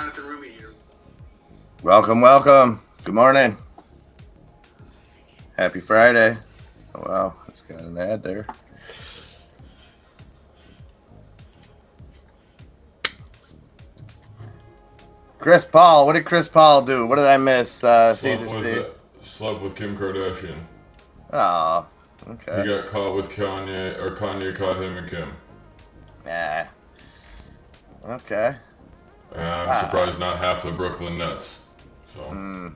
Jonathan Rumi here. Welcome, welcome. Good morning. Happy Friday. Oh, wow, it's got an ad there. Chris Paul. What did Chris Paul do? What did I miss? Slept Caesar with Steve. slept with Kim Kardashian. Oh, He okay. got caught with Kanye, or Kanye caught him and Kim. Yeah. Okay. And I'm surprised not half the Brooklyn Nets. So.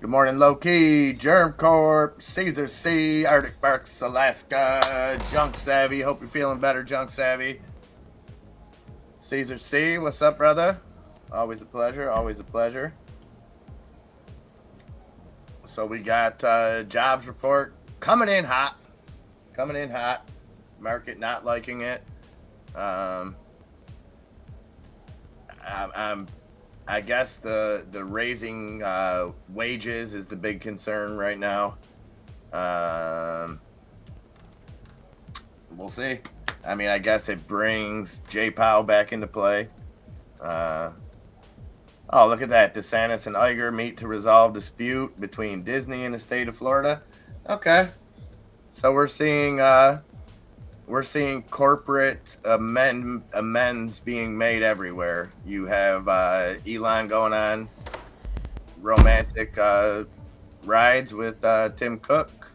Good morning, Low Key, Germ Corp, Caesar C, Arctic Barks, Alaska, Junk Savvy. Hope you're feeling better, Junk Savvy. Caesar C, what's up, brother? Always a pleasure. Always a pleasure. So we got jobs report coming in hot. Coming in hot. Market not liking it. I guess the raising wages is the big concern right now. We'll see. I mean, I guess it brings Jay Powell back into play. Oh, look at that. DeSantis and Iger meet to resolve dispute between Disney and the state of Florida. Okay. So we're seeing corporate amends being made everywhere. You have Elon going on romantic rides with Tim Cook.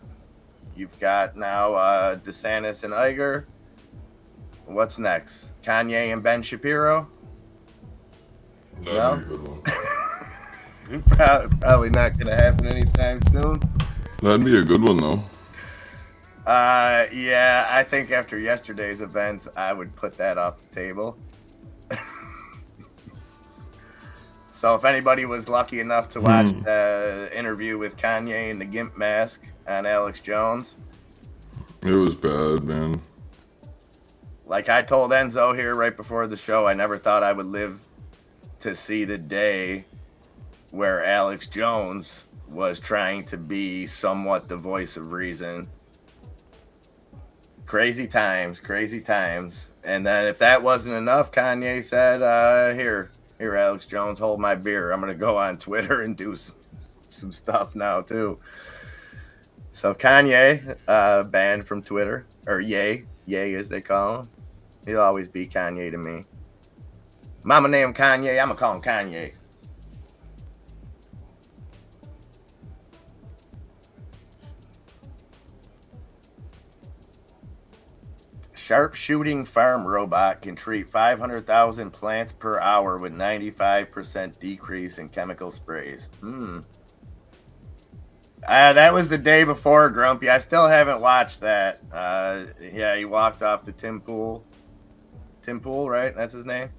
You've got now DeSantis and Iger. What's next? Kanye and Ben Shapiro? That'd be a good one. Probably not going to happen anytime soon. That'd be a good one, though. Yeah, I think after yesterday's events, I would put that off the table. So if anybody was lucky enough to watch the interview with Kanye in the GIMP mask on Alex Jones. It was bad, man. Like I told Enzo here right before the show, I never thought I would live to see the day where Alex Jones was trying to be somewhat the voice of reason. Crazy times. And then if that wasn't enough, Kanye said, here, Alex Jones, hold my beer. I'm going to go on Twitter and do some stuff now, too. So Kanye, banned from Twitter, or Ye as they call him. He'll always be Kanye to me. Mama named Kanye, I'm going to call him Kanye. Sharpshooting farm robot can treat 500,000 plants per hour with 95% decrease in chemical sprays. That was the day before, Grumpy. I still haven't watched that. Yeah, he walked off the Tim Pool. Tim Pool, right? That's his name?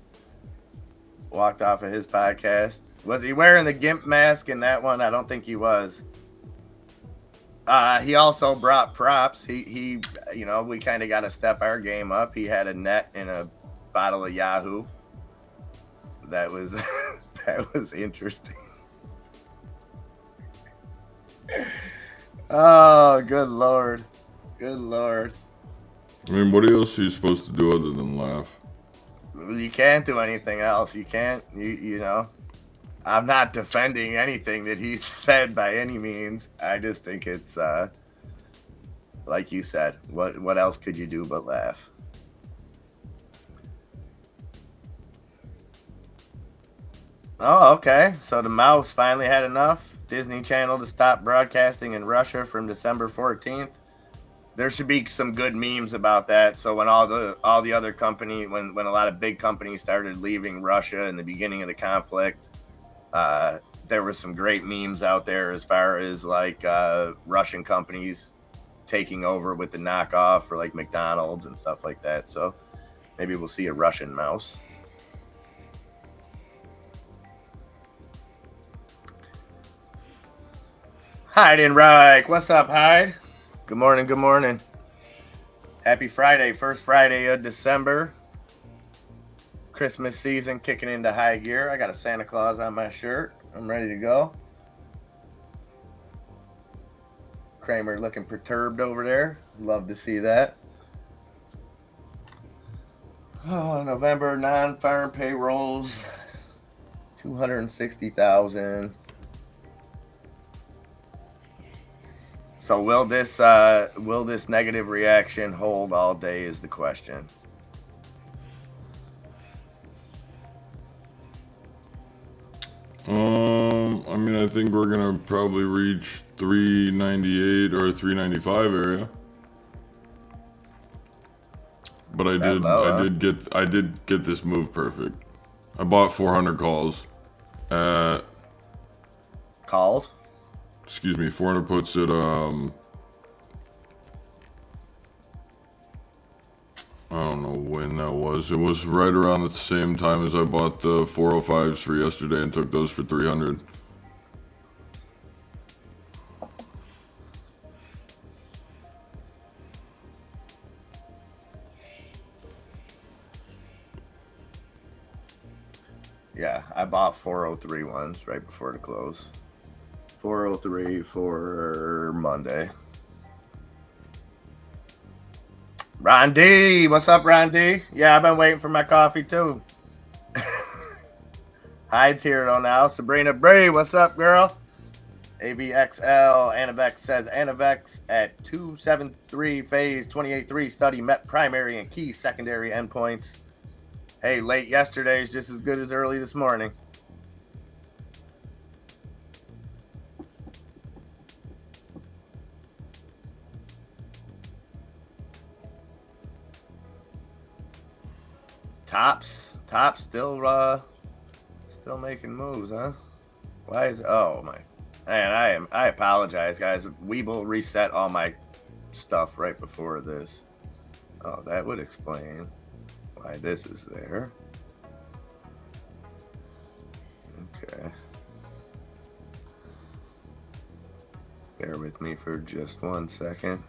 Walked off of his podcast. Was he wearing the GIMP mask in that one? I don't think he was. He also brought props. He we kind of got to step our game up. He had a net and a bottle of Yahoo. That was that was interesting. Oh, good lord. I mean, what else are you supposed to do other than laugh? You can't do anything else. You can't. You know. I'm not defending anything that he said by any means. I just think it's like you said. What else could you do but laugh? Oh, okay. So the mouse finally had enough. Disney Channel to stop broadcasting in Russia from December 14th. There should be some good memes about that. So when all the other company, when a lot of big companies started leaving Russia in the beginning of the conflict, there were some great memes out there as far as like Russian companies taking over with the knockoff for like McDonald's and stuff like that. So maybe we'll see a Russian mouse. Heidenreich, what's up, Hyde? Good morning. Happy Friday, first Friday of December. Christmas season kicking into high gear. I got a Santa Claus on my shirt. I'm ready to go. Kramer looking perturbed over there. Love to see that. Oh, November non-farm payrolls 260,000. So will this negative reaction hold all day is the question. I mean, I think we're gonna probably reach 398 or 395 area. But I did get this move perfect. I bought 400 calls at calls. Excuse me, 400 puts at I don't know when that was. It was right around the same time as I bought the 405s for yesterday and took those for 300. Yeah, I bought 403 ones right before the close. 403 for Monday. Ron D, what's up, Ron D? Yeah, I've been waiting for my coffee too. Hyde's here though now. Sabrina Bray, what's up, girl? ABXL Anavex says Anavex at 273 phase 28.3 study met primary and key secondary endpoints. Hey, late yesterday is just as good as early this morning. Tops still making moves, huh? Why is oh my man, I apologize, guys. Webull reset all my stuff right before this. Oh, that would explain why this is there. Okay. Bear with me for just 1 second.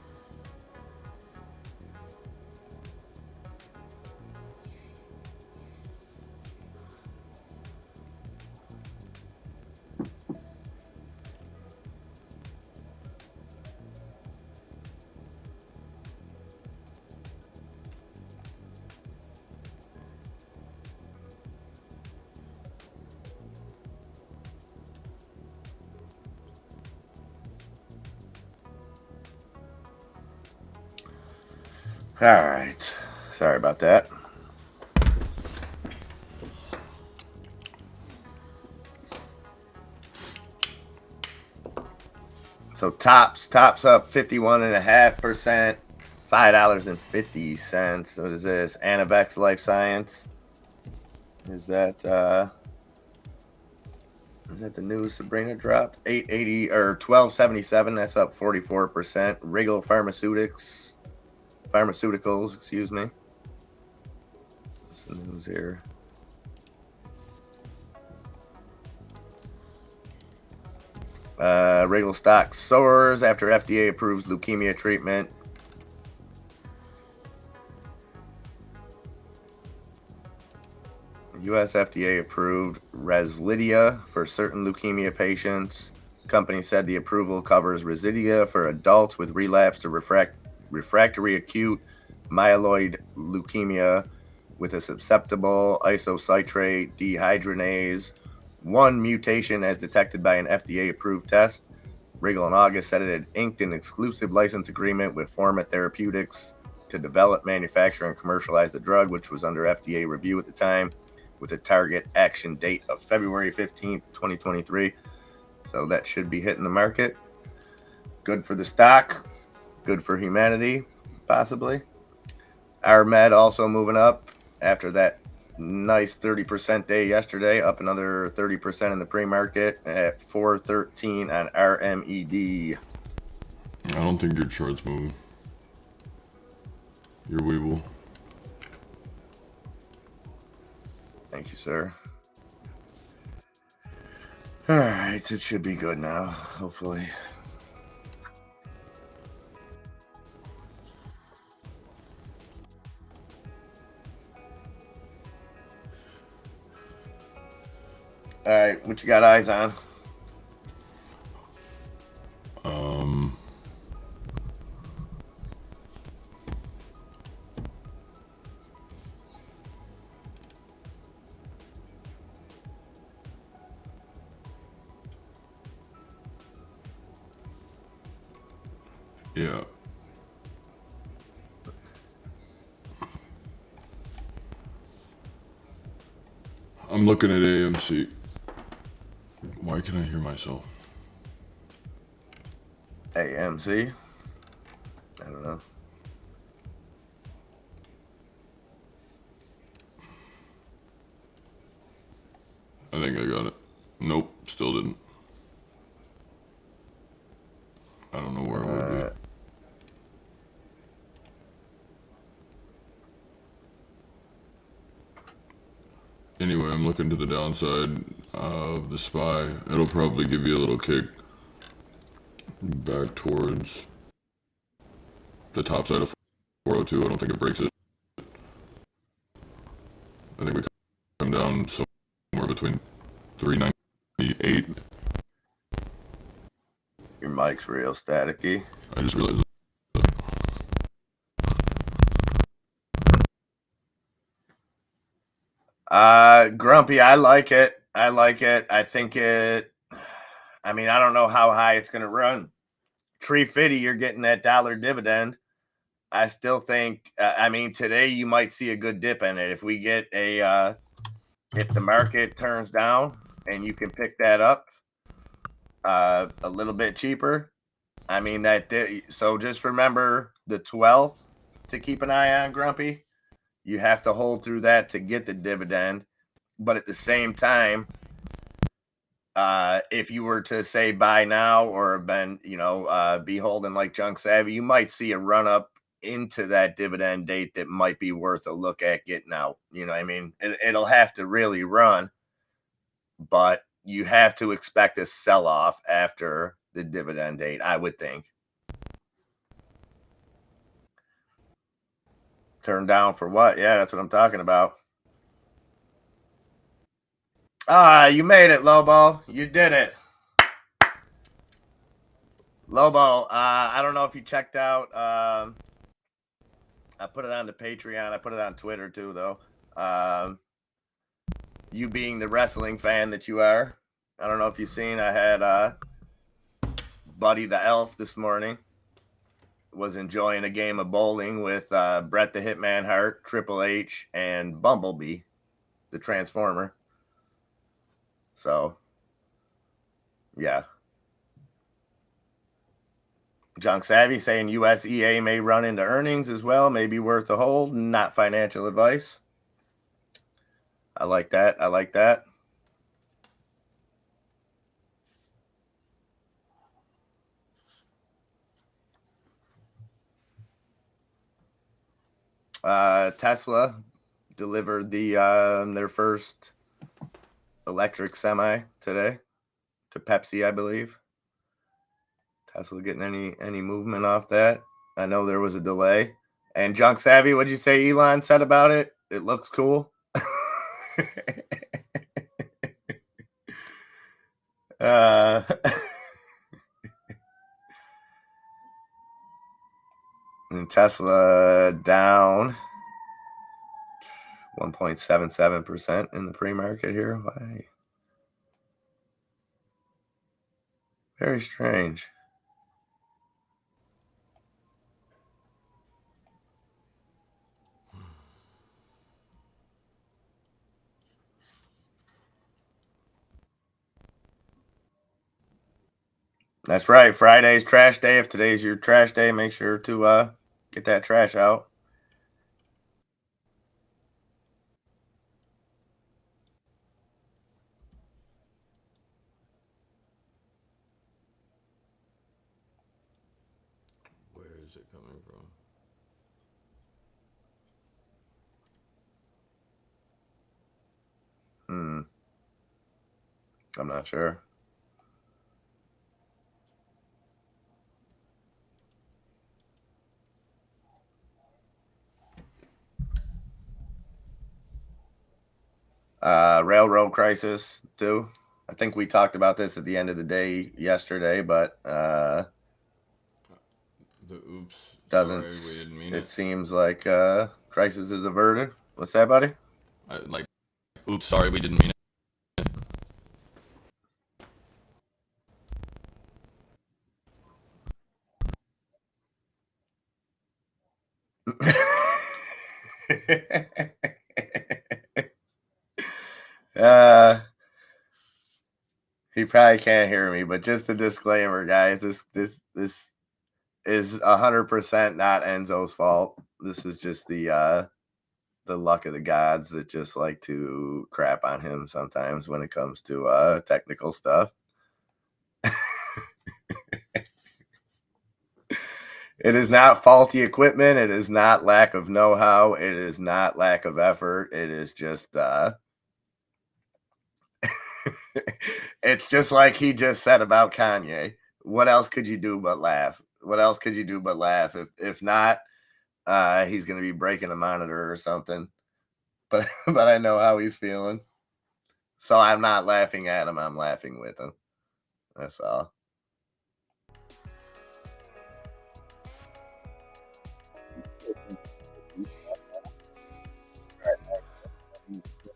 All right. Sorry about that. So tops up 51.5%, $5.50. What is this? Anavex Life Science. Is that the news Sabrina dropped? 880 or 1277. That's up 44%. Regal Pharmaceuticals, excuse me. What's the news here? Regal stock soars after FDA approves leukemia treatment. U.S. FDA approved Rezlidhia for certain leukemia patients. Company said the approval covers Rezlidhia for adults with relapsed or refractory acute myeloid leukemia with a susceptible isocitrate dehydrogenase 1 mutation as detected by an FDA-approved test. Regal in August said it had inked an exclusive license agreement with Forma Therapeutics to develop, manufacture, and commercialize the drug, which was under FDA review at the time, with a target action date of February 15th, 2023. So that should be hitting the market. Good for the stock. Good for humanity, possibly. RMed also moving up after that nice 30% day yesterday, up another 30% in the pre-market at 413 on RMED. I don't think your chart's moving. Your Weeble. Thank you, sir. All right, it should be good now, hopefully. All right, what you got eyes on? Yeah. I'm looking at AMC. Why can I hear myself? AMC? I don't know. I think I got it. Nope, still didn't. I don't know where it would be. Anyway, I'm looking to the downside of the SPY. It'll probably give you a little kick back towards the top side of 402. I don't think it breaks it. I think we come down somewhere between 398. Your mic's real staticky. I just realized Grumpy, I like it. I like it. I think it. I mean, I don't know how high it's going to run. Tree Fitty, you're getting that dollar dividend. I still think. I mean, today you might see a good dip in it if we get a. If the market turns down and you can pick that up a little bit cheaper. I mean that. So just remember the 12th to keep an eye on, Grumpy. You have to hold through that to get the dividend. But at the same time, if you were to say buy now or been, be holding like Junk Savvy, you might see a run up into that dividend date that might be worth a look at getting out. You know what I mean? It'll have to really run, but you have to expect a sell off after the dividend date, I would think. Turn down for what? Yeah, that's what I'm talking about. You made it, Lobo. You did it. Lobo, I don't know if you checked out. I put it on the Patreon. I put it on Twitter too, though. You being the wrestling fan that you are, I don't know if you've seen. I had Buddy the Elf this morning. Was enjoying a game of bowling with Bret the Hitman Hart, Triple H, and Bumblebee, the Transformer. So, yeah. Junk Savvy saying USEA may run into earnings as well. May be worth a hold. Not financial advice. I like that. I like that. Tesla delivered their first electric semi today to Pepsi, I believe. Tesla getting any movement off that? I know there was a delay. And Junk Savvy, what'd you say Elon said about it? It looks cool. And Tesla down 1.77% in the pre-market here. Why? Very strange. That's right. Friday's trash day. If today's your trash day, make sure to get that trash out. where is it coming from? I'm not sure. Railroad crisis too. I think we talked about this at the end of the day yesterday, but The oops. doesn't. Sorry, we didn't mean it seems like crisis is averted. What's that, buddy? Oops, sorry, we didn't mean it. uh, he probably can't hear me, but just a disclaimer, guys. This is 100% not Enzo's fault. This is just the luck of the gods that just like to crap on him sometimes when it comes to technical stuff. It is not faulty equipment. It is not lack of know-how. It is not lack of effort. It is just it's just like he just said about Kanye. What else could you do but laugh? What else could you do but laugh? If not, he's gonna be breaking a monitor or something. But but I know how he's feeling. So I'm not laughing at him, I'm laughing with him. That's all.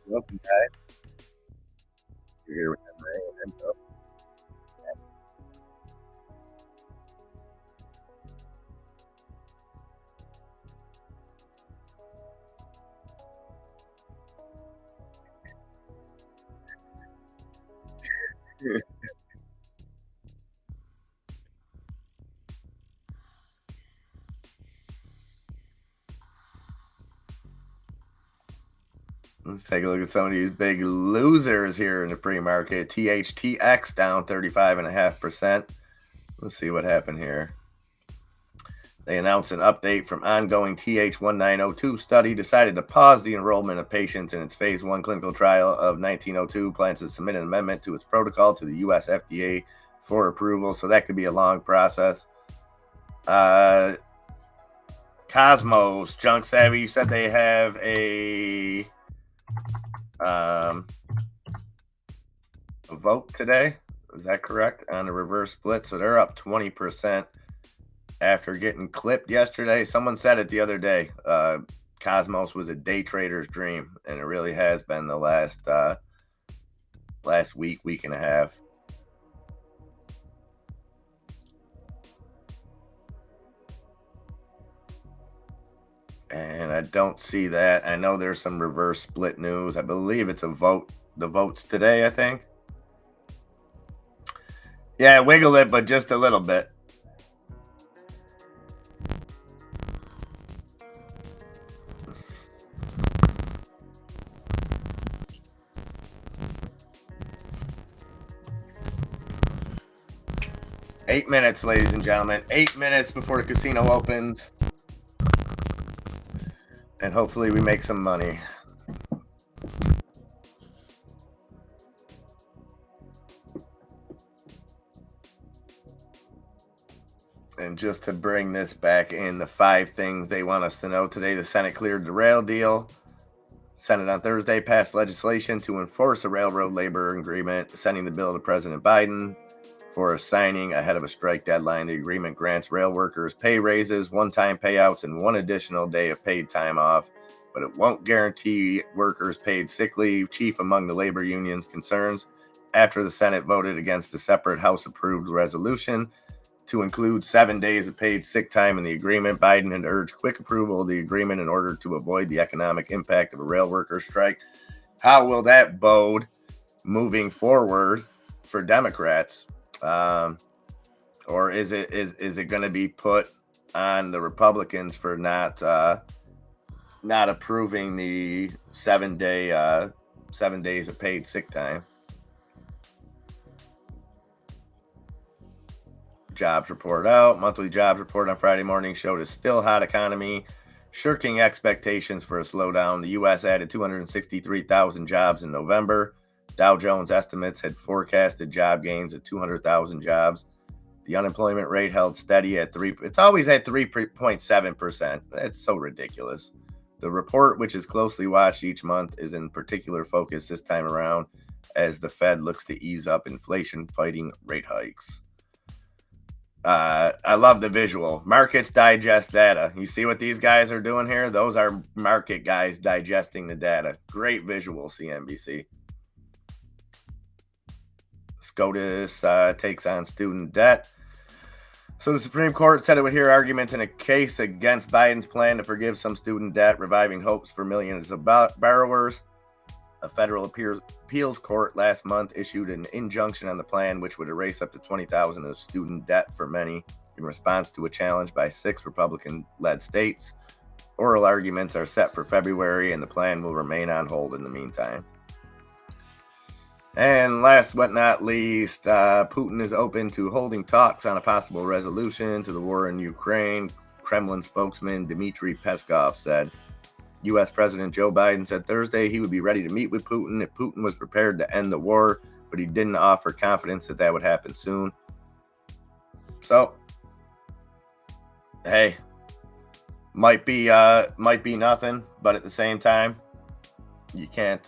Welcome, guys. You're here with Ray and Enzo. Let's take a look at some of these big losers here in the pre-market. THTX down 35.5%. Let's see what happened here. They announced an update from ongoing TH1902 study, decided to pause the enrollment of patients in its phase 1 clinical trial of 1902, plans to submit an amendment to its protocol to the US FDA for approval. So that could be a long process. Cosmos, Junk Savvy, you said they have a vote today. Is that correct? On the reverse split. So they're up 20% after getting clipped yesterday. Someone said it the other day. Cosmos was a day trader's dream, and it really has been the last week and a half. And I don't see that. I know there's some reverse split news. I believe it's a vote. The votes today, I think. Yeah, wiggle it, but just a little bit. Eight minutes, ladies and gentlemen. 8 minutes before the casino opens. And hopefully we make some money. And just to bring this back in, the 5 things they want us to know today. The Senate cleared the rail deal. Senate on Thursday passed legislation to enforce a railroad labor agreement, sending the bill to President Biden for a signing ahead of a strike deadline. The agreement grants rail workers pay raises, one-time payouts, and 1 additional day of paid time off, but it won't guarantee workers paid sick leave, chief among the labor union's concerns after the Senate voted against a separate House-approved resolution to include 7 days of paid sick time in the agreement. Biden had urged quick approval of the agreement in order to avoid the economic impact of a rail worker strike. How will that bode moving forward for Democrats? Or is it going to be put on the Republicans for not approving the 7 days of paid sick time? Jobs report out. Monthly jobs report on Friday morning showed a still hot economy, shirking expectations for a slowdown. The U.S. added 263,000 jobs in November. Dow Jones estimates had forecasted job gains of 200,000 jobs. The unemployment rate held steady at 3. It's always at 3.7%. That's so ridiculous. The report, which is closely watched each month, is in particular focus this time around as the Fed looks to ease up inflation, fighting rate hikes. I love the visual. Markets digest data. You see what these guys are doing here? Those are market guys digesting the data. Great visual, CNBC. SCOTUS takes on student debt. So the Supreme Court said it would hear arguments in a case against Biden's plan to forgive some student debt, reviving hopes for millions of borrowers. A federal appeals court last month issued an injunction on the plan, which would erase up to $20,000 of student debt for many, in response to a challenge by 6 Republican-led states. Oral arguments are set for February, and the plan will remain on hold in the meantime. And last but not least, Putin is open to holding talks on a possible resolution to the war in Ukraine, Kremlin spokesman Dmitry Peskov said. U.S. President Joe Biden said Thursday he would be ready to meet with Putin if Putin was prepared to end the war, but he didn't offer confidence that that would happen soon. So, hey, might be nothing, but at the same time, you can't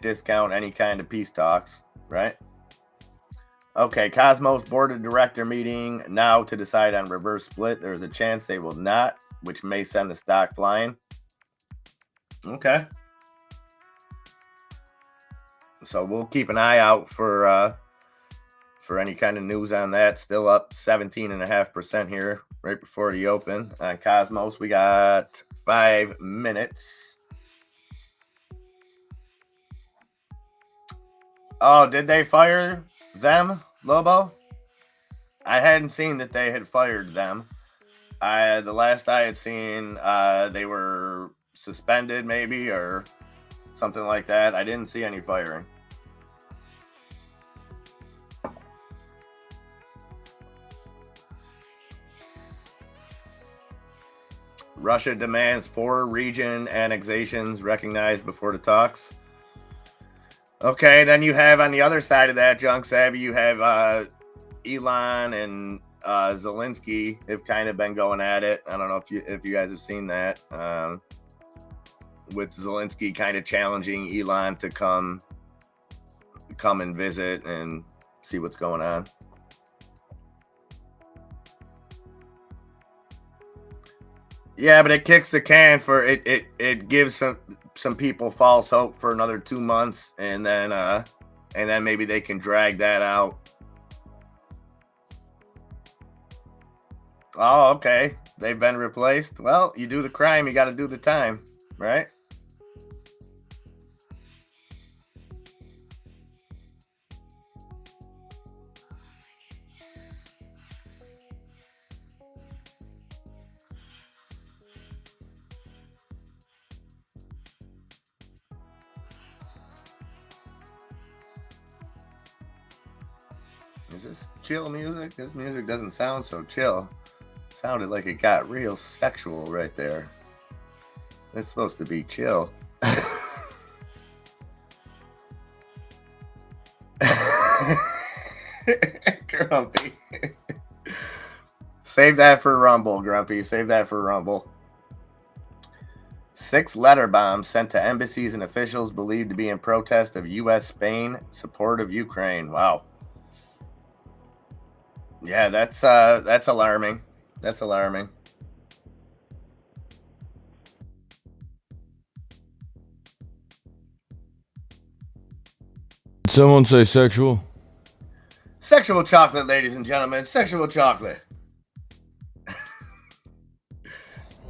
discount any kind of peace talks, right? Okay, Cosmos board of director meeting now to decide on reverse split. There's a chance they will not, which may send the stock flying. Okay. So we'll keep an eye out for any kind of news on that. Still up 17.5% here right before the open on Cosmos. We got 5 minutes. Oh, did they fire them, Lobo? I hadn't seen that they had fired them. The last I had seen, they were suspended maybe or something like that. I didn't see any firing. Russia demands 4 region annexations recognized before the talks. Okay, then you have on the other side of that, Junk Savvy, you have Elon and Zelensky have kind of been going at it. I don't know if you guys have seen that. With Zelensky kind of challenging Elon to come and visit and see what's going on. Yeah, but it kicks the can for it. It gives some people false hope for another 2 months, and then maybe they can drag that out. Oh, okay. They've been replaced. Well, you do the crime, you got to do the time, right? Is this chill music? This music doesn't sound so chill. It sounded like it got real sexual right there. It's supposed to be chill. Grumpy. Save that for Rumble, Grumpy. Save that for Rumble. 6 letter bombs sent to embassies and officials believed to be in protest of U.S.-Spain support of Ukraine. Wow. Yeah, that's alarming. That's alarming. Did someone say sexual? Sexual chocolate, ladies and gentlemen. Sexual chocolate. I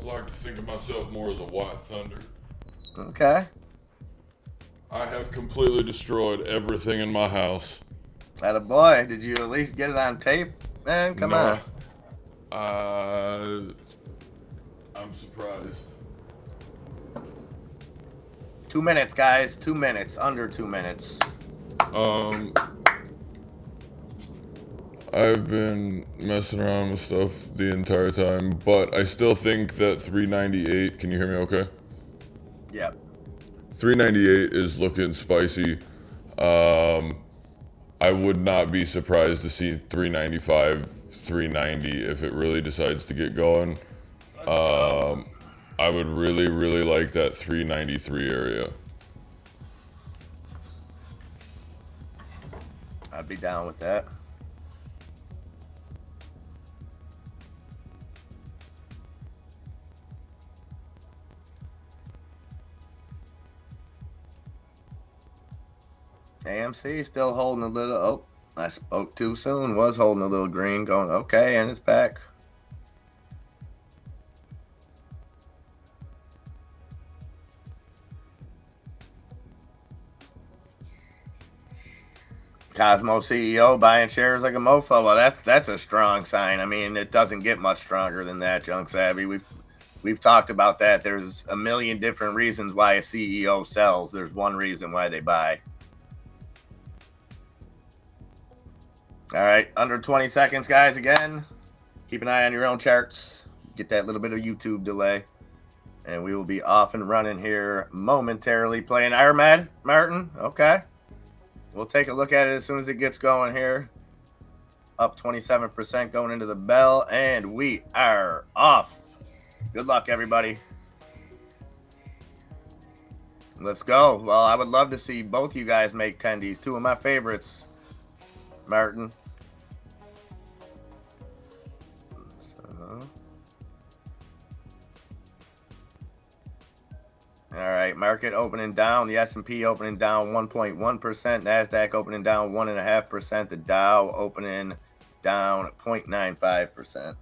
like to think of myself more as a white thunder. Okay. I have completely destroyed everything in my house. Attaboy. Did you at least get it on tape? Man, come on. I'm surprised. 2 minutes, guys. 2 minutes. Under 2 minutes. I've been messing around with stuff the entire time, but I still think that 398, can you hear me okay? Yep. 398 is looking spicy. I would not be surprised to see 395, 390 if it really decides to get going. I would really, really like that 393 area. I'd be down with that. AMC still holding a little. Oh, I spoke too soon. Was holding a little green, going okay, and it's back. Cosmo CEO buying shares like a mofo. Well, that's a strong sign. I mean, it doesn't get much stronger than that, Junk Savvy. We've talked about that. There's a million different reasons why a CEO sells. There's one reason why they buy. All right, under 20 seconds, guys. Again, keep an eye on your own charts. Get that little bit of YouTube delay. And we will be off and running here momentarily. Playing Armed, Martin. Okay. We'll take a look at it as soon as it gets going here. Up 27% going into the bell. And we are off. Good luck, everybody. Let's go. Well, I would love to see both you guys make tendies. Two of my favorites, Martin. All right, market opening down. The S&P opening down 1.1%. NASDAQ opening down 1.5%. The Dow opening down 0.95%.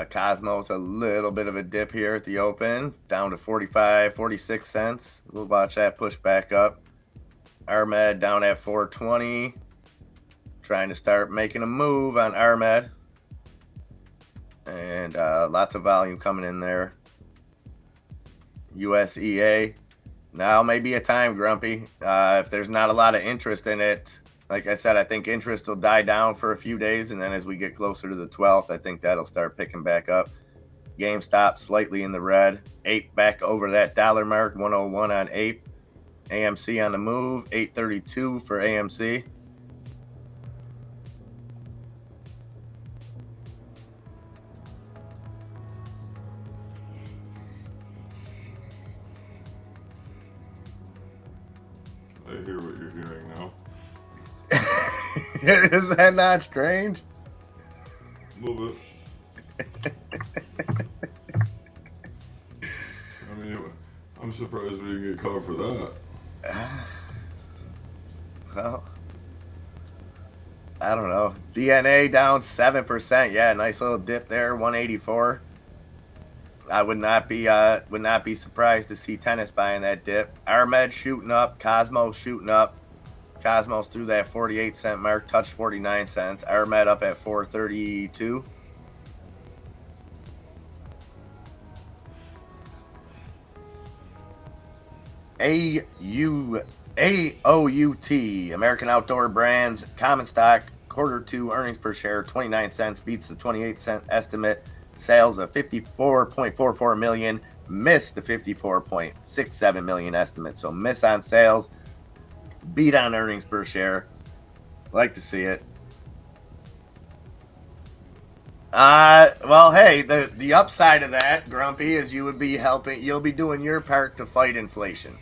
Cosmos, a little bit of a dip here at the open, down to 45, 46 cents. We'll watch that push back up. Armed down at 420. Trying to start making a move on Armed. And lots of volume coming in there. USEA. Now may be a time, Grumpy. If there's not a lot of interest in it, like I said, I think interest will die down for a few days, and then as we get closer to the 12th, I think that'll start picking back up. GameStop slightly in the red. Ape back over that dollar mark, 101 on Ape. AMC on the move, 832 for AMC. I hear what you're hearing now. Is that not strange? A little bit. I mean, I'm surprised we didn't get caught for that. Well, I don't know. DNA down 7%. Yeah, nice little dip there, 184. I would not be surprised to see Tennis buying that dip. Armed shooting up, Cosmos shooting up. Cosmos through that 48-cent mark, touched 49 cents. Armed up at 432. AOUT, American Outdoor Brands, common stock, Q2 earnings per share, 29 cents, beats the 28-cent estimate. Sales of 54.44 million, missed the 54.67 million estimate. So miss on sales, beat on earnings per share. Like to see it. Well, hey, the upside of that, Grumpy, is you'll be doing your part to fight inflation,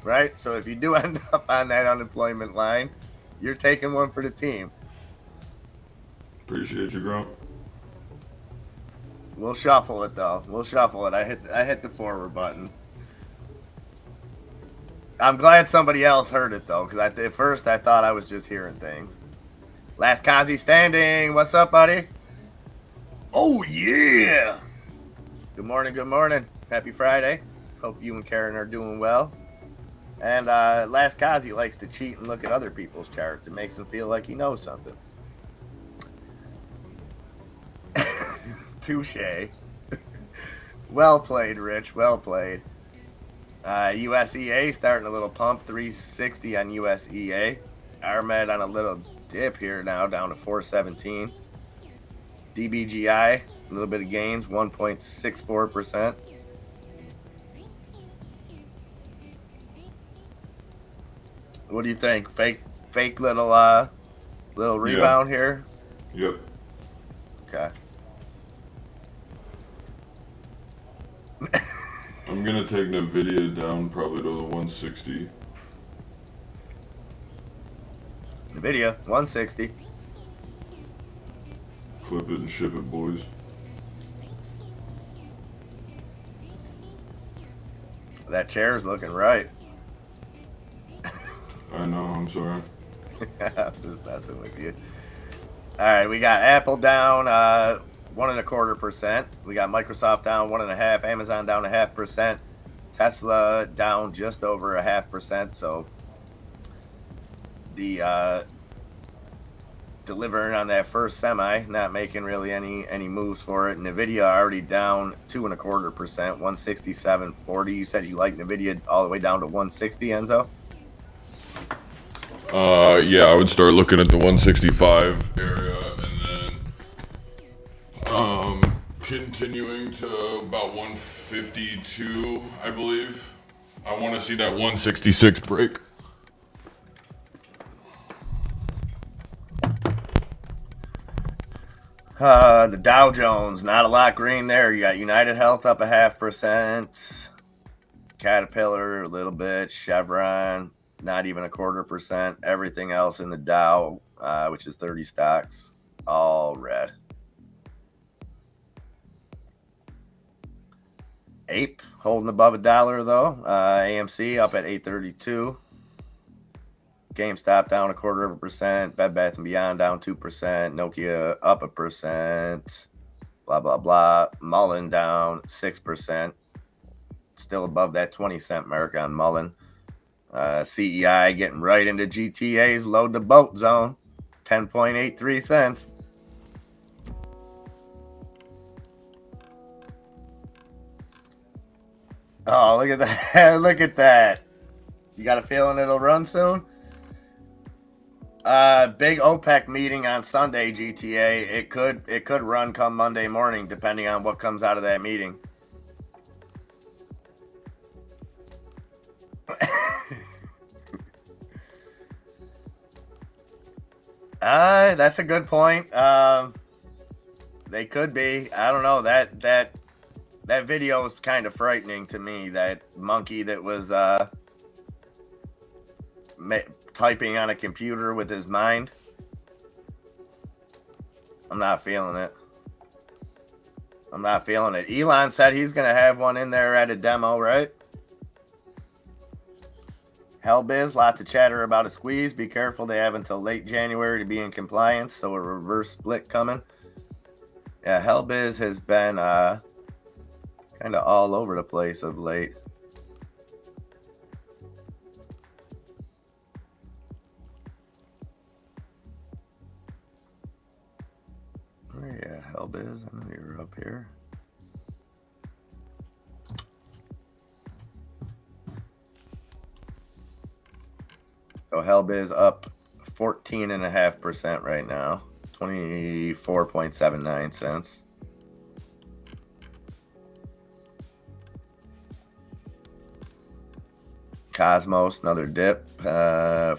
right? So if you do end up on that unemployment line, you're taking one for the team. Appreciate you, Grump. We'll shuffle it though. We'll shuffle it. I hit the forward button. I'm glad somebody else heard it though, because at first I thought I was just hearing things. Last Kazi standing. What's up, buddy? Oh yeah. Good morning. Good morning. Happy Friday. Hope you and Karen are doing well. And Last Kazi likes to cheat and look at other people's charts. It makes him feel like he knows something. Touche. Well played, Rich. Well played. USEA starting a little pump, 360 on USEA. Armed on a little dip here now, down to 417. DBGI, a little bit of gains, 1.64%. What do you think? Fake little rebound here? Yep. Okay. I'm gonna take NVIDIA down probably to the 160. NVIDIA 160. Clip it and ship it, boys. That chair's looking right. I know, I'm sorry. I'm just messing with you. All right, we got Apple down 1.25%. We got Microsoft down 1.5%. Amazon down 0.5%. Tesla down just over 0.5%. So the delivering on that first semi, not making really any moves for it. Nvidia already down 2.25%, 167.40. You said you like Nvidia all the way down to 160, Enzo? Yeah, I would start looking at the 165 area and then continuing to about 152, I believe. I want to see that 166 break. The Dow Jones, not a lot green there. You got United Health up 0.5%, Caterpillar a little bit, Chevron not even 0.25%. Everything else in the Dow, which is 30 stocks, all red. Ape holding above $1 though. AMC up at 832. GameStop down 0.25%. Bed Bath & Beyond down 2%. Nokia up 1%. Blah, blah, blah. Mullen down 6%. Still above that 20-cent mark on Mullen. CEI getting right into GTA's load the boat zone. 10.83 cents. Oh, look at that. Look at that. You got a feeling it'll run soon? Big OPEC meeting on Sunday, GTA. It could run come Monday morning, depending on what comes out of that meeting. That's a good point. They could be. I don't know. That video was kind of frightening to me. That monkey that was typing on a computer with his mind. I'm not feeling it. I'm not feeling it. Elon said he's going to have one in there at a demo, right? Hellbiz, lots of chatter about a squeeze. Be careful. They have until late January to be in compliance, so a reverse split coming. Yeah, Hellbiz has been kind of all over the place of late. Yeah, Hellbiz, I know you're up here. So Hellbiz up 14.5% right now, 24.79 cents. Cosmos, another dip,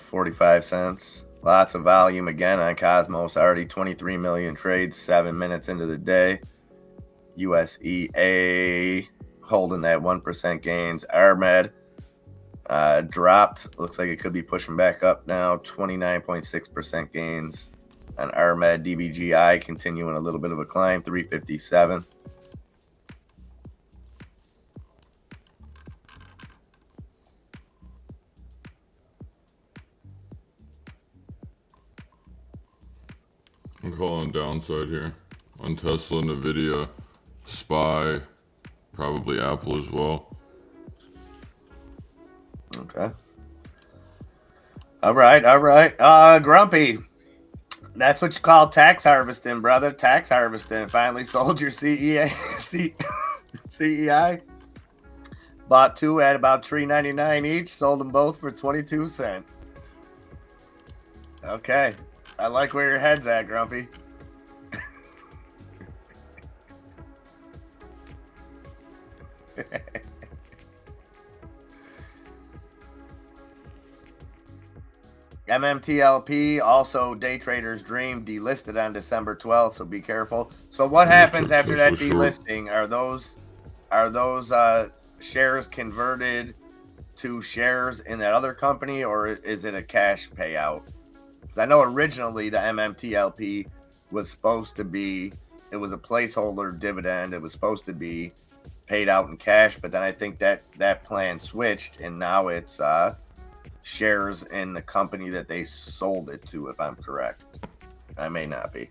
45 cents. Lots of volume again on Cosmos. Already 23 million trades, 7 minutes into the day. USEA holding that 1% gains. Armed dropped. Looks like it could be pushing back up now. 29.6% gains on Armed. DBGI continuing a little bit of a climb. 357. I'm calling downside here on Tesla, NVIDIA, SPY, probably Apple as well. Okay. All right. Grumpy. That's what you call tax harvesting, brother. Tax harvesting. Finally sold your CEI. Bought two at about $3.99 each. Sold them both for 22 cents. Okay. I like where your head's at, Grumpy. MMTLP, also day trader's dream, delisted on December 12th, so be careful. So what happens after that delisting? Are those shares converted to shares in that other company, or is it a cash payout? Because I know originally the MMTLP was supposed to be, it was a placeholder dividend. It was supposed to be paid out in cash, but then I think that plan switched, and now it's shares in the company that they sold it to, if I'm correct. I may not be.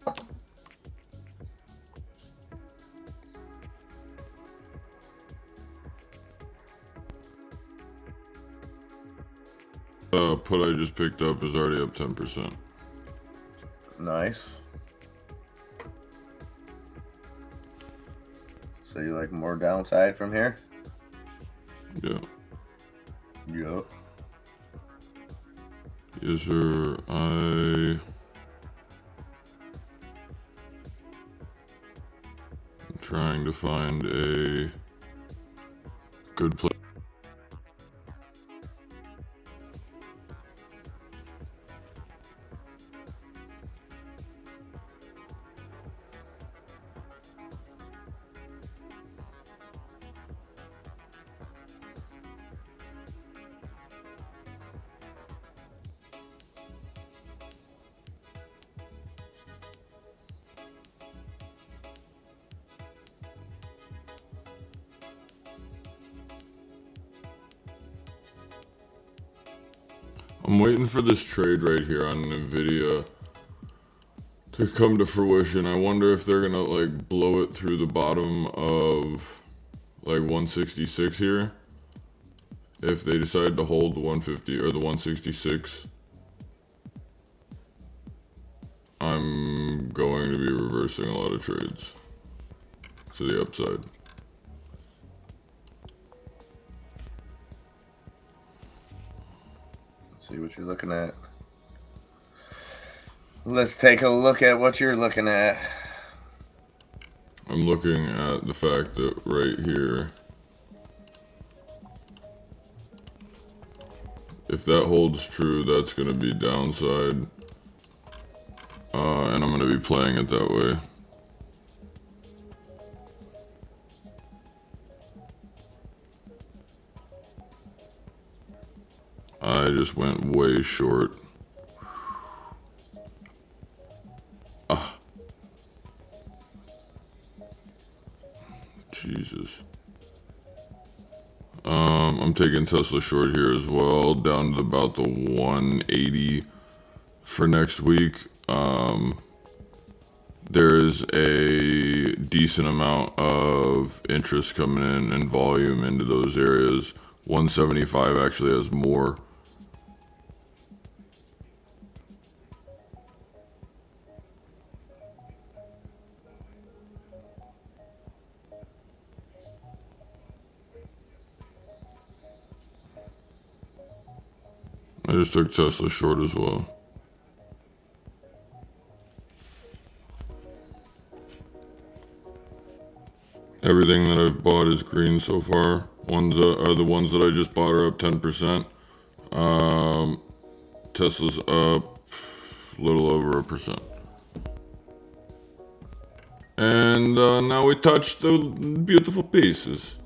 Put I just picked up is already up 10%. Nice. So you like more downside from here? Yeah. Yep. Yes, sir. I'm trying to find a good place. I'm waiting for this trade right here on NVIDIA to come to fruition. I wonder if they're gonna like blow it through the bottom of like 166 here. If they decide to hold the 150 or the 166, I'm going to be reversing a lot of trades to the upside. See what you're looking at. Let's take a look at what you're looking at. I'm looking at the fact that right here, if that holds true, that's going to be downside. And I'm going to be playing it that way. I just went way short. Jesus. I'm taking Tesla short here as well, down to about the 180 for next week. There's a decent amount of interest coming in and volume into those areas. 175 actually has more. I just took Tesla short as well. Everything that I've bought is green so far. Ones are the ones that I just bought are up 10%. Tesla's up a little over 1%. And now we touch the beautiful pieces.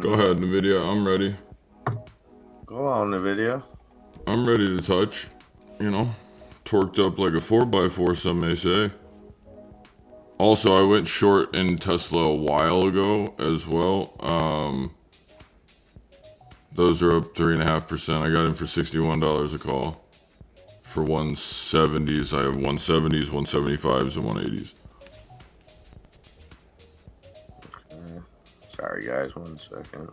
Go ahead, NVIDIA. I'm ready. Go on, NVIDIA. I'm ready to touch. You know, torqued up like a 4x4, some may say. Also, I went short in Tesla a while ago as well. Those are up 3.5%. I got in for $61 a call. For 170s, I have 170s, 175s, and 180s. Sorry, guys. 1 second.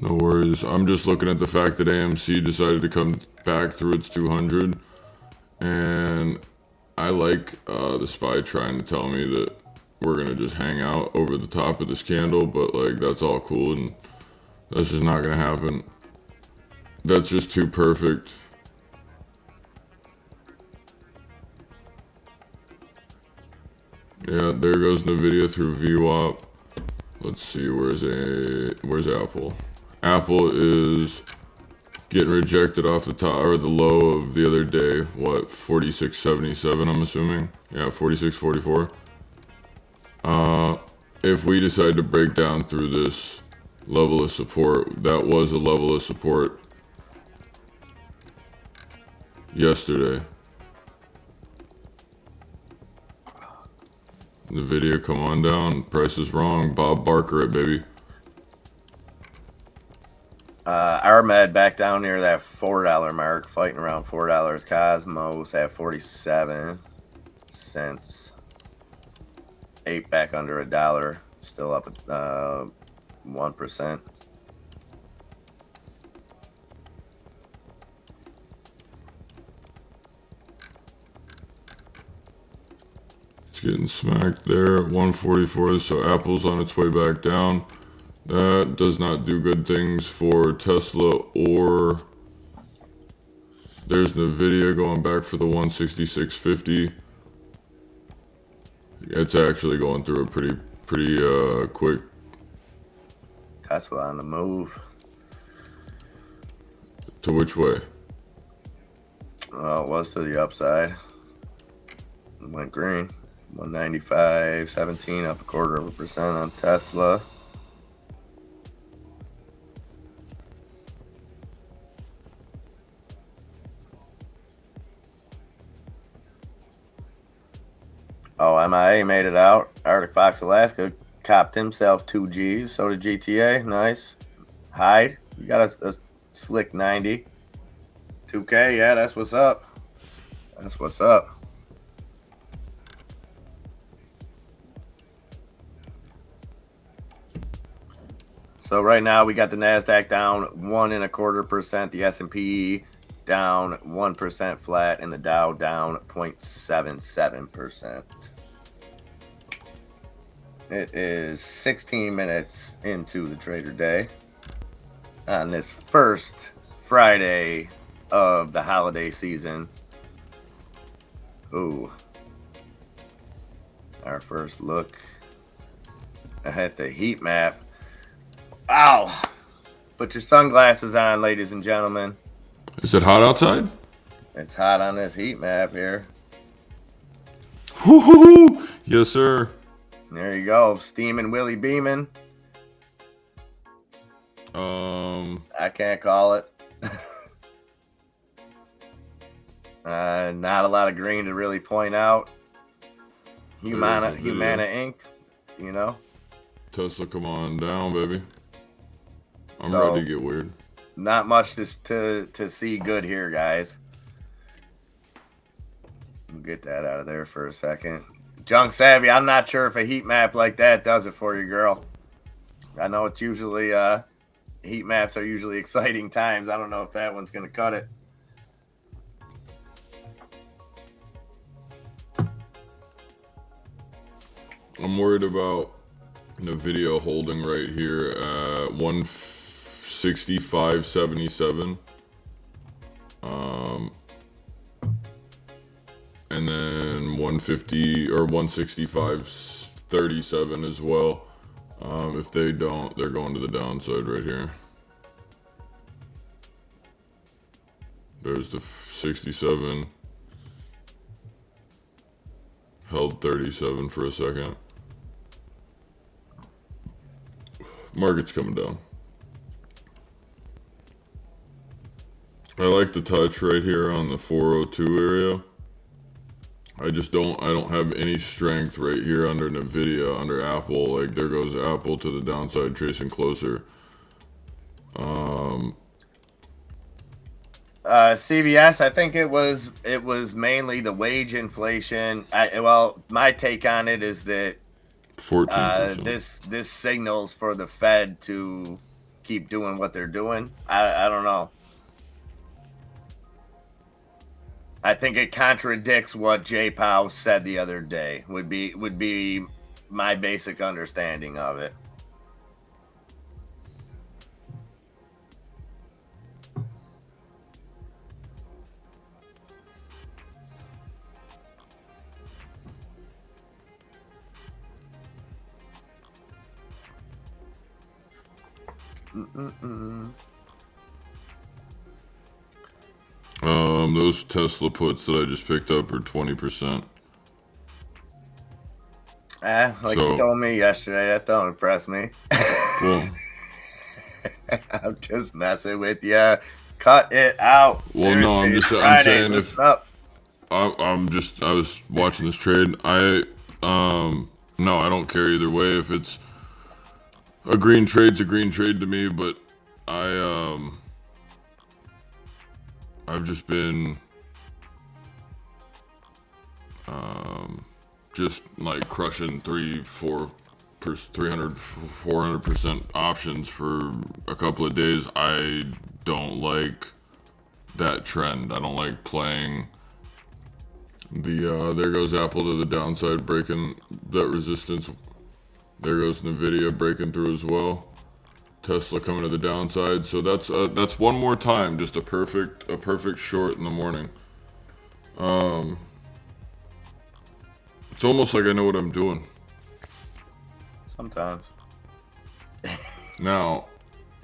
No worries. I'm just looking at the fact that AMC decided to come back through its 200. And I like the SPY trying to tell me that we're going to just hang out over the top of this candle. But, like, that's all cool. And that's just not going to happen. That's just too perfect. Yeah, there goes NVIDIA through VWAP. Let's see, where's Apple? Apple is getting rejected off the top or the low of the other day. What, 46.77? I'm assuming. Yeah, 46.44. If we decide to break down through this level of support, that was a level of support yesterday. The video, come on down. Price is wrong. Bob Barker it, baby. Armed back down near that $4 mark, fighting around $4. Cosmos at 47 cents. 8 back under $1, still up at 1%. It's getting smacked there at 144, so Apple's on its way back down. That does not do good things for Tesla, or there's Nvidia going back for the 166.50. It's actually going through a pretty quick. Tesla on the move. To which way? Well, it was to the upside. It went green. 195.17, up 1/4% on Tesla. Oh, MIA made it out. Arctic Fox Alaska copped himself 2 Gs. So did GTA. Nice. Hyde, you got a slick 90. 2K, yeah, that's what's up. That's what's up. So right now we got the NASDAQ down 1.25%, the S&P down 1% flat, and the Dow down 0.77%. It is 16 minutes into the trader day on this first Friday of the holiday season. Ooh. Our first look at the heat map. Ow! Put your sunglasses on, ladies and gentlemen. Is it hot outside? It's hot on this heat map here. Woo-hoo-hoo! Yes, sir. There you go. Steaming Willie Beeman. I can't call it. Not a lot of green to really point out. Humana Inc. You know. Tesla, come on down, baby. I'm So, ready to get weird. Not much to see good here, guys. We'll get that out of there for a second. Junk Savvy, I'm not sure if a heat map like that does it for you, girl. I know it's usually heat maps are usually exciting times. I don't know if that one's gonna cut it. I'm worried about the video holding right here at 165.77. And then 150 or 165.37 as well. If they don't, they're going to the downside right here. There's the 67. Held 37 for a second. Market's coming down. I like the touch right here on the 402 area. I don't have any strength right here under Nvidia, under Apple. Like, there goes Apple to the downside, tracing closer. CVS, I think it was mainly the wage inflation. My take on it is that 14%. this signals for the Fed to keep doing what they're doing. I don't know. I think it contradicts what Jay Powell said the other day. Would be my basic understanding of it. Those Tesla puts that I just picked up are 20%. Like you So, told me yesterday, that don't impress me. well, I'm just messing with you. Cut it out. no, Seriously, it's I'm Friday. saying Listen if up. I was watching this trade. No, I don't care either way. If it's a green trade's a green trade to me, but I've just been just like crushing 400% options for a couple of days. I don't like that trend. I don't like playing there goes Apple to the downside, breaking that resistance. There goes Nvidia breaking through as well. Tesla coming to the downside. So that's one more time, just a perfect short in the morning. It's almost like I know what I'm doing. Sometimes. Now,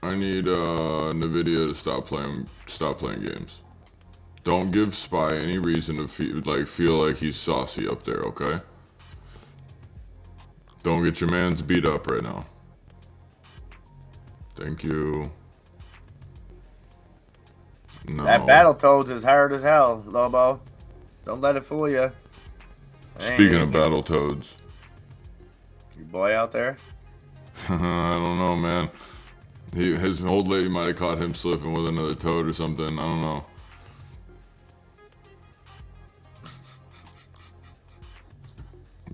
I need Nvidia to stop playing games. Don't give Spy any reason to feel like he's saucy up there, okay? Don't get your man's beat up right now. Thank you. No. That Battletoads is hard as hell, Lobo. Don't let it fool you. Speaking of Battletoads. Your boy out there? I don't know, man. His old lady might have caught him slipping with another toad or something. I don't know.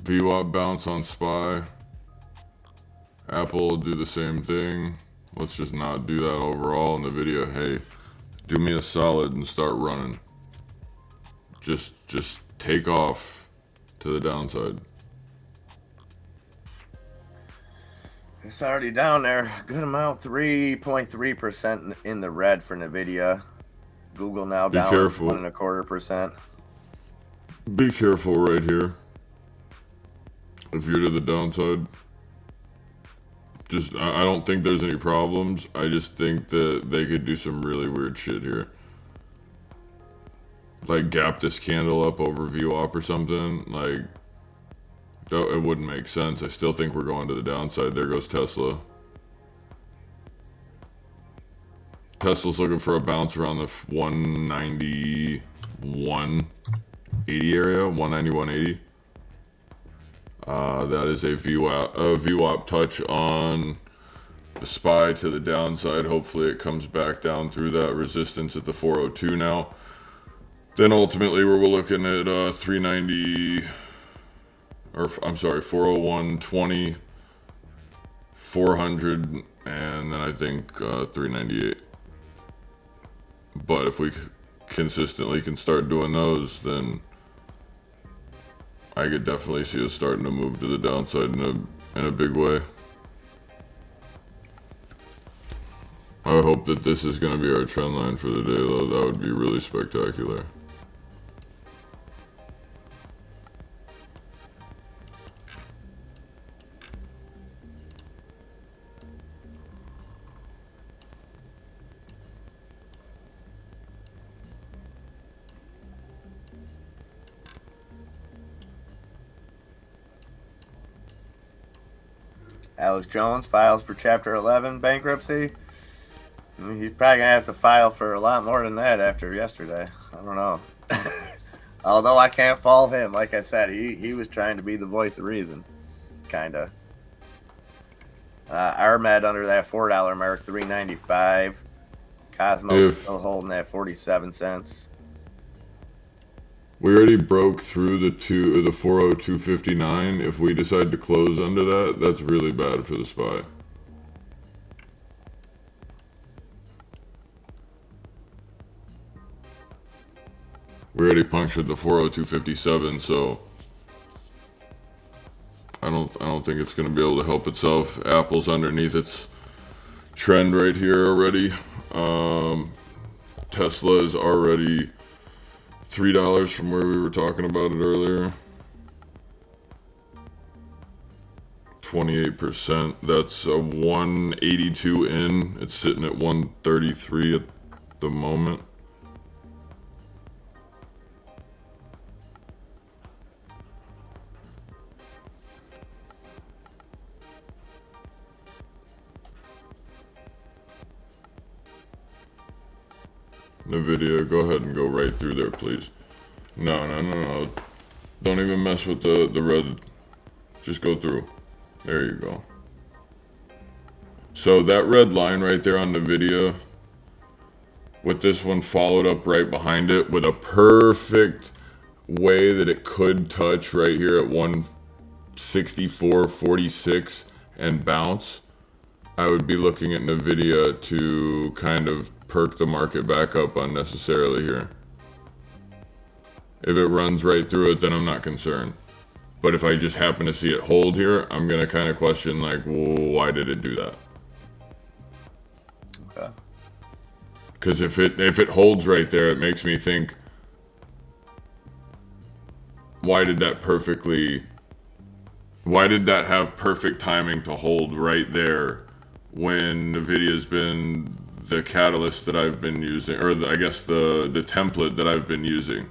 VWAP bounce on Spy. Apple will do the same thing. Let's just not do that overall in the video. Hey, do me a solid and start running. Just take off to the downside. It's already down there. Good amount. 3.3% in the red for Nvidia. Google now Be down careful. 1.25%. Be careful right here. If you're to the downside. I don't think there's any problems. I just think that they could do some really weird shit here. Like gap this candle up over VWAP or something. Like, it wouldn't make sense. I still think we're going to the downside. There goes Tesla. Tesla's looking for a bounce around the 191.80 area. 191.80. That is a VWAP touch on the Spy to the downside. Hopefully it comes back down through that resistance at the 402 now. Then ultimately we're looking at 390, or I'm sorry, 401.20, 400, and then I think 398. But if we consistently can start doing those, then I could definitely see us starting to move to the downside in a big way. I hope that this is going to be our trend line for the day, though. That would be really spectacular. Alex Jones files for Chapter 11 bankruptcy. I mean, he's probably going to have to file for a lot more than that after yesterday. I don't know. Although I can't fault him. Like I said, he was trying to be the voice of reason. Kind of. Armed under that $4 mark, $3.95. Cosmos still holding that 47 cents. We already broke through the 402.59. If we decide to close under that, that's really bad for the Spy. We already punctured the 402.57, so I don't think it's going to be able to help itself. Apple's underneath its trend right here already. Tesla is already $3 from where we were talking about it earlier. 28%. That's a 182 in. It's sitting at 133 at the moment. NVIDIA, go ahead and go right through there, please. No. Don't even mess with the red. Just go through. There you go. So that red line right there on NVIDIA, with this one followed up right behind it with a perfect way that it could touch right here at 164.46 and bounce, I would be looking at NVIDIA to kind of perk the market back up unnecessarily here. If it runs right through it, then I'm not concerned. But if I just happen to see it hold here, I'm going to kind of question, like, well, why did it do that? Okay. Because if it holds right there, it makes me think, why did that have perfect timing to hold right there when NVIDIA's been the catalyst that I've been using, or I guess the template that I've been using?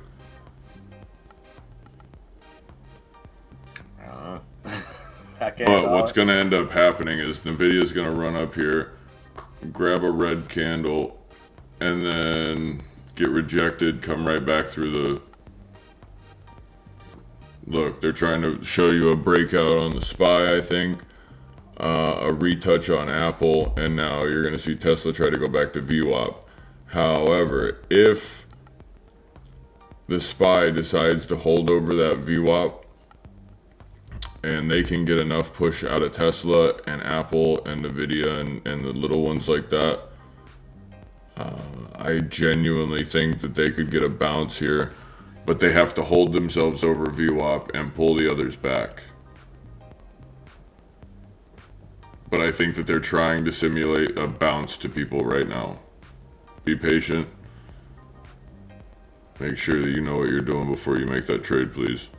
But what's going to end up happening is NVIDIA's going to run up here, grab a red candle, and then get rejected, come right back through the... Look, they're trying to show you a breakout on the SPY, I think, a retouch on Apple, and now you're going to see Tesla try to go back to VWAP. However, if the SPY decides to hold over that VWAP, and they can get enough push out of Tesla and Apple and NVIDIA and the little ones like that, I genuinely think that they could get a bounce here, but they have to hold themselves over VWAP and pull the others back. But I think that they're trying to simulate a bounce to people right now. Be patient. Make sure that you know what you're doing before you make that trade, please.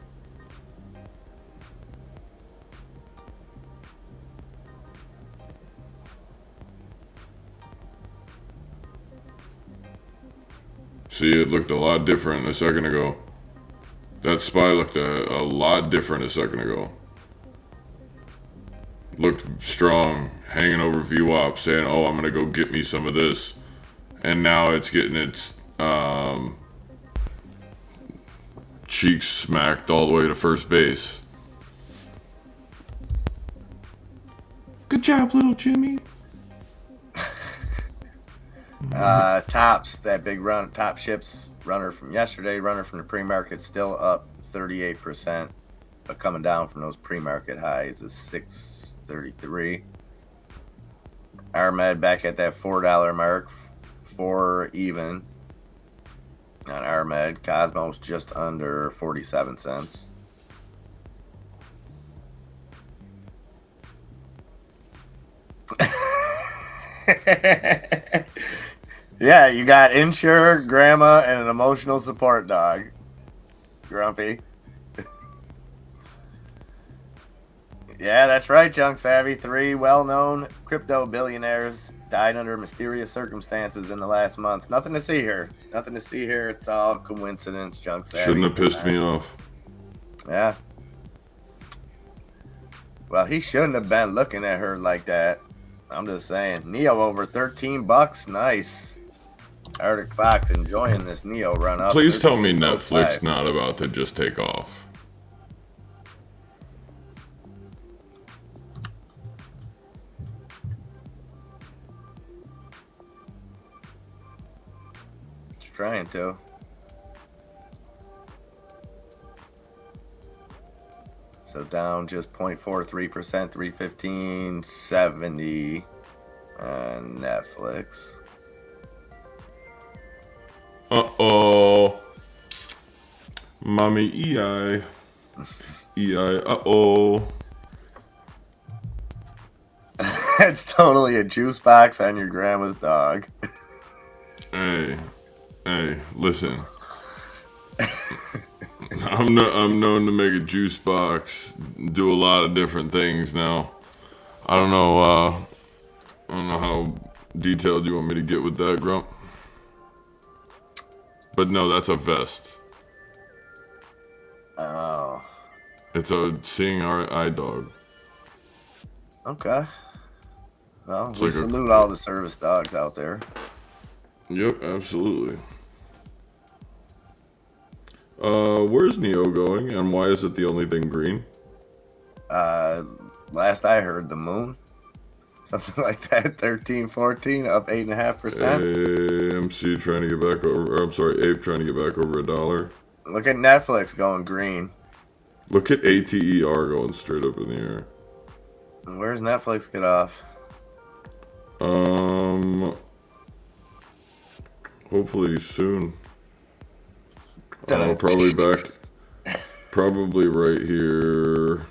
See, it looked a lot different a second ago. That SPY looked a lot different a second ago. Looked strong, hanging over VWAP, saying, oh, I'm going to go get me some of this. And now it's getting its cheeks smacked all the way to first base. Good job, little Jimmy. Tops, that big run, top ships runner from yesterday, runner from the pre-market, still up 38%, but coming down from those pre-market highs is 633. Armed back at that $4 mark, 4 even on Armed. Cosmos just under 47 cents. Yeah, you got insurer, grandma, and an emotional support dog. Grumpy. Yeah, that's right, Junk Savvy. 3 well-known crypto billionaires died under mysterious circumstances in the last month. Nothing to see here. Nothing to see here. It's all coincidence, Junk Savvy. Shouldn't have pissed me off. Yeah. Well, he shouldn't have been looking at her like that. I'm just saying. Neo over $13. Nice. Arctic Fox enjoying this Neo run up. Please tell me Netflix not about to just take off. It's trying to. So down just 0.43%, 315.70 on Netflix. Uh-oh. Mommy EI. EI, uh-oh. It's totally a juice box on your grandma's dog. Hey, listen. I'm known to make a juice box, do a lot of different things now. I don't know how detailed you want me to get with that, Grump. But no, that's a vest. Oh. It's a seeing eye dog. Okay. Well, It's we like salute all the service dogs out there. Yep, absolutely. Where's Neo going, and why is it the only thing green? Last I heard, the moon. Something like that. 13, 14, up 8.5%. AMC trying to get back over. Or, I'm sorry, Ape trying to get back over $1. Look at Netflix going green. Look at ATER going straight up in the air. Where's Netflix get off? Hopefully soon. Probably back. Probably right here.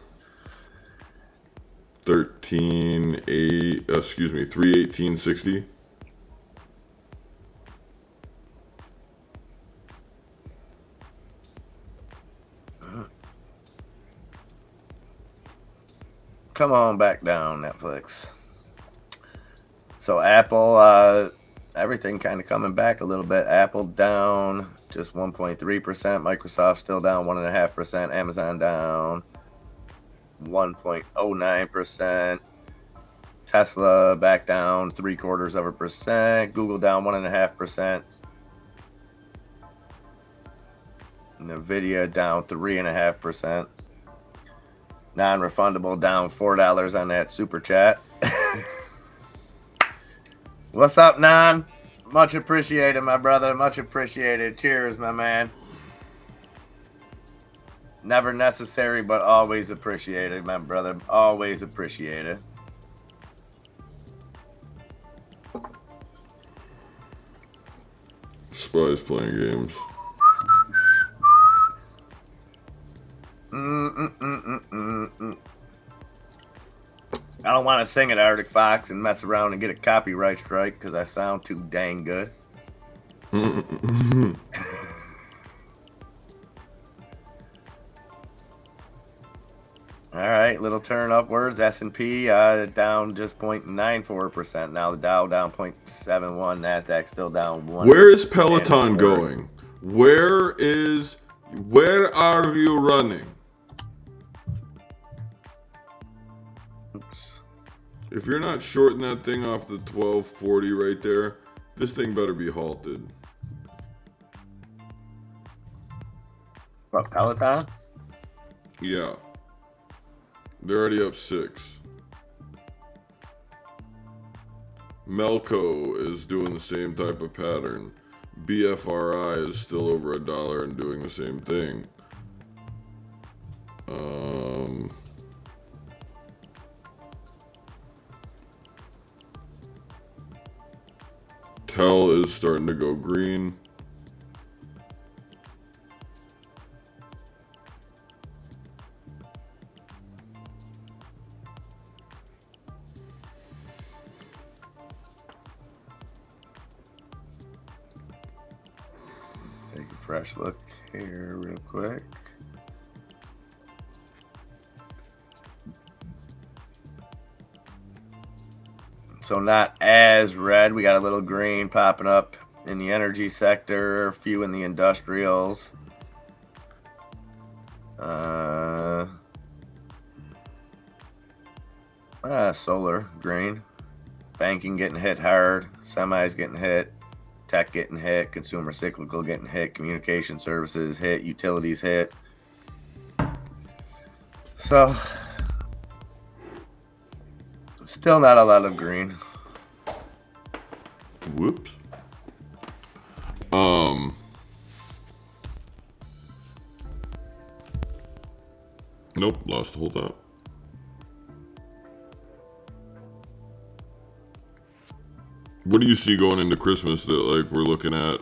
318.60. Come on back down, Netflix. So Apple, everything kind of coming back a little bit. Apple down just 1.3%. Microsoft still down 1.5%. Amazon down 1.09%. Tesla back down 0.75%. Google down 1.5%. Nvidia down 3.5%. Non-refundable down $4 on that super chat. What's up, Non? Much appreciated, my brother. Much appreciated. Cheers, my man. Never necessary, but always appreciated, my brother. Always appreciated. Spies playing games. I don't want to sing at Arctic Fox and mess around and get a copyright strike because I sound too dang good. All right, little turn upwards. S&P down just 0.94%. Now the Dow down 0.71. NASDAQ still down 1. Where is Peloton going? Where are you running? Oops. If you're not shorting that thing off the 1240 right there, this thing better be halted. What, Peloton? Yeah. They're already up 6. Melco is doing the same type of pattern. BFRI is still over $1 and doing the same thing. TEL is starting to go green. Let's take a fresh look here real quick. So not as red. We got a little green popping up in the energy sector, a few in the industrials. Solar green. Banking getting hit hard. Semis getting hit. Tech getting hit. Consumer cyclical getting hit. Communication services hit. Utilities hit. So still not a lot of green. Whoops. Nope, lost the whole thought. What do you see going into Christmas that like we're looking at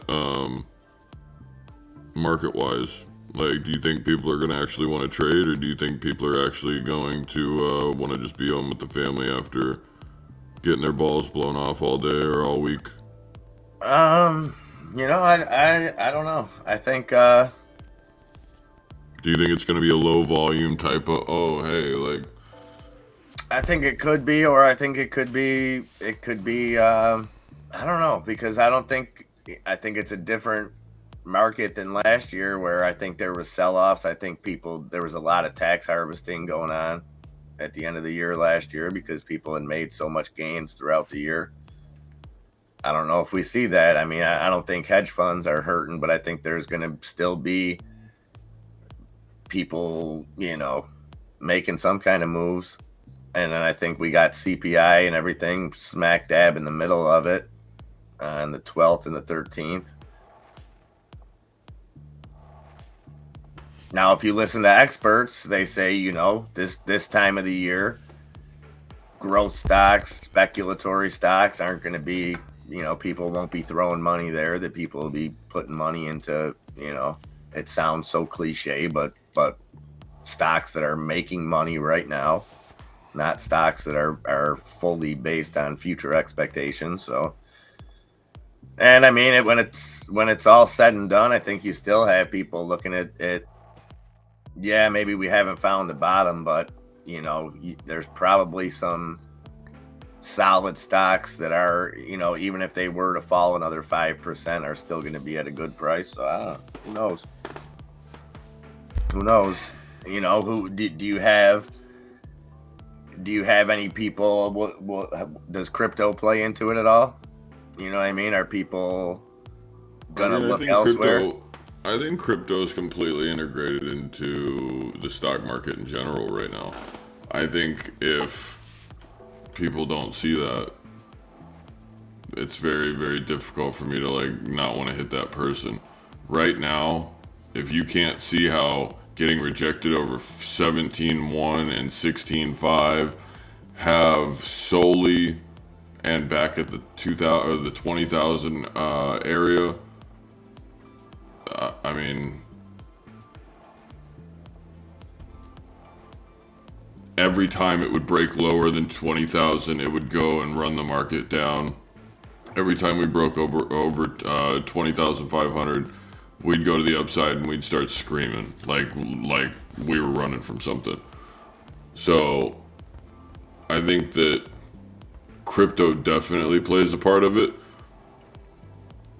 market wise? Like, do you think people are going to actually want to trade, or do you think people are actually going to want to just be home with the family after getting their balls blown off all day or all week? You know, I don't know. I think Do you think it's going to be a low volume type of, oh, hey, like, I think it could be, or I think it could be, I don't know, because I think it's a different market than last year where I think there was sell-offs. I think there was a lot of tax harvesting going on at the end of the year last year because people had made so much gains throughout the year. I don't know if we see that. I mean, I don't think hedge funds are hurting, but I think there's going to still be people, making some kind of moves. And then I think we got CPI and everything smack dab in the middle of it on the 12th and the 13th. Now, if you listen to experts, they say, this time of the year, growth stocks, speculatory stocks aren't going to be, people won't be throwing money there, that people will be putting money into, it sounds so cliche, but stocks that are making money right now, not stocks that are fully based on future expectations. So, and I mean, when it's all said and done, I think you still have people looking at it. Yeah, maybe we haven't found the bottom, but there's probably some solid stocks that are, even if they were to fall another 5%, are still going to be at a good price. So I don't know. Who knows? Who knows? Who do you have? Do you have any people? What does crypto play into it at all? You know what I mean? Are people gonna look elsewhere? I think crypto is completely integrated into the stock market in general right now. I think if people don't see that, it's very, very difficult for me to not want to hit that person. Right now, if you can't see how getting rejected over 17.1 and 16.5 have solely and back at the 2000 or the 20,000 area, I mean, every time it would break lower than 20,000, it would go and run the market down. Every time we broke over 20,500, we'd go to the upside and we'd start screaming like we were running from something. So I think that crypto definitely plays a part of it.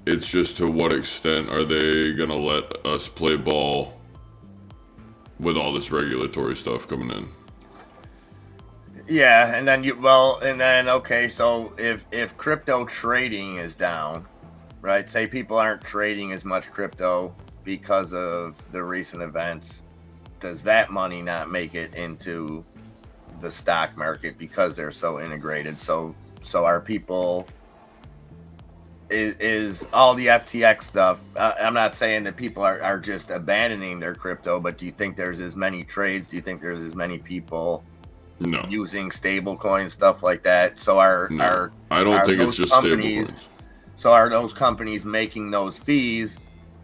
It's just to what extent are they gonna let us play ball with all this regulatory stuff coming in? Yeah, and then okay, so if crypto trading is down, right? Say people aren't trading as much crypto because of the recent events, does that money not make it into the stock market because they're so integrated? So are people is all the FTX stuff? I'm not saying that people are just abandoning their crypto, but do you think there's as many trades? Do you think there's as many people using stable coins, stuff like that? So I don't think it's just stable coins. So are those companies making those fees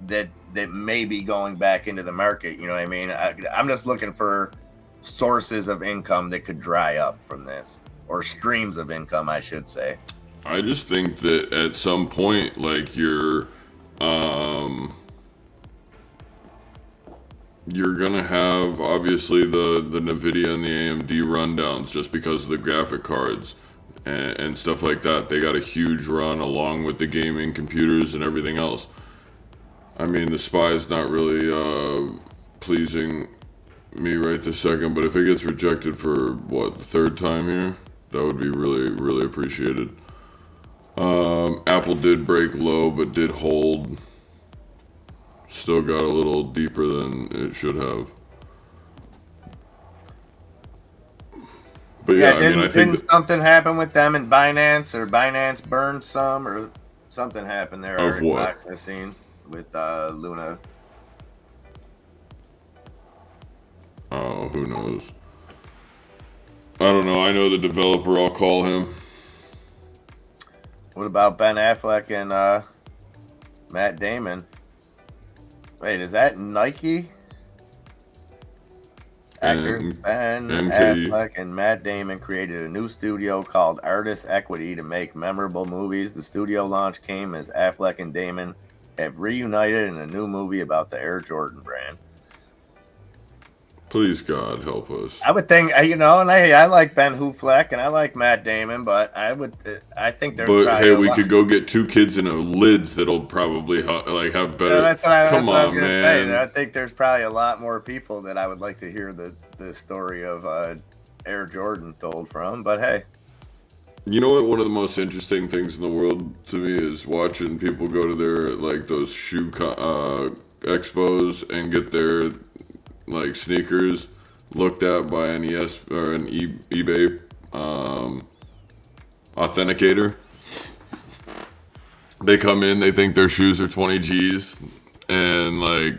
that may be going back into the market? You know what I mean? I'm just looking for sources of income that could dry up from this, or streams of income, I should say. I just think that at some point, you're gonna have obviously the NVIDIA and the AMD rundowns just because of the graphic cards and stuff like that. They got a huge run along with the gaming computers and everything else. I mean, the SPY is not really pleasing me right this second, but if it gets rejected for the third time here, that would be really, really appreciated. Apple did break low, but did hold. Still got a little deeper than it should have. But yeah, didn't something happen with them in Binance, or Binance burned some, or something happened there? Of what? I've seen with Luna. Oh, who knows? I don't know. I know the developer. I'll call him. What about Ben Affleck and Matt Damon? Wait, is that Nike? Actors Ben Affleck and Matt Damon created a new studio called Artist Equity to make memorable movies. The studio launch came as Affleck and Damon have reunited in a new movie about the Air Jordan brand. Please, God, help us. I would think, and I like Ben Affleck and I like Matt Damon, but I think there's. But hey, we could go get two kids in a lids that'll probably have better. That's what I was gonna say. I think there's probably a lot more people that I would like to hear the story of Air Jordan told from. But hey, You know what? One of the most interesting things in the world to me is watching people go to their like those expos and get their like sneakers looked at by an eBay authenticator. They come in, they think their shoes are 20 G's, and like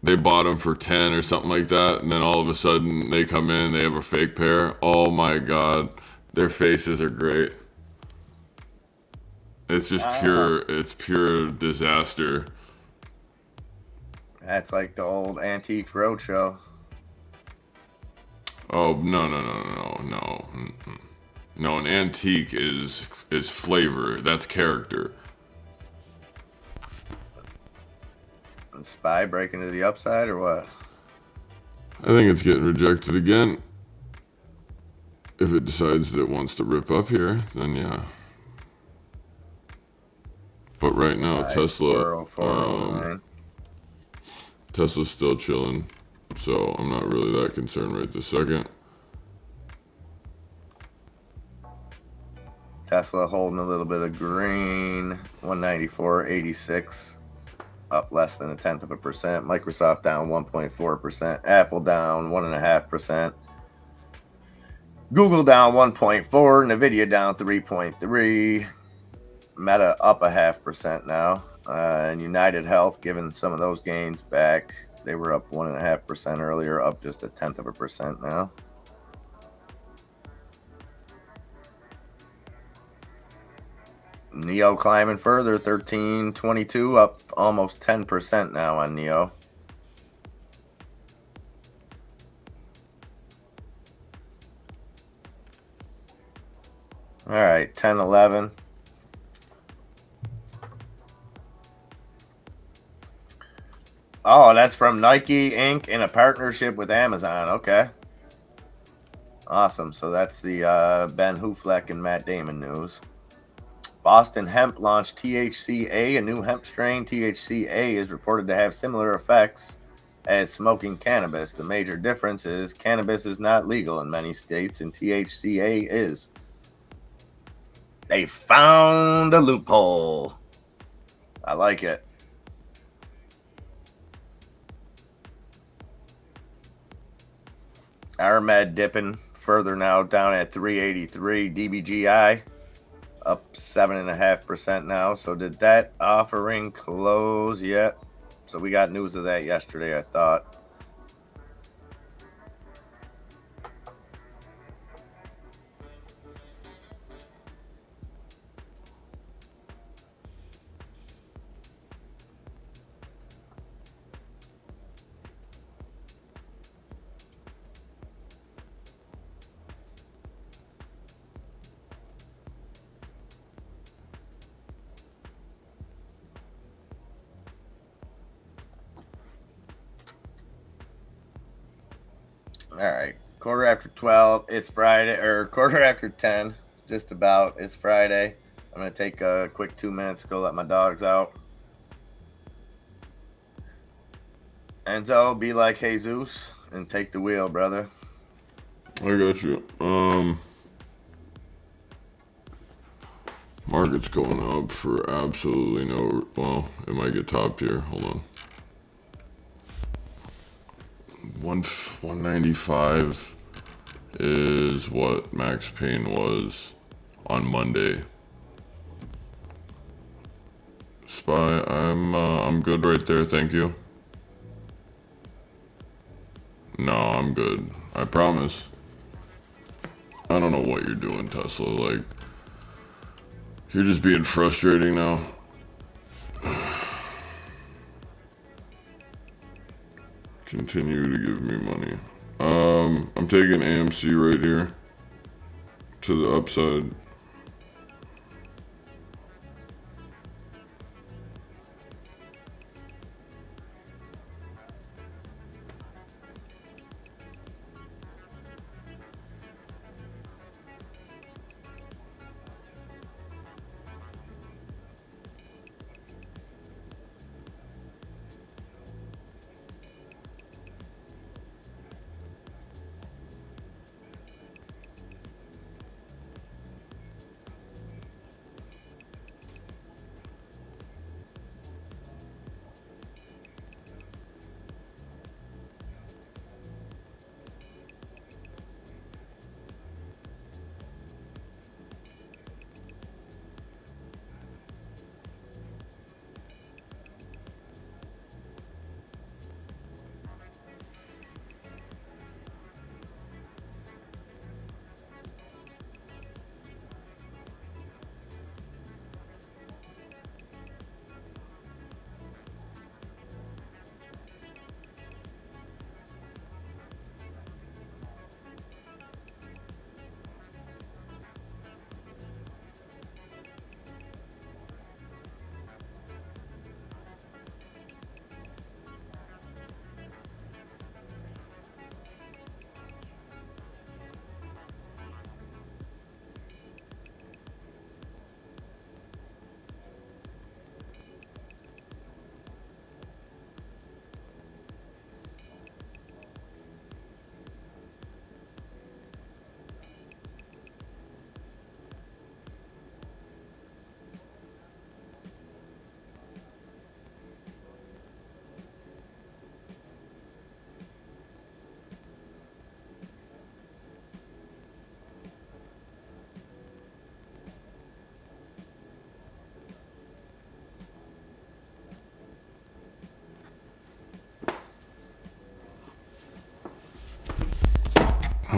they bought them for 10 or something like that, and then all of a sudden they come in, they have a fake pair. Oh my god, their faces are great. It's just it's pure disaster. That's like the old Antiques Roadshow. Oh no. Mm-mm. No, an antique is flavor. That's character. Spy breaking to the upside or what? I think it's getting rejected again. If it decides that it wants to rip up here, then yeah. But right now, Tesla's still chilling, so I'm not really that concerned right this second. Tesla holding a little bit of green, 194.86, up less than 0.1%. Microsoft down 1.4%. Apple down 1.5%. Google down 1.4%. Nvidia down 3.3%. Meta up 0.5% now. And United Health giving some of those gains back. They were up 1.5% earlier, up just 0.1% now. Neo climbing further, 13.22, up almost 10% now on Neo. All right, 10.11. Oh, that's from Nike Inc. in a partnership with Amazon. Okay. Awesome. So that's the Ben Hoofleck and Matt Damon news. Boston Hemp launched THCA, a new hemp strain. THCA is reported to have similar effects as smoking cannabis. The major difference is cannabis is not legal in many states, and THCA is. They found a loophole. I like it. Armed dipping further now, down at 383. DBGI up 7.5% now. So did that offering close yet? So we got news of that yesterday, I thought. All right, quarter after 12. It's Friday, or quarter after 10, just about. It's Friday. I'm going to take a quick 2 minutes to go let my dogs out. Enzo, be like Jesus and take the wheel, brother. I got you. Market's going up for absolutely no. Well, it might get topped here. Hold on. 195 is what Max Payne was on Monday. Spy, I'm good right there. Thank you. No, I'm good. I promise. I don't know what you're doing, Tesla. Like, you're just being frustrating now. Continue to give me money. I'm taking AMC right here to the upside.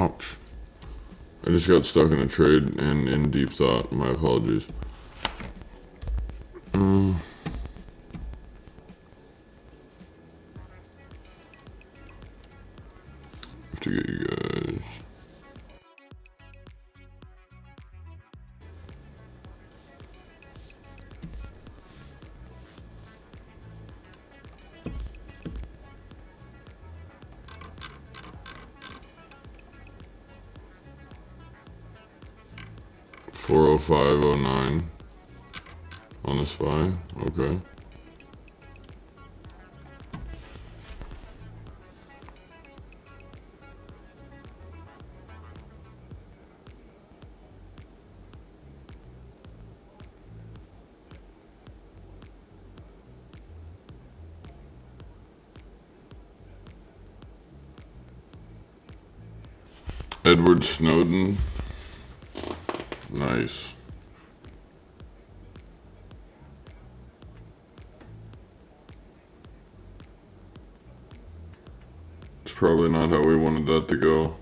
Ouch. I just got stuck in a trade and in deep thought. My apologies. Have to get you guys. $405.09 on the SPY. Okay. Edward Snowden. Nice. It's probably not how we wanted that to go.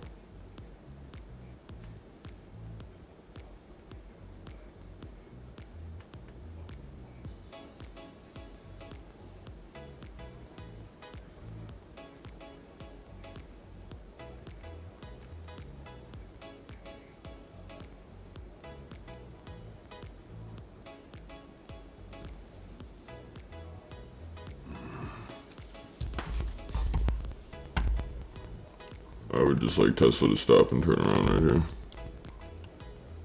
I would just like Tesla to stop and turn around right here.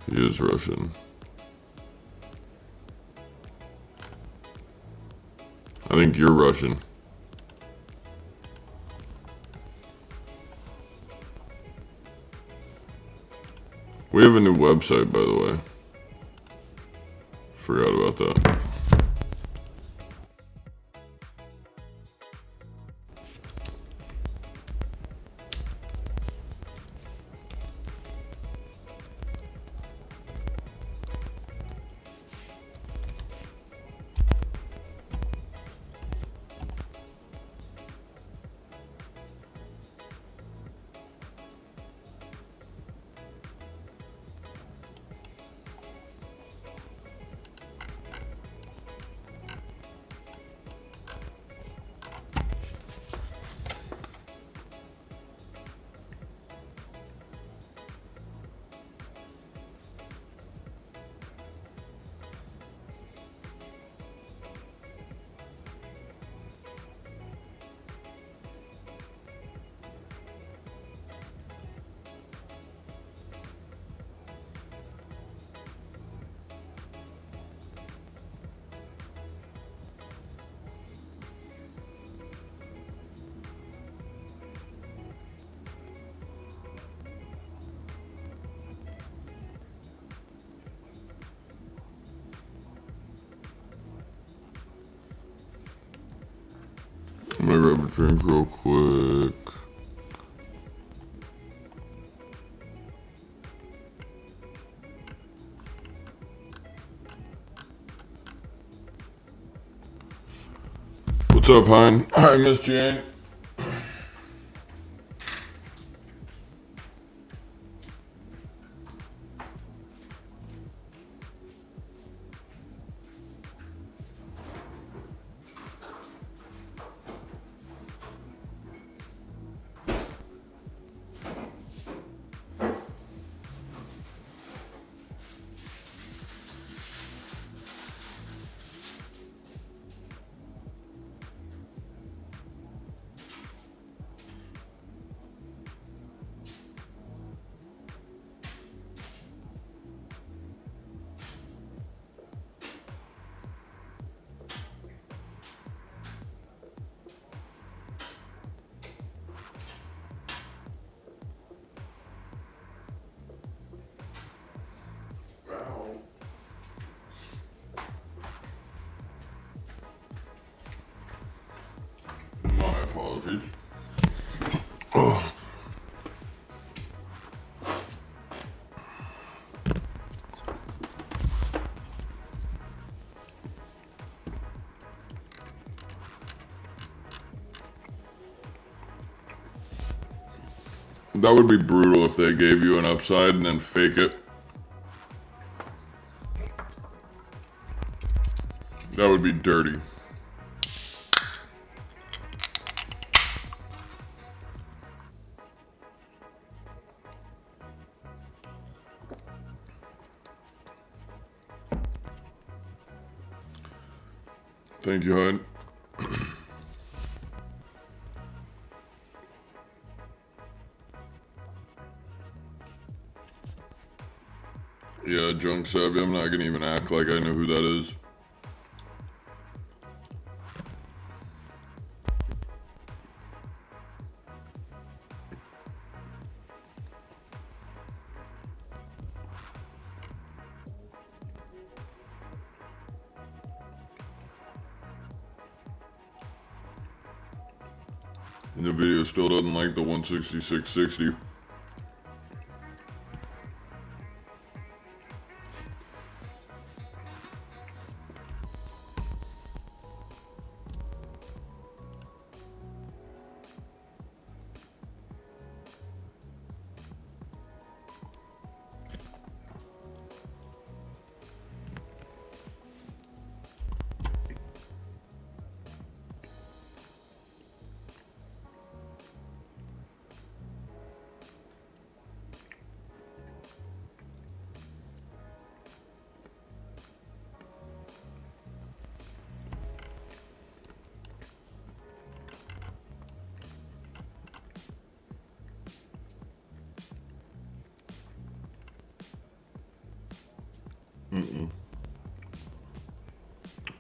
He is Russian. I think you're Russian. We have a new website, by the way. Forgot about that. I'm gonna grab a drink real quick. What's up, Hein? Hi, Miss Jane. My apologies. Oh. That would be brutal if they gave you an upside and then fake it. That would be dirty. Thank you, hon. Yeah, Drunk Savvy, I'm not gonna even act like I know who that is. And the video still doesn't like the 166.60.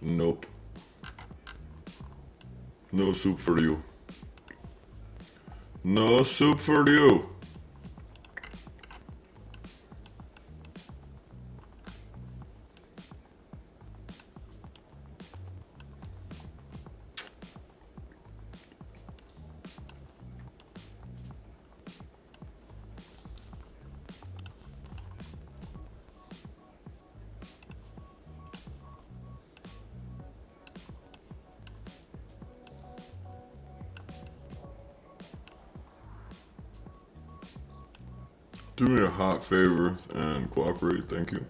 Nope. No soup for you. No soup for you. Do me a hot favor and cooperate, thank you.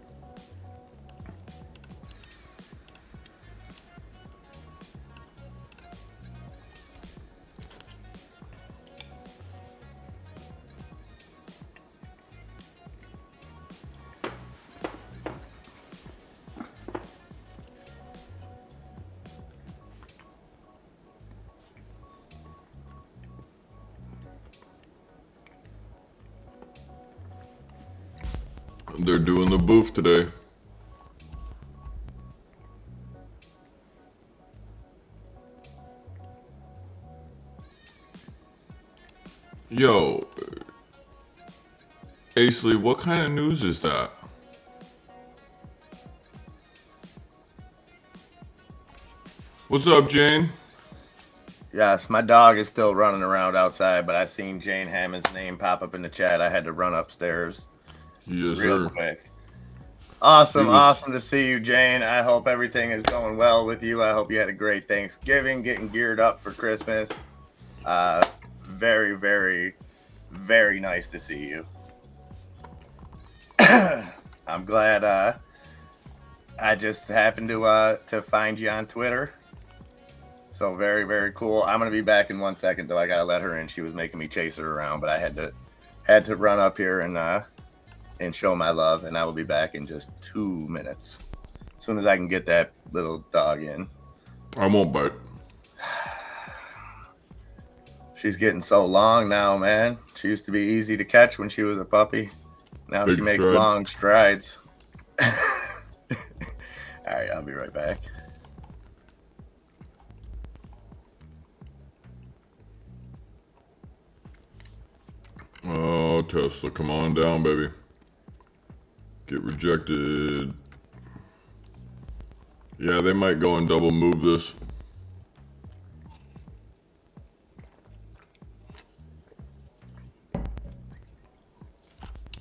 They're doing the booth today. Yo, Aisley, what kind of news is that? What's up, Jane? Yes, my dog is still running around outside, but I seen Jane Hammond's name pop up in the chat. I had to run upstairs Yes, real sir. quick. Awesome, It was- awesome to see you, Jane. I hope everything is going well with you. I hope you had a great Thanksgiving, getting geared up for Christmas. Very, very, very nice to see you. I'm glad I just happened to find you on Twitter. So very, very cool. I'm gonna be back in 1 second though. I gotta let her in. She was making me chase her around, but I had to run up here and show my love, and I will be back in just 2 minutes. As soon as I can get that little dog in. I won't bite. She's getting so long now, man. She used to be easy to catch when she was a puppy. Now Big she makes strides. long strides. All right, I'll be right back. Oh, Tesla, come on down, baby. Get rejected. Yeah, they might go and double move this.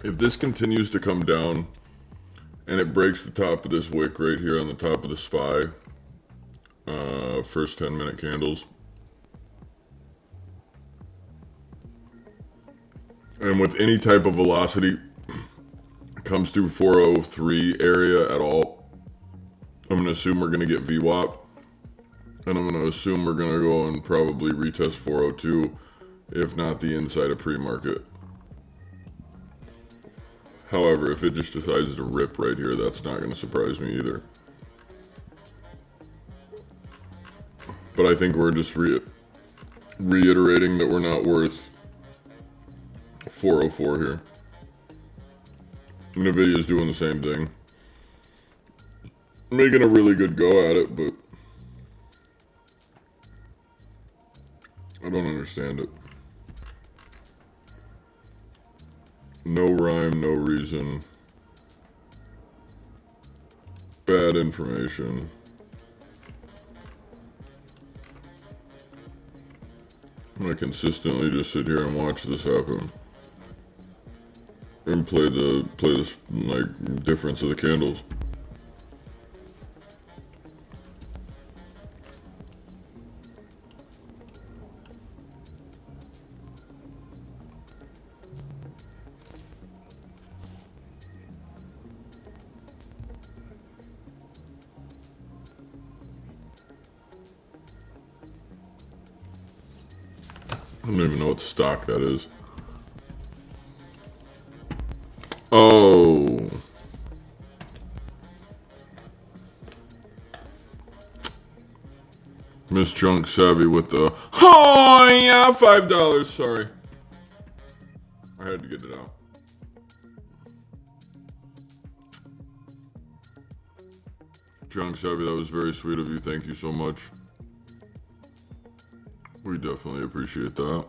If this continues to come down and it breaks the top of this wick right here on the top of the SPY, first 10-minute candles, And with any type of velocity comes through 403 area at all, I'm going to assume we're going to get VWAP. And I'm going to assume we're going to go and probably retest 402, if not the inside of pre-market. However, if it just decides to rip right here, that's not going to surprise me either. But I think we're just reiterating that we're not worth 404 here. NVIDIA's doing the same thing. Making a really good go at it, but I don't understand it. No rhyme, no reason. Bad information. I'm gonna consistently just sit here and watch this happen. And play this like difference of the candles. I don't even know what stock that is. Oh. Miss Junk Savvy with the, oh yeah, $5, sorry. I had to get it out. Junk Savvy, that was very sweet of you. Thank you so much. We definitely appreciate that.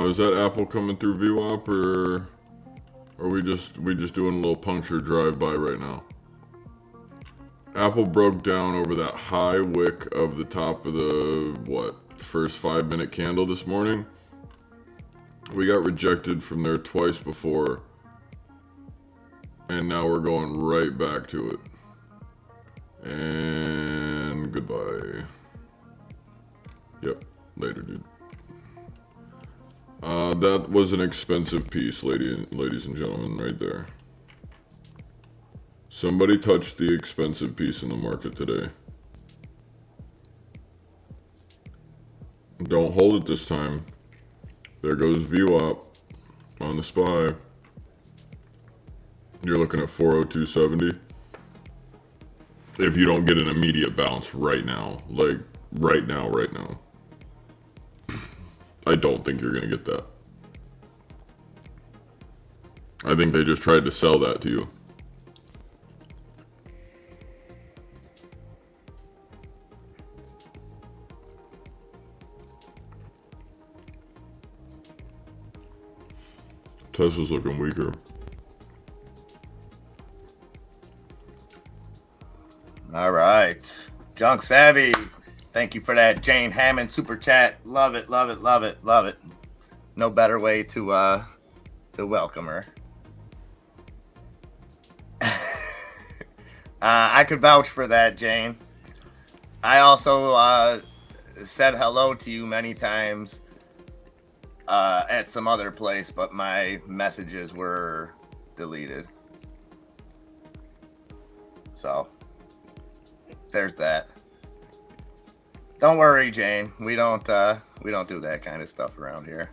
Is that Apple coming through VWAP, or are we just doing a little puncture drive-by right now? Apple broke down over that high wick of the top of the, first 5-minute candle this morning. We got rejected from there twice before, and now we're going right back to it. And goodbye. Yep, later, dude. That was an expensive piece, ladies and gentlemen, right there. Somebody touched the expensive piece in the market today. Don't hold it this time. There goes VWAP on the SPY. You're looking at 402.70. If you don't get an immediate bounce right now, like right now. I don't think you're going to get that. I think they just tried to sell that to you. Tesla's looking weaker. All right. Junk Savvy, thank you for that Jane Hammond super chat. Love it, love it, love it, love it. No better way to welcome her. I could vouch for that, Jane. I also said hello to you many times at some other place, but my messages were deleted. So there's that. Don't worry, Jane. We don't do that kind of stuff around here.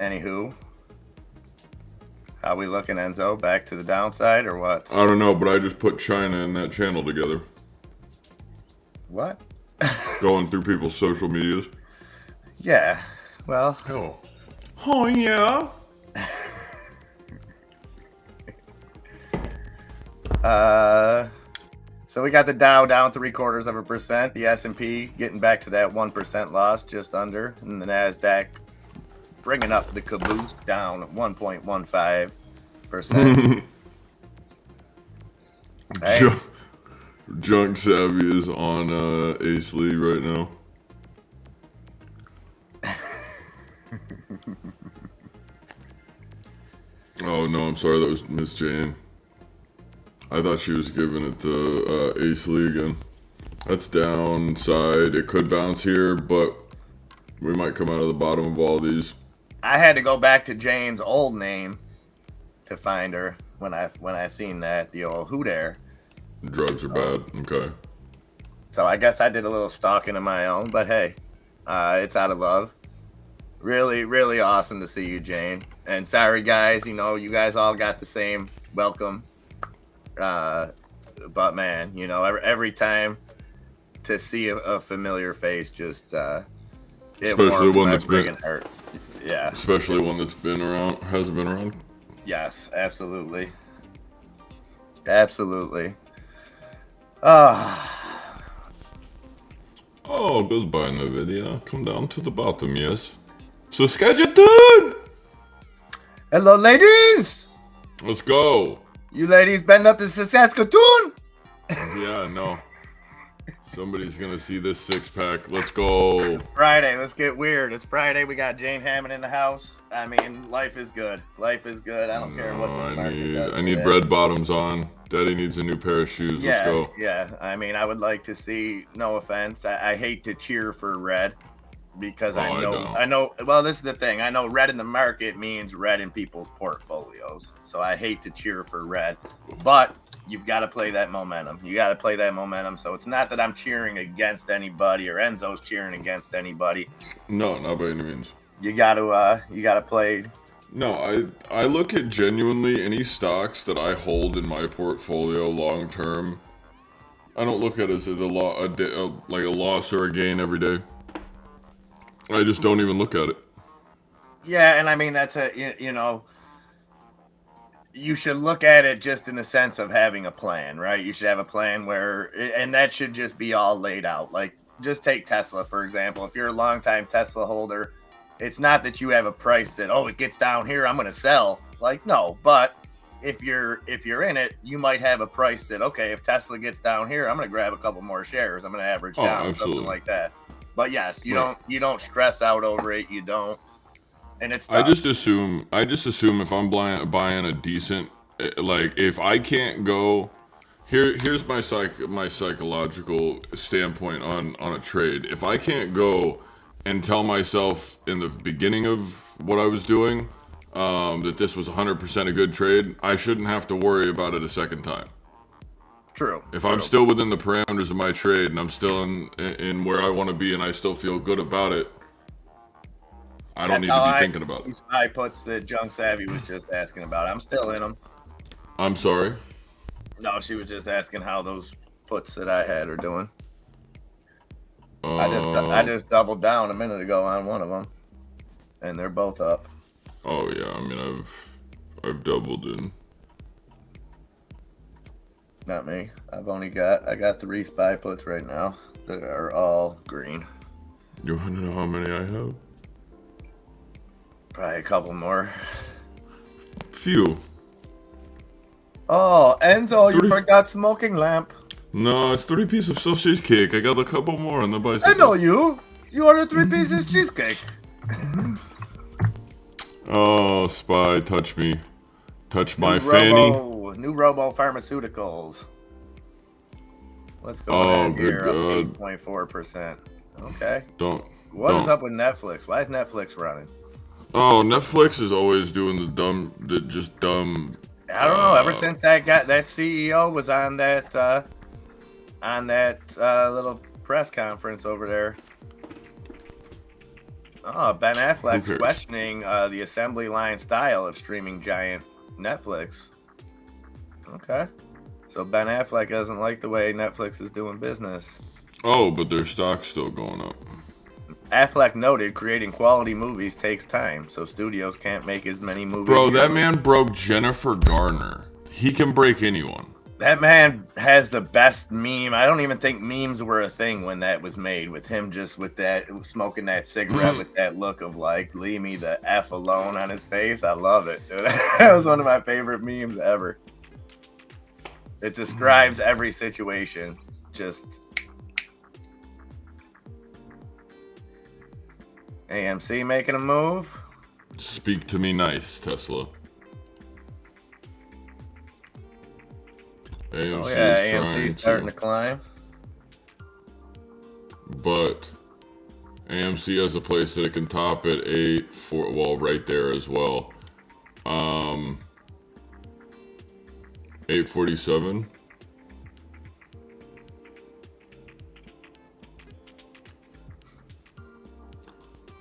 Anywho, how we looking, Enzo? Back to the downside or what? I don't know, but I just put China and that channel together. What? Going through people's social medias. Yeah. Well. Oh yeah. So we got the Dow down 0.75%, the S&P getting back to that 1% loss, just under, and the Nasdaq bringing up the caboose down 1.15%. Hey. Junk Savvy is on Ace Lee right now. Oh no, I'm sorry, that was Miss Jane. I thought she was giving it to Ace Lee again. That's downside. It could bounce here, but we might come out of the bottom of all these. I had to go back to Jane's old name to find her when I seen that, the old Who Dare. Drugs are bad. Okay. So I guess I did a little stalking of my own, but hey, it's out of love. Really, really awesome to see you, Jane. And sorry, guys, you guys all got the same welcome. But man, every time to see a familiar face, just it Especially warms one my that's been friggin' heart. Yeah. Especially one that's been around, hasn't been around. Yes, absolutely. Absolutely. Ah. Oh, goodbye, Nvidia. Come down to the bottom, yes. Saskatchewan! Hello, ladies. Let's go. You ladies been up to Saskatoon? Yeah, no. Somebody's gonna see this six-pack. Let's go. Friday, let's get weird. It's Friday. We got Jane Hammond in the house. I mean, life is good. Life is good. I don't care what the market does I need today. red bottoms on. Daddy needs a new pair of shoes. Let's go. Yeah. I mean, I would like to see. No offense. I hate to cheer for red because I know. Well, this is the thing. I know red in the market means red in people's portfolios. So I hate to cheer for red, but you've got to play that momentum. You got to play that momentum. So it's not that I'm cheering against anybody or Enzo's cheering against anybody. No, not by any means. You got to play. No, I look at genuinely any stocks that I hold in my portfolio long term. I don't look at it as like a loss or a gain every day. I just don't even look at it. Yeah, and I mean that's you should look at it just in the sense of having a plan, right? You should have a plan and that should just be all laid out. Like, just take Tesla, for example. If you're a longtime Tesla holder, it's not that you have a price that, it gets down here, I'm going to sell. Like, no, but if you're in it, you might have a price that, okay, if Tesla gets down here, I'm going to grab a couple more shares. I'm going to average down, absolutely. something like that. But yes, you don't stress out over it. You don't. And it's tough. I just assume if I'm buying a decent, like, if I can't go, here's my psychological standpoint on a trade. If I can't go and tell myself in the beginning of what I was doing that this was 100% a good trade, I shouldn't have to worry about it a second time. True. If I'm still within the parameters of my trade and I'm still in where I want to be and I still feel good about it, I don't need to be thinking about it. These spy puts that Junk Savvy was just asking about. I'm still in them. I'm sorry? No, she was just asking how those puts that I had are doing. I I just doubled down a minute ago on one of them, and they're both up. Oh yeah, I mean I've doubled in. Not me. I got 3 spy puts right now that are all green. You want to know how many I have? Probably a couple more. Few. Oh, Enzo, you forgot smoking lamp. No, it's 3 pieces of sausage cake. I got a couple more on the bicycle. I know you. You ordered 3 pieces cheesecake. Oh, spy, touch me. Touch my fanny. New Robo Pharmaceuticals. Let's go ahead here. Up 8.4%. Okay. What is up with Netflix? Why is Netflix running? Oh, Netflix is always doing the dumb. I don't know. Ever since that CEO was on that little press conference over there. Oh, Ben Affleck's questioning the assembly line style of streaming giant Netflix. Okay. So Ben Affleck doesn't like the way Netflix is doing business. Oh, but their stock's still going up. Affleck noted creating quality movies takes time, so studios can't make as many movies. Bro, that man broke Jennifer Garner. He can break anyone. That man has the best meme. I don't even think memes were a thing when that was made, with him just with that smoking that cigarette with that look of like, leave me the F alone on his face. I love it, dude. That was one of my favorite memes ever. It describes every situation. Just AMC making a move. Speak to me nice, Tesla. AMC Oh yeah, is trying AMC's starting to, to climb. but AMC has a place that it can top at 8 4, well, right there as well. 847.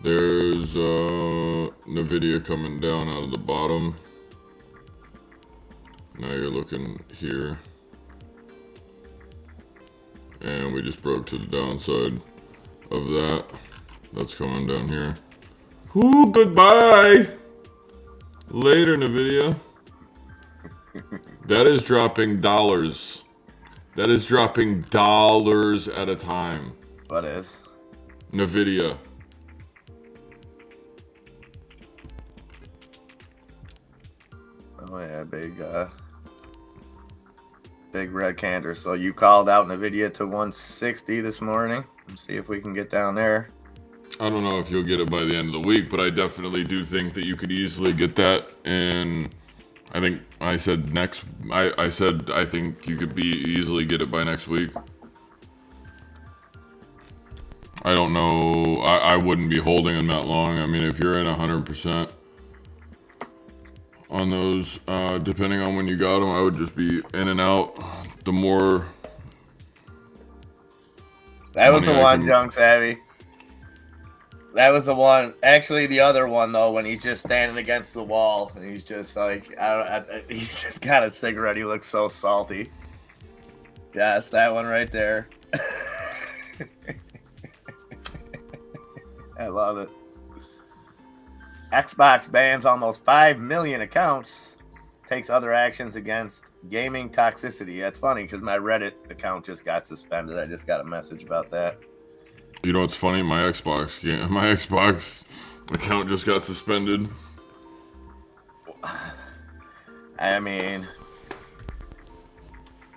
There's Nvidia coming down out of the bottom. Now you're looking here. And we just broke to the downside of that. That's coming down here. Whoo, goodbye! Later, Nvidia. That is dropping dollars. That is dropping dollars at a time. What is? Nvidia. Oh yeah, big red candle. So you called out Nvidia to 160 this morning. Let's see if we can get down there. I don't know if you'll get it by the end of the week, but I definitely do think that you could easily get that. And I think I said next. I said I think you could easily get it by next week. I don't know. I wouldn't be holding them that long. I mean, if you're in 100% on those, depending on when you got them, I would just be in and out. The more. That was the one, Junk Savvy. That was the one. Actually, the other one though, when he's just standing against the wall and he's just like, he's just got a cigarette. He looks so salty. Yes, that one right there. I love it. Xbox bans almost 5 million accounts, takes other actions against gaming toxicity. That's funny because my Reddit account just got suspended. I just got a message about that. You know what's funny? My Xbox account just got suspended. I mean,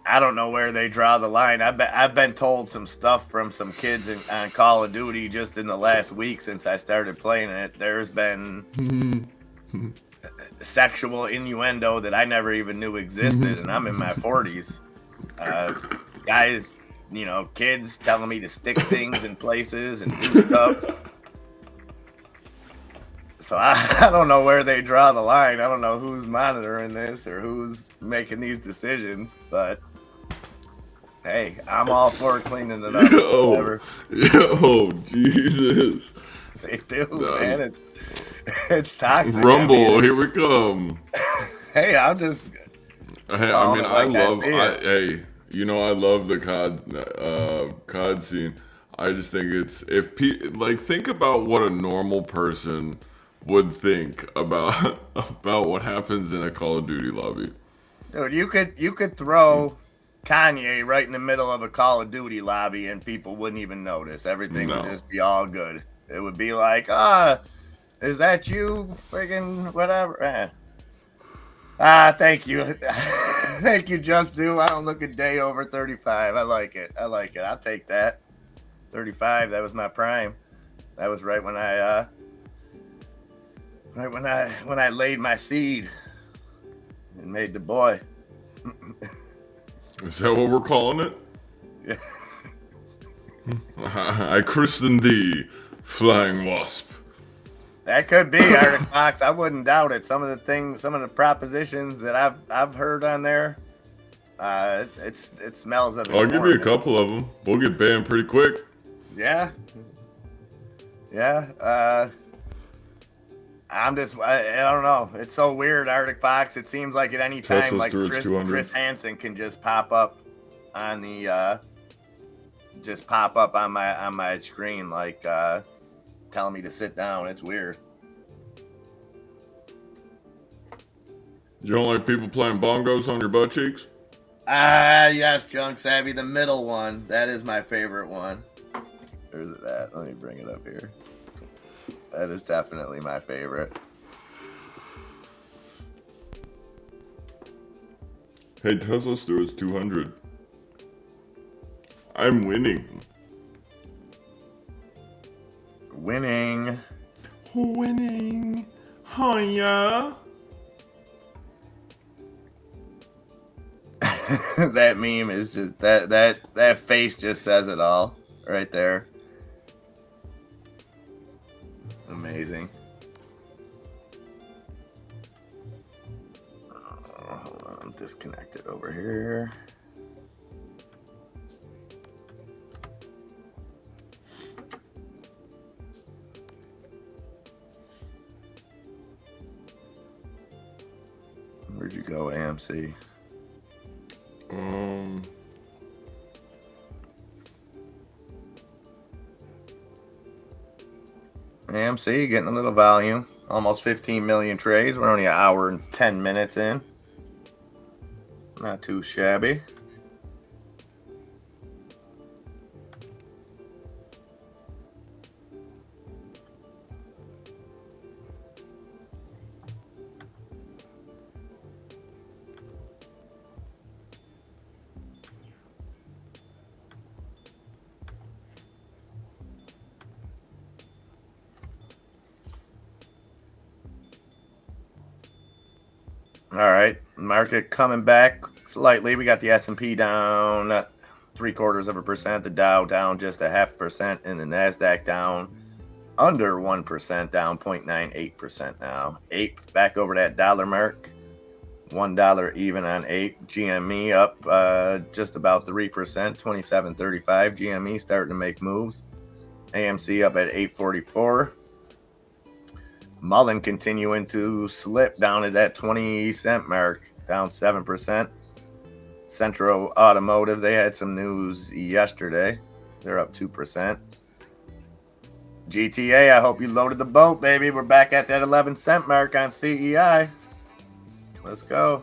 I don't know where they draw the line. I've been told some stuff from some kids on Call of Duty just in the last week since I started playing it. There's been sexual innuendo that I never even knew existed, and I'm in my 40s. Guys, kids telling me to stick things in places and do stuff. So I don't know where they draw the line. I don't know who's monitoring this or who's making these decisions, but hey, I'm all for cleaning it up. Yo, Jesus. They do, man. It's toxic. Rumble, here we come. Hey, I'm just. Hey, I mean, I love the COD scene. I just think it's think about what a normal person would think about what happens in a Call of Duty lobby. Dude, you could throw Kanye right in the middle of a Call of Duty lobby and people wouldn't even notice. Everything would just be all good. It would be like, is that you? Friggin' whatever. Thank you. Thank you, Just Do. I don't look a day over 35. I like it. I'll take that. 35, that was my prime. That was right when I laid my seed and made the boy. Is that what we're calling it? Yeah. I christened thee, Flying Wasp. That could be Arctic Fox. I wouldn't doubt it. Some of the propositions that I've heard on there, it smells of it. I'll give you a couple of them. We'll get banned pretty quick. Yeah. I don't know. It's so weird, Arctic Fox. It seems like at any time, Tesla's like through its 200. Chris Hansen can just pop up on the on my screen, like telling me to sit down. It's weird. You don't like people playing bongos on your butt cheeks? Yes, Junk Savvy, the middle one. That is my favorite one. Where's it at? Let me bring it up here. That is definitely my favorite. Hey, Tesla's through its 200. I'm winning. Winning. Hiya. That meme is just that face just says it all right there. Amazing. Oh, hold on, I'm disconnected over here. Where'd you go, AMC? AMC getting a little volume. Almost 15 million trades. We're only an hour and 10 minutes in. Not too shabby. All right, market coming back slightly. We got the S&P down 0.75%, the Dow down just 0.5%, and the Nasdaq down under 1%, down 0.98% now. APE back over that dollar mark, $1 even on APE. GME up just about 3%, 27.35. GME starting to make moves. AMC up at 8.44. Mullen continuing to slip down at that 20-cent mark, down 7%. Central Automotive, they had some news yesterday. They're up 2%. GTA, I hope you loaded the boat, baby. We're back at that 11-cent mark on CEI. Let's go.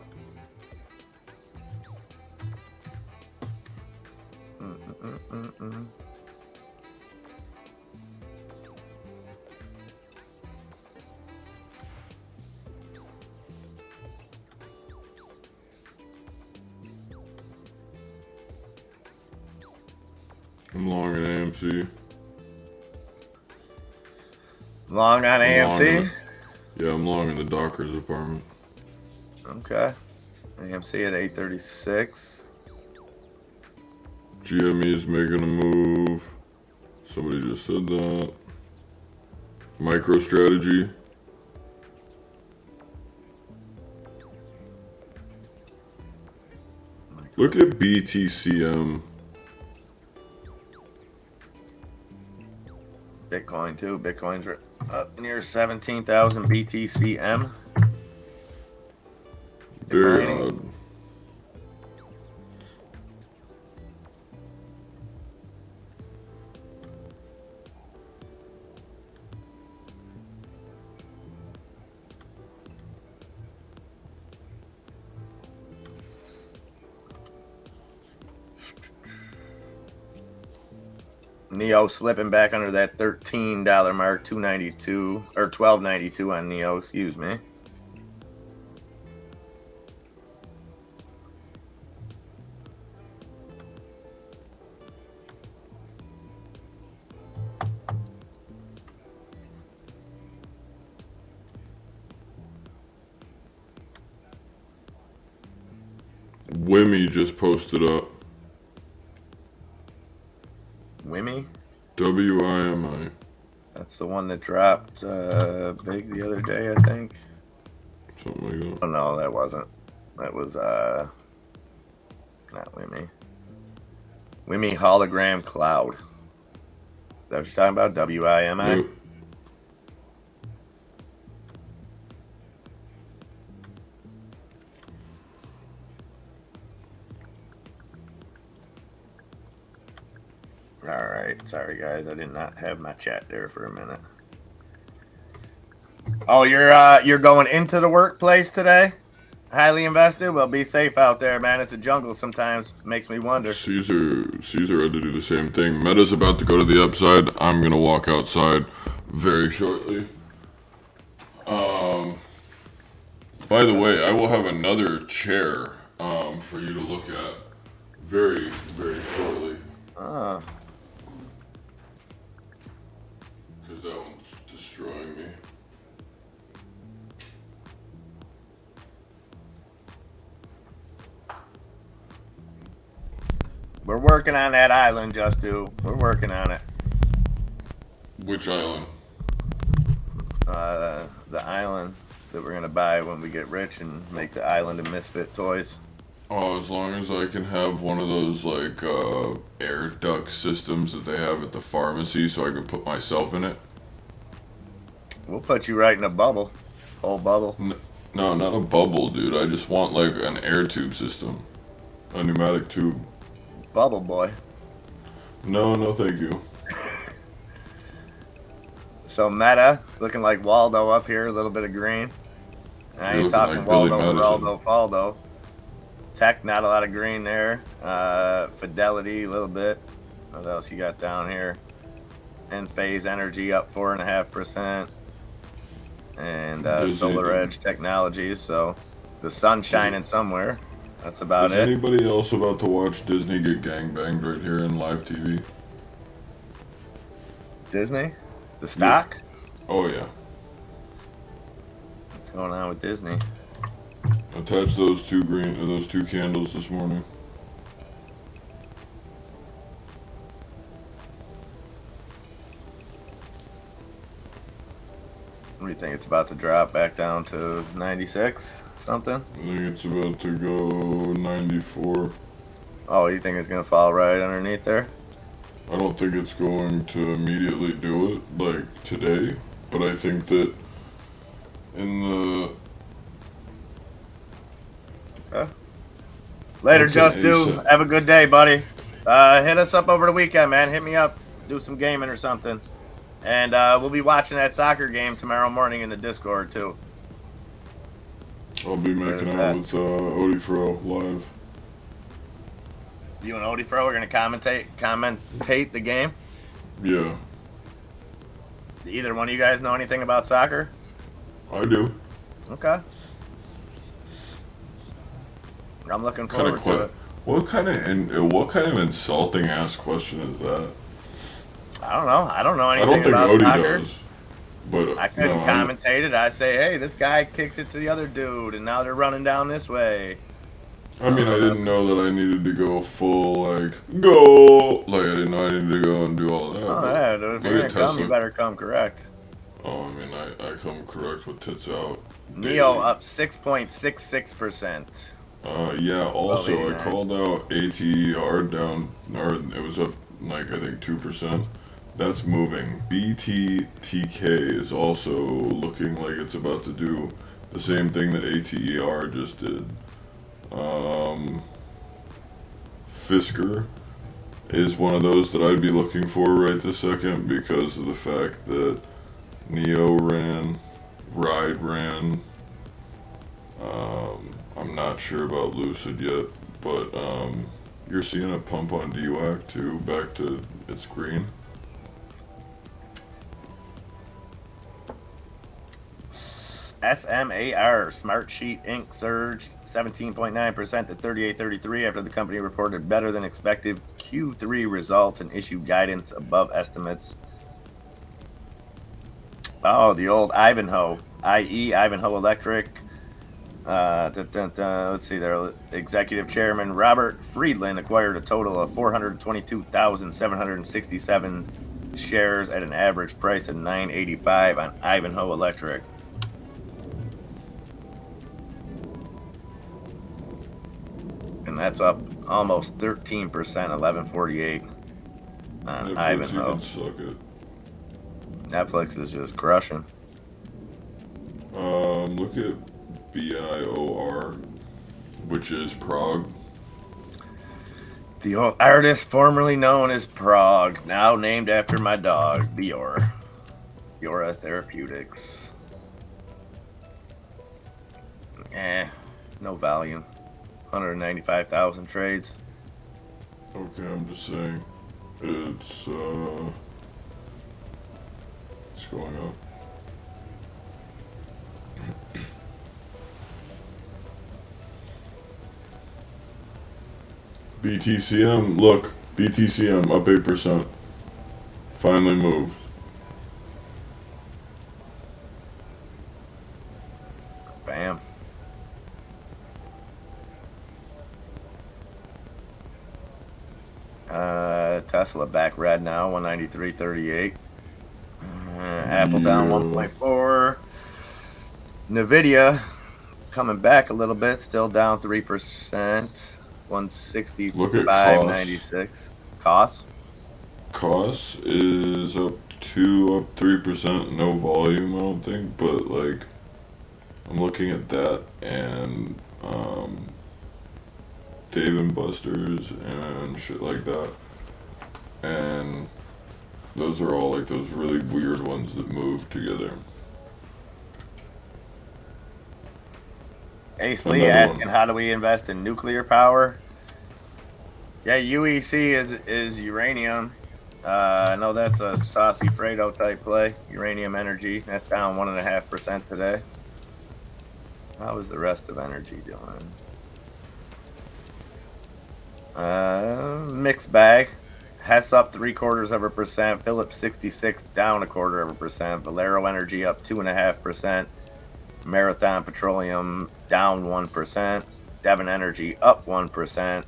I'm long in AMC. Long on AMC? I'm long in the Docker's apartment. Okay. AMC at 836. GME is making a move. Somebody just said that. MicroStrategy. Look at BTCM. Bitcoin too. Bitcoin's up near 17,000 BTCM. Very odd. Neo slipping back under that $13 mark, $2.92 or $12.92 on Neo, excuse me. Wimmy just posted up. Wimmy? WIMI. That's the one that dropped big the other day, I think. Something like that. Oh, no, that wasn't. That was not Wimmy. Wimmy Hologram Cloud. Is that what you're talking about? WIMI? Yep. All right. Sorry, guys. I did not have my chat there for a minute. Oh, you're going into the workplace today? Highly invested? Well, be safe out there, man. It's a jungle sometimes. Makes me wonder. Caesar had to do the same thing. Meta's about to go to the upside. I'm going to walk outside very shortly. By the way, I will have another chair for you to look at very, very shortly. Because that one's destroying me. We're working on that island, Just Do. We're working on it. Which island? The island that we're gonna buy when we get rich and make the island of Misfit toys. Oh, as long as I can have one of those like air duct systems that they have at the pharmacy, so I can put myself in it. We'll put you right in a bubble, whole bubble. No, not a bubble, dude. I just want like an air tube system, a pneumatic tube. Bubble boy. No, no, thank you. So Meta, looking like Waldo up here, a little bit of green. I You're ain't looking talking like Billy Waldo, Madison. Geraldo, Faldo. Tech, not a lot of green there. Fidelity, a little bit. What else you got down here? Phase Energy up 4.5%. And Solar Edge Technologies. So the sun's shining somewhere. That's about Is it. anybody else about to watch Disney get gangbanged right here in live TV? Disney? The stock? Oh yeah. What's going on with Disney? Attach those two candles this morning. What do you think? It's about to drop back down to 96 something? I think it's about to go 94. Oh, you think it's going to fall right underneath there? I don't think it's going to immediately do it like today, but I think that in the Later, That's Just an Do. ASAP. Have a good day, buddy. Hit us up over the weekend, man. Hit me up. Do some gaming or something. And we'll be watching that soccer game tomorrow morning in the Discord, too. I'll be making There's out that. with Odie Fro live. You and Odie Fro are going to commentate the game. Yeah, Either one of you guys know anything about soccer? I do. Okay. I'm looking Kind forward of to it. What kind of insulting ass question is that? I don't know. I don't know I don't anything think about Odie soccer. does. But I couldn't no, I'm- commentate it. I say, hey, this guy kicks it to the other dude, and now they're running down this way. I mean, I didn't know that I needed to go full like go. Like I didn't know I needed to go and do all that. Oh, but yeah, dude, if look you're at going to come, you Tesla. better come correct. Oh, I mean, I come correct with tits out. Neo daily. up 6.66%. Yeah. Also, I 12.89. called out ATER down, or it was up like I think 2%. That's moving. BTTK is also looking like it's about to do the same thing that ATER just did. Fisker is one of those that I'd be looking for right this second because of the fact that Neo ran, Ride ran. I'm not sure about Lucid yet, but you're seeing a pump on DWAC too, back to its green. SMAR, Smart Sheet Inc. surged 17.9% to 38.33 after the company reported better than expected Q3 results and issued guidance above estimates. Oh, the old Ivanhoe, i.e. Ivanhoe Electric. Let's see there. Executive Chairman Robert Friedland acquired a total of 422,767 shares at an average price of $9.85 on Ivanhoe Electric. And that's up almost 13%, 1148 on Netflix, you Ivanhoe. can suck it. Netflix is just crushing. Look at BIOR, which is Prague. The old artist formerly known as Prague, now named after my dog, Bior. Biora Therapeutics. No volume. 195,000 trades. Okay, I'm just saying. It's going up. BTCM, look, BTCM up 8%. Finally moved. Bam. Tesla back red now, 193.38. Apple down 1.4. Nvidia coming back a little bit, still down 3%, Look at cost. 165.96. Cost. Cost is up 3%. No volume, I don't think, but like I'm looking at that and Dave and Buster's and shit like that, and those are all like those really weird ones that move together. Ace Lee asking, how do we invest in nuclear power? Yeah, UEC is uranium. I know that's a Saucy Fredo type play. Uranium Energy, that's down 1.5% today. How is the rest of energy doing? Mixed bag. Hess up 0.75%. Phillips 66 down 0.25%. Valero Energy up 2.5%. Marathon Petroleum down 1%. Devon Energy up 1%.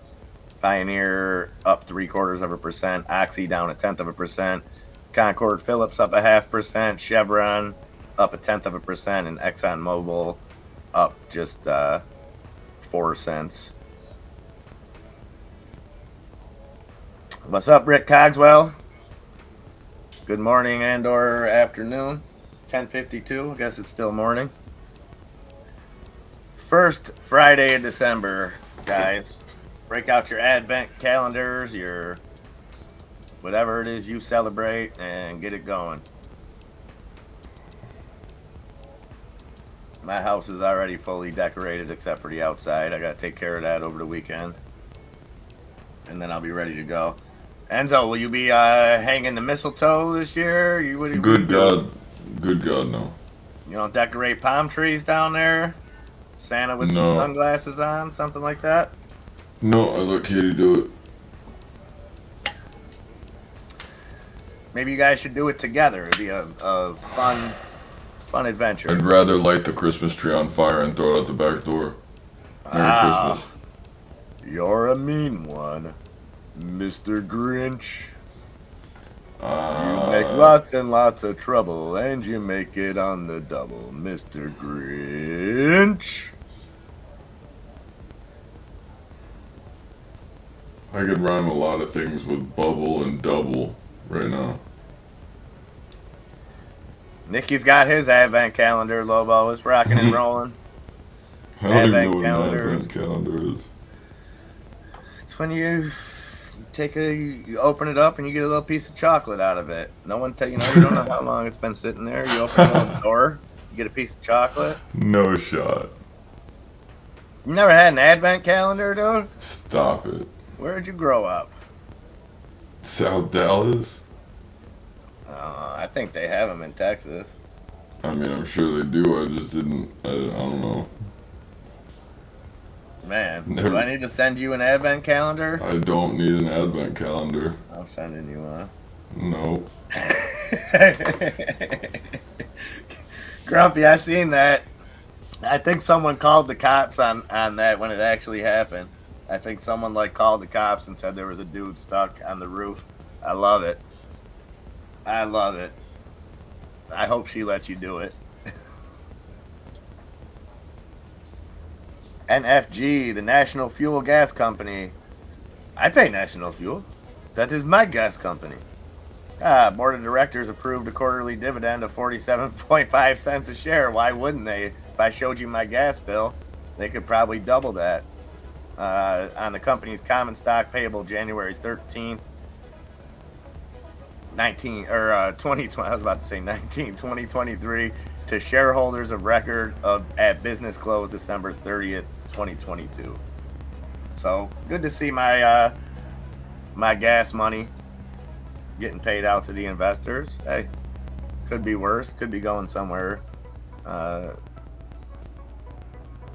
Pioneer up 0.75%. Oxy down 0.1%. Concord Phillips up 0.5%. Chevron up 0.1%. And ExxonMobil up just 4 cents. What's up, Rick Cogswell? Good morning and or afternoon. 10:52. I guess it's still morning. First Friday of December, guys. Break out your advent calendars, your whatever it is you celebrate, and get it going. My house is already fully decorated except for the outside. I got to take care of that over the weekend. And then I'll be ready to go. Enzo, will you be hanging the mistletoe this year? Good God, no. You don't decorate palm trees down there? Santa with some sunglasses on, something like that? No, I let Katie do it. Maybe you guys should do it together. It'd be a fun adventure. I'd rather light the Christmas tree on fire and throw it out the back door. Merry Christmas. You're a mean one, Mr. Grinch. You make lots and lots of trouble, and you make it on the double, Mr. Grinch. I could rhyme a lot of things with bubble and double right now. Nikki's got his advent calendar, Lobo. It's rocking and rolling. I don't even know what an advent calendar is. It's when you open it up and you get a little piece of chocolate out of it. You don't know how long it's been sitting there. You open the door, you get a piece of chocolate. No shot. You never had an advent calendar, dude? Stop it. Where did you grow up? South Dallas? I think they have them in Texas. I mean, I'm sure they do. I just didn't. I don't know. Man, do I need to send you an advent calendar? I don't need an advent calendar. I'm sending you one. No. Grumpy, I seen that. I think someone called the cops on that when it actually happened. I think someone called the cops and said there was a dude stuck on the roof. I love it. I love it. I hope she lets you do it. NFG, the National Fuel Gas Company. I pay National Fuel. That is my gas company. Board of Directors approved a quarterly dividend of 47.5 cents a share. Why wouldn't they? If I showed you my gas bill, they could probably double that. On the company's common stock payable January 13th, 2020. I was about to say 2023 to shareholders of record at business close December 30th, 2022. So good to see my my gas money getting paid out to the investors. Hey, could be worse. Could be going somewhere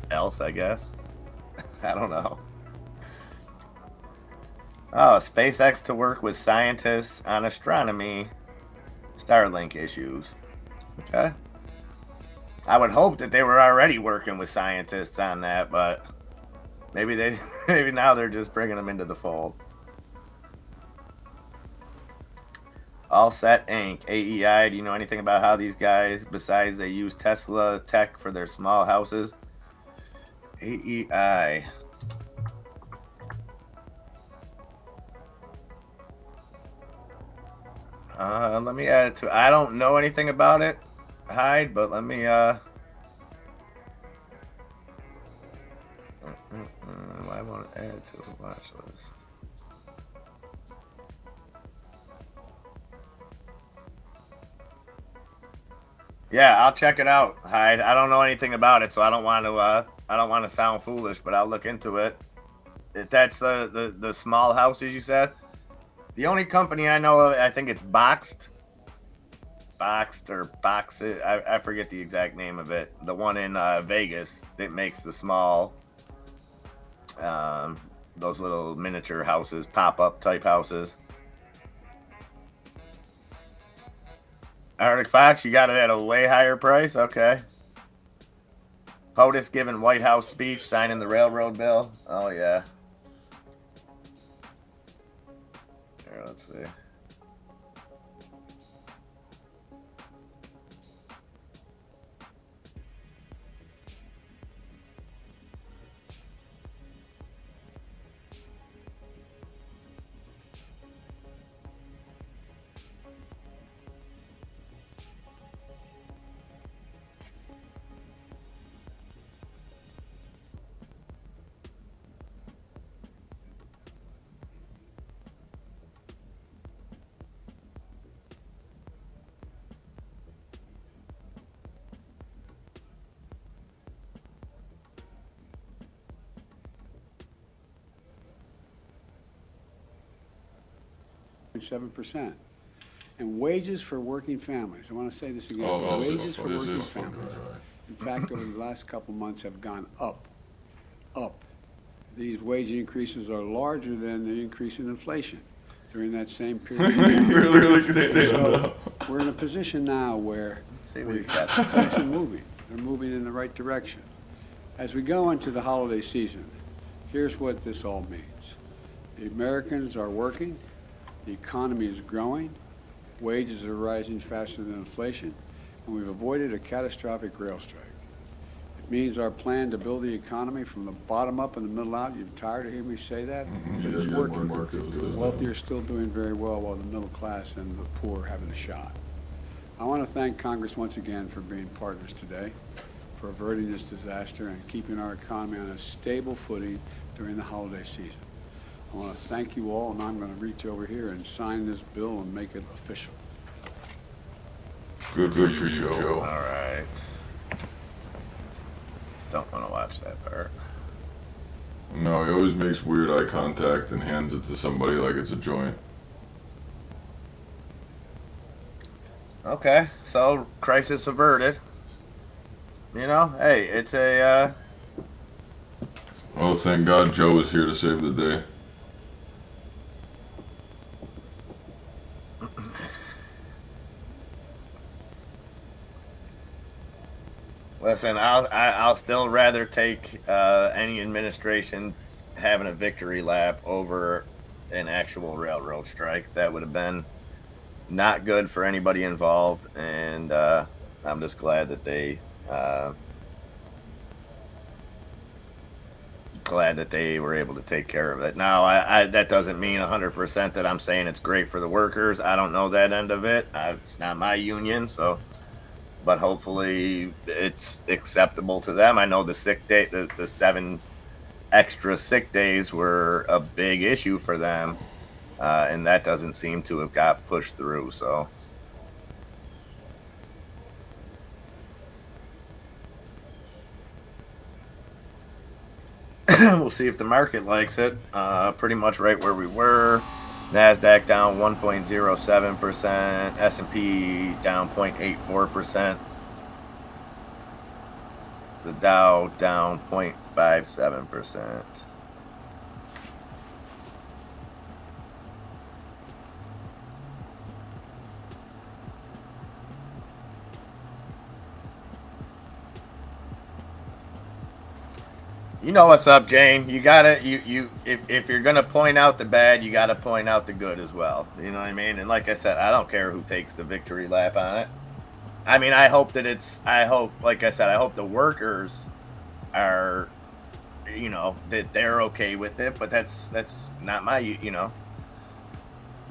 else, I guess. I don't know. Oh, SpaceX to work with scientists on astronomy Starlink issues. Okay. I would hope that they were already working with scientists on that, but maybe now they're just bringing them into the fold. All Set Inc. AEI. Do you know anything about how these guys, besides they use Tesla tech for their small houses? AEI. Let me add it to. I don't know anything about it, Hyde, but let me. I want to add it to the watch list. Yeah, I'll check it out, Hyde. I don't know anything about it, so I don't want to. I don't want to sound foolish, but I'll look into it. That's the small houses you said. The only company I know of, I think it's Boxed or Box It. I forget the exact name of it. The one in Vegas that makes the small, those little miniature houses, pop-up type houses. Arctic Fox, you got it at a way higher price? Okay. POTUS giving White House speech, signing the railroad bill. Oh, yeah. Here, let's see. .7%. And wages for working families. I want to say this again. Wages for working families. In fact, over the last couple months have gone up. These wage increases are larger than the increase in inflation during that same period. So we're in a position now where things are moving. They're moving in the right direction. As we go into the holiday season, here's what this all means. The Americans are working. The economy is growing, wages are rising faster than inflation, and we've avoided a catastrophic rail strike. It means our plan to build the economy from the bottom up and the middle out, you're tired of hearing me say that? But it's working. The wealthy are still doing very well while the middle class and the poor are having a shot. I want to thank Congress once again for being partners today, for averting this disaster and keeping our economy on a stable footing during the holiday season. I want to thank you all, and I'm going to reach over here and sign this bill and make it official. Good for you, Joe. All right. Don't want to watch that part. No, he always makes weird eye contact and hands it to somebody like it's a joint. Okay, so crisis averted. You know, hey, it's a. Oh, thank God Joe is here to save the day. Listen, I'll still rather take any administration having a victory lap over an actual railroad strike. That would have been not good for anybody involved, and I'm just glad that they were able to take care of it. Now, I that doesn't mean 100% that I'm saying it's great for the workers. I don't know that end of it. It's not my union, so. But hopefully it's acceptable to them. I know the sick day, the 7 extra sick days were a big issue for them, and that doesn't seem to have got pushed through. So we'll see if the market likes it. Pretty much right where we were. NASDAQ down 1.07%, S&P down 0.84%, the Dow down 0.57%. You know what's up, Jane. You gotta if you're gonna point out the bad, you gotta point out the good as well. You know what I mean? And like I said, I don't care who takes the victory lap on it. I mean, I hope, like I said, I hope the workers are, you know, that they're okay with it. But that's not my, you know.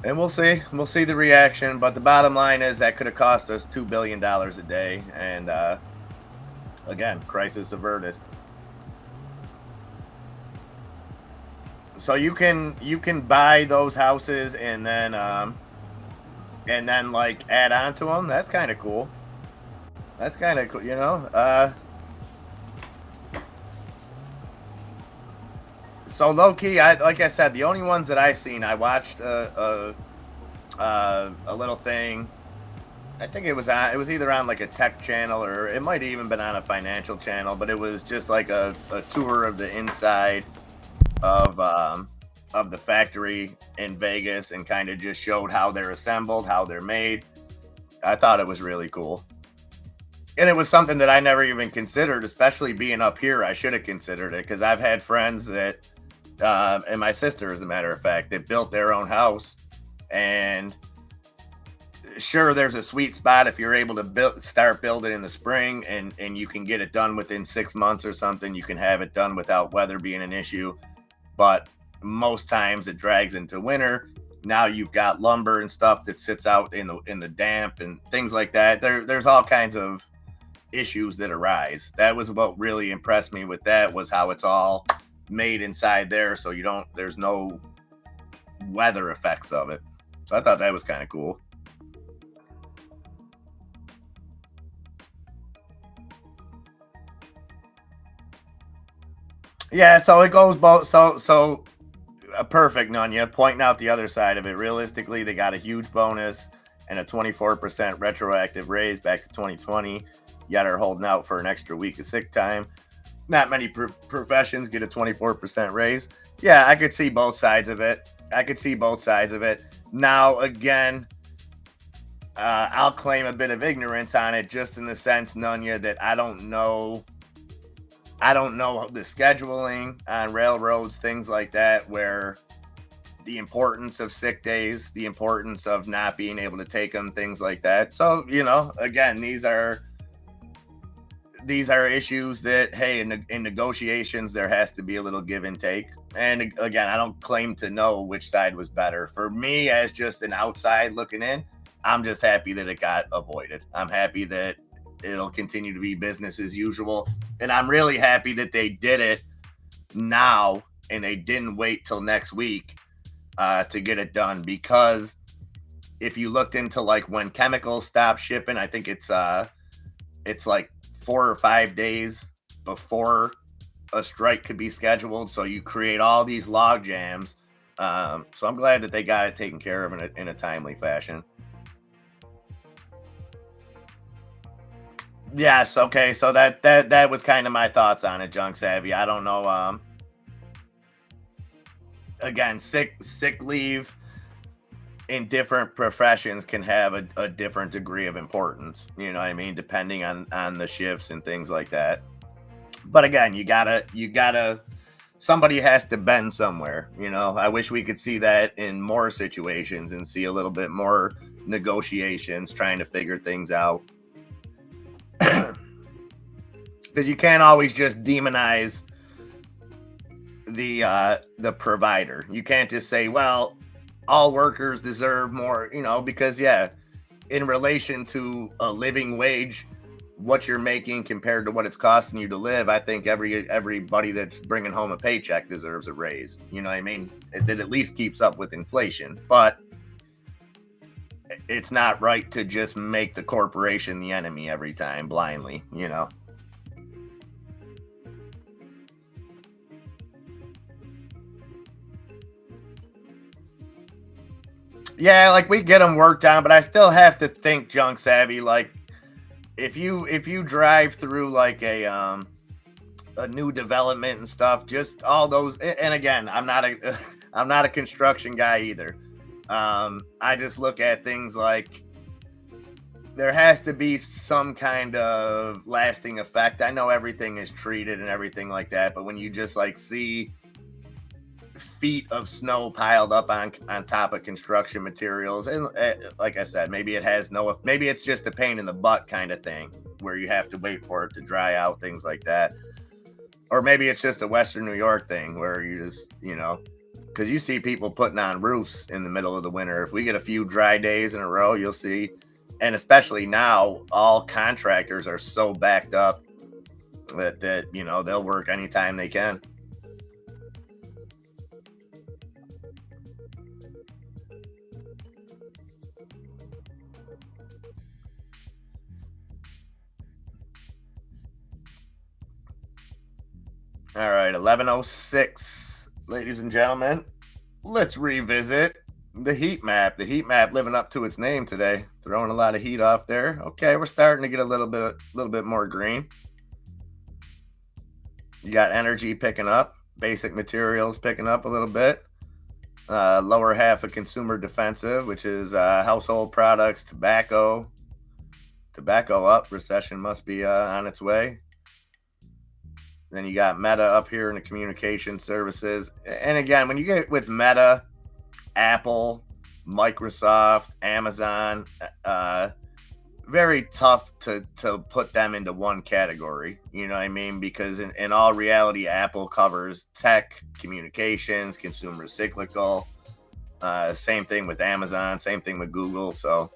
And we'll see the reaction. But the bottom line is that could have cost us $2 billion a day, and again, crisis averted. So you can buy those houses and then like add on to them. That's kind of cool. That's kind of cool, you know. So low key, like I said, the only ones that I seen, I watched a little thing. I think it was either on like a tech channel or it might have even been on a financial channel, but it was just like a tour of the inside of the factory in Vegas and kind of just showed how they're assembled, how they're made. I thought it was really cool. And it was something that I never even considered, especially being up here. I should have considered it because I've had friends that, and my sister, as a matter of fact, that built their own house. And sure, there's a sweet spot if you're able to start building in the spring and you can get it done within 6 months or something. You can have it done without weather being an issue. But most times it drags into winter. Now you've got lumber and stuff that sits out in the damp and things like that. There's all kinds of issues that arise. That was what really impressed me with that, was how it's all made inside there, so there's no weather effects of it. So I thought that was kind of cool. Yeah, so it goes both. So perfect, Nunya, pointing out the other side of it. Realistically, they got a huge bonus and a 24% retroactive raise back to 2020. Yet are holding out for an extra week of sick time. Not many professions get a 24% raise. Yeah, I could see both sides of it. Now, again, I'll claim a bit of ignorance on it, just in the sense, Nunya, that I don't know the scheduling on railroads, things like that, where the importance of sick days, the importance of not being able to take them, things like that. So, you know, again, these are issues that, hey, in negotiations, there has to be a little give and take. And again, I don't claim to know which side was better. For me, as just an outside looking in, I'm just happy that it got avoided. I'm happy that it'll continue to be business as usual. And I'm really happy that they did it now and they didn't wait till next week to get it done. Because if you looked into like when chemicals stop shipping, I think it's like 4 or 5 days before a strike could be scheduled. So you create all these log jams. So I'm glad that they got it taken care of in a timely fashion. Yes, okay. So that was kind of my thoughts on it, Junk Savvy. I don't know. Again, sick leave in different professions can have a different degree of importance, you know what I mean, depending on the shifts and things like that. But again, you gotta somebody has to bend somewhere, you know. I wish we could see that in more situations and see a little bit more negotiations, trying to figure things out. Because you can't always just demonize the provider. You can't just say, well, all workers deserve more, you know, because yeah, in relation to a living wage, what you're making compared to what it's costing you to live, I think everybody that's bringing home a paycheck deserves a raise. You know what I mean? That at least keeps up with inflation. But it's not right to just make the corporation the enemy every time blindly, you know? Yeah, like we get them worked on, but I still have to think, Junk Savvy, like if you drive through like a new development and stuff, just all those, and again, I'm not a construction guy either. I just look at things like there has to be some kind of lasting effect. I know everything is treated and everything like that, but when you just like see feet of snow piled up on top of construction materials, and like I said, maybe it has no, maybe it's just a pain in the butt kind of thing where you have to wait for it to dry out, things like that. Or maybe it's just a Western New York thing where you just, you know, because you see people putting on roofs in the middle of the winter. If we get a few dry days in a row, you'll see, and especially now, all contractors are so backed up that you know, they'll work anytime they can. All right, 11:06, ladies and gentlemen. Let's revisit the heat map. The heat map living up to its name today, throwing a lot of heat off there. Okay, we're starting to get a little bit more green. You got energy picking up, basic materials picking up a little bit. Lower half of consumer defensive, which is household products, tobacco up. Recession must be on its way. Then you got Meta up here in the communication services. And again, when you get with Meta, Apple, Microsoft, Amazon, very tough to put them into one category. You know what I mean? Because in all reality, Apple covers tech, communications, consumer cyclical. Same thing with Amazon, same thing with Google. So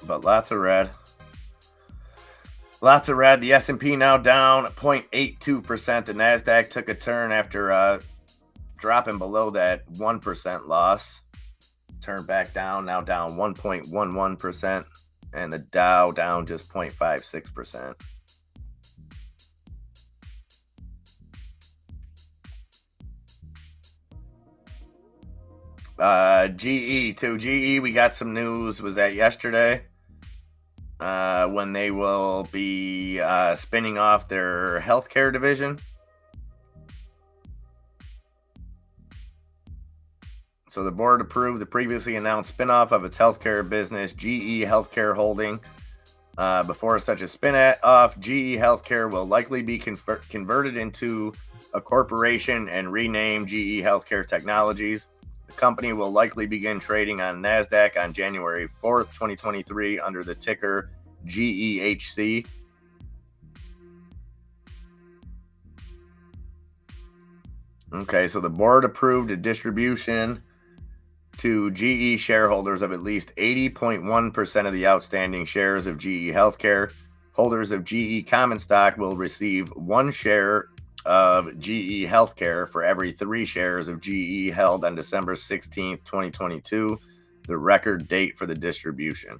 but lots of red. Lots of red. The S&P now down 0.82%. The NASDAQ took a turn after dropping below that 1% loss. Turned back down, now down 1.11%. And the Dow down just 0.56%. GE too. GE, we got some news. Was that yesterday? When they will be spinning off their healthcare division. So the board approved the previously announced spinoff of its healthcare business, GE Healthcare Holding. Before such a spin-off, GE Healthcare will likely be converted into a corporation and renamed GE Healthcare Technologies. The company will likely begin trading on NASDAQ on January 4th, 2023 under the ticker GEHC. Okay, so the board approved a distribution to GE shareholders of at least 80.1% of the outstanding shares of GE Healthcare. Holders of GE common stock will receive 1 share of GE Healthcare for every 3 shares of GE held on December 16th, 2022, the record date for the distribution.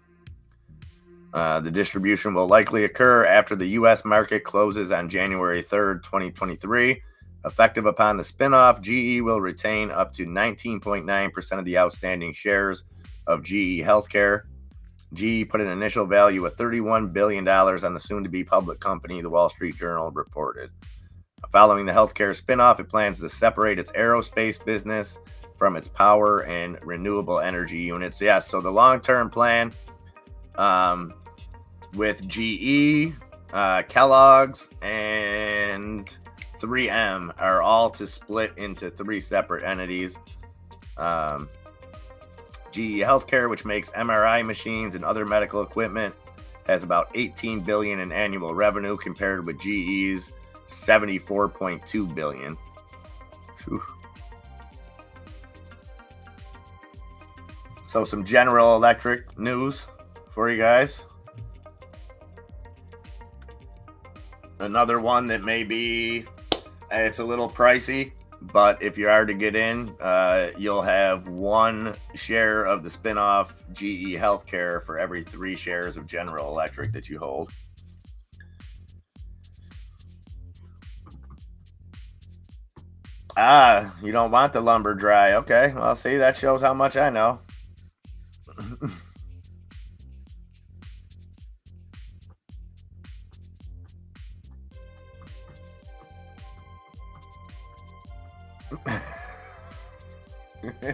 The distribution will likely occur after the U.S. market closes on January 3rd, 2023. Effective upon the spinoff, GE will retain up to 19.9% of the outstanding shares of GE Healthcare. GE put an initial value of $31 billion on the soon-to-be public company, the Wall Street Journal reported. Following the healthcare spinoff, it plans to separate its aerospace business from its power and renewable energy units. Yeah, so the long-term plan with GE, Kellogg's, and 3M are all to split into 3 separate entities. GE Healthcare, which makes MRI machines and other medical equipment, has about $18 billion in annual revenue compared with GE's $74.2 billion. Whew. So some General Electric news for you guys. Another one that may be, it's a little pricey, but if you are to get in, you'll have 1 share of the spinoff GE Healthcare for every 3 shares of General Electric that you hold. You don't want the lumber dry. Okay, well, see, that shows how much I know.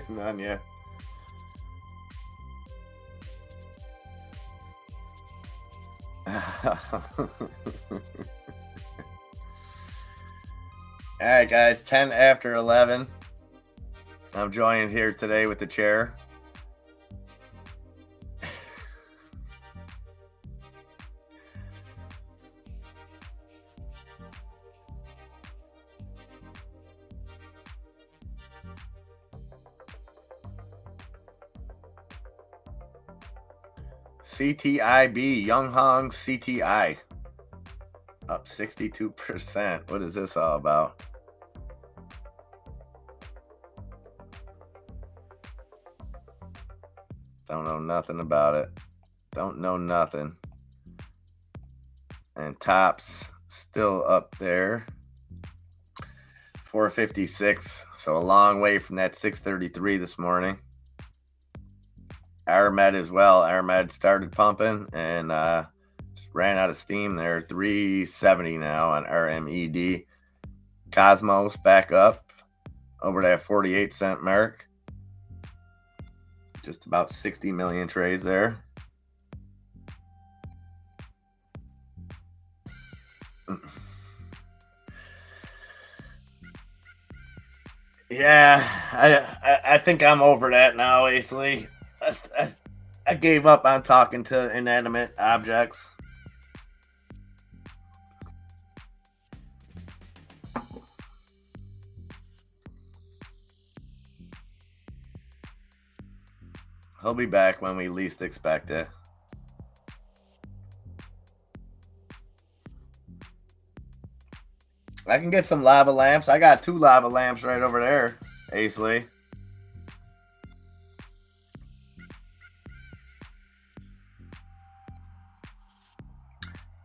None yet. All right, guys, 10 after 11. I'm joined here today with the chair. CTIB, Young Hong CTI. Up 62%. What is this all about? Don't know nothing about it. Don't know nothing. And tops still up there. 456. So a long way from that 633 this morning. Aramed as well. Aramed started pumping and just ran out of steam there. 370 now on RMED. Cosmos back up over that 48-cent mark. Just about 60 million trades there. Yeah, I think I'm over that now, Ace. I gave up on talking to inanimate objects. He'll be back when we least expect it. I can get some lava lamps. I got 2 lava lamps right over there, Ace Lee.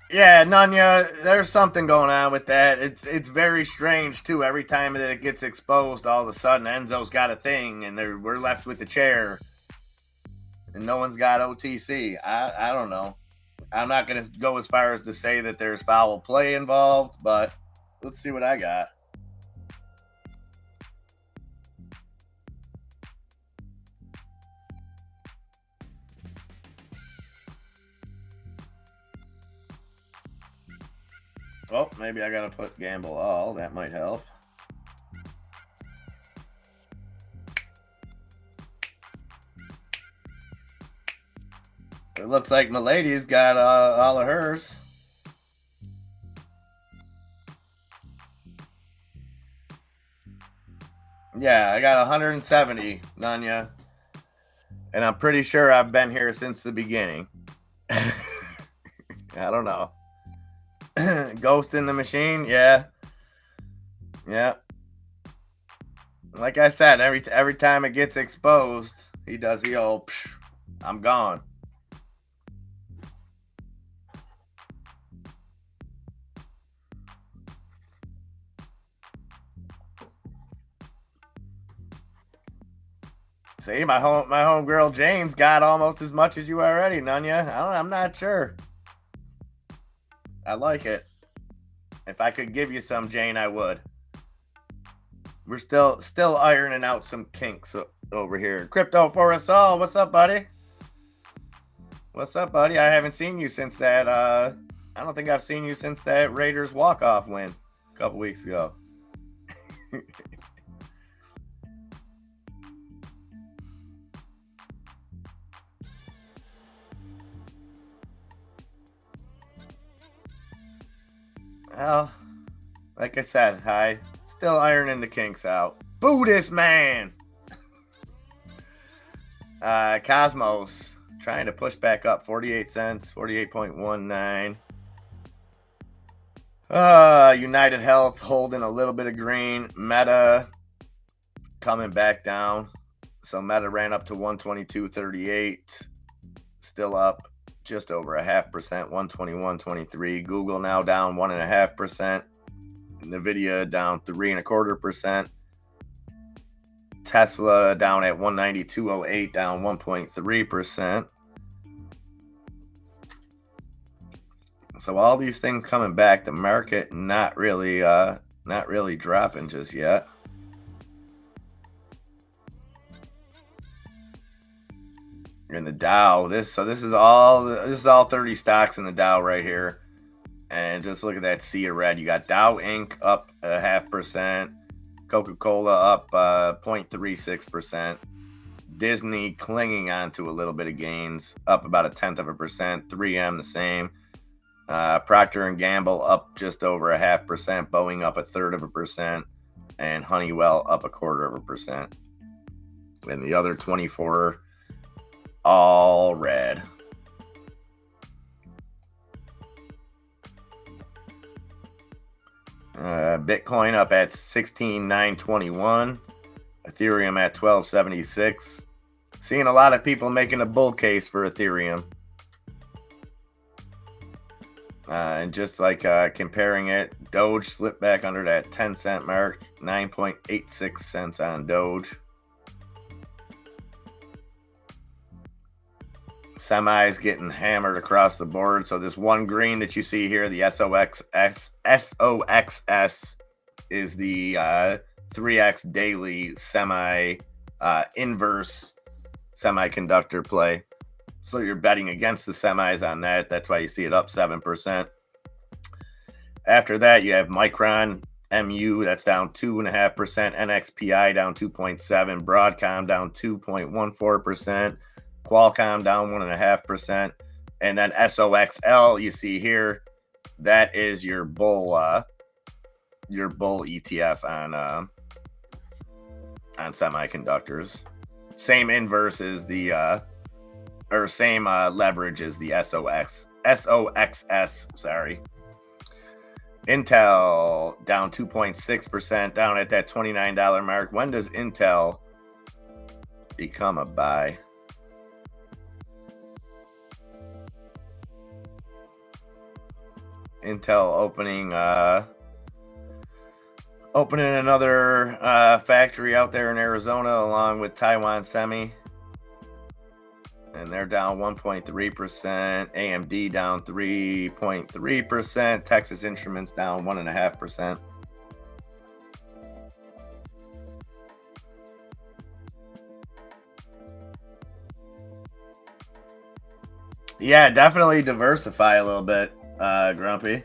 Yeah, Nunya, there's something going on with that. It's very strange, too. Every time that it gets exposed, all of a sudden, Enzo's got a thing, and we're left with the chair. And no one's got OTC. I don't know. I'm not going to go as far as to say that there's foul play involved, but let's see what I got. Oh, maybe I got to put gamble all. That might help. It looks like Milady's got all of hers. Yeah, I got 170, Nunya. And I'm pretty sure I've been here since the beginning. I don't know. Ghost in the machine, yeah. Yeah. Like I said, every time it gets exposed, he does the old, psh, I'm gone. See, my homegirl Jane's got almost as much as you already, Nunya. I'm not sure. I like it. If I could give you some, Jane, I would. We're still ironing out some kinks over here. Crypto for us all. What's up, buddy? What's up, buddy? I haven't seen you since that. I don't think I've seen you since that Raiders walk-off win a couple weeks ago. Well, like I said, still ironing the kinks out. Buddhist man! Cosmos trying to push back up 48 cents, 48.19. United Health holding a little bit of green. Meta coming back down. So Meta ran up to 122.38. Still up just over 0.5%, 121.23. Google now down 1.5%. Nvidia down 3.25%. Tesla down at 192.08, down 1.3%. So all these things coming back. The market not really dropping just yet. In the Dow, this is all 30 stocks in the Dow right here. And just look at that sea of red. You got Dow Inc. up 0.5%, Coca-Cola up 0.36%, Disney clinging on to a little bit of gains, up about 0.1%, 3M the same, Procter & Gamble up just over 0.5%, Boeing up 0.33%, and Honeywell up 0.25%. And the other 24 all red. Bitcoin up at 16,921, Ethereum at 1276. Seeing a lot of people making a bull case for Ethereum. And just like comparing it, Doge slipped back under that 10-cent mark, 9.86 cents on Doge. Semis getting hammered across the board. So this one green that you see here, the SOXS is the 3X daily semi inverse semiconductor play. So you're betting against the semis on that. That's why you see it up 7%. After that, you have Micron MU, that's down 2.5%. NXPI down 2.7%. Broadcom down 2.14%. Qualcomm down 1.5%. And then SOXL, you see here, that is your bull ETF on semiconductors. Same inverse as the same leverage as the SOXS, sorry. Intel down 2.6%, down at that $29 mark. When does Intel become a buy? Intel opening another factory out there in Arizona along with Taiwan Semi. And they're down 1.3%. AMD down 3.3%. Texas Instruments down 1.5%. Yeah, definitely diversify a little bit, Grumpy.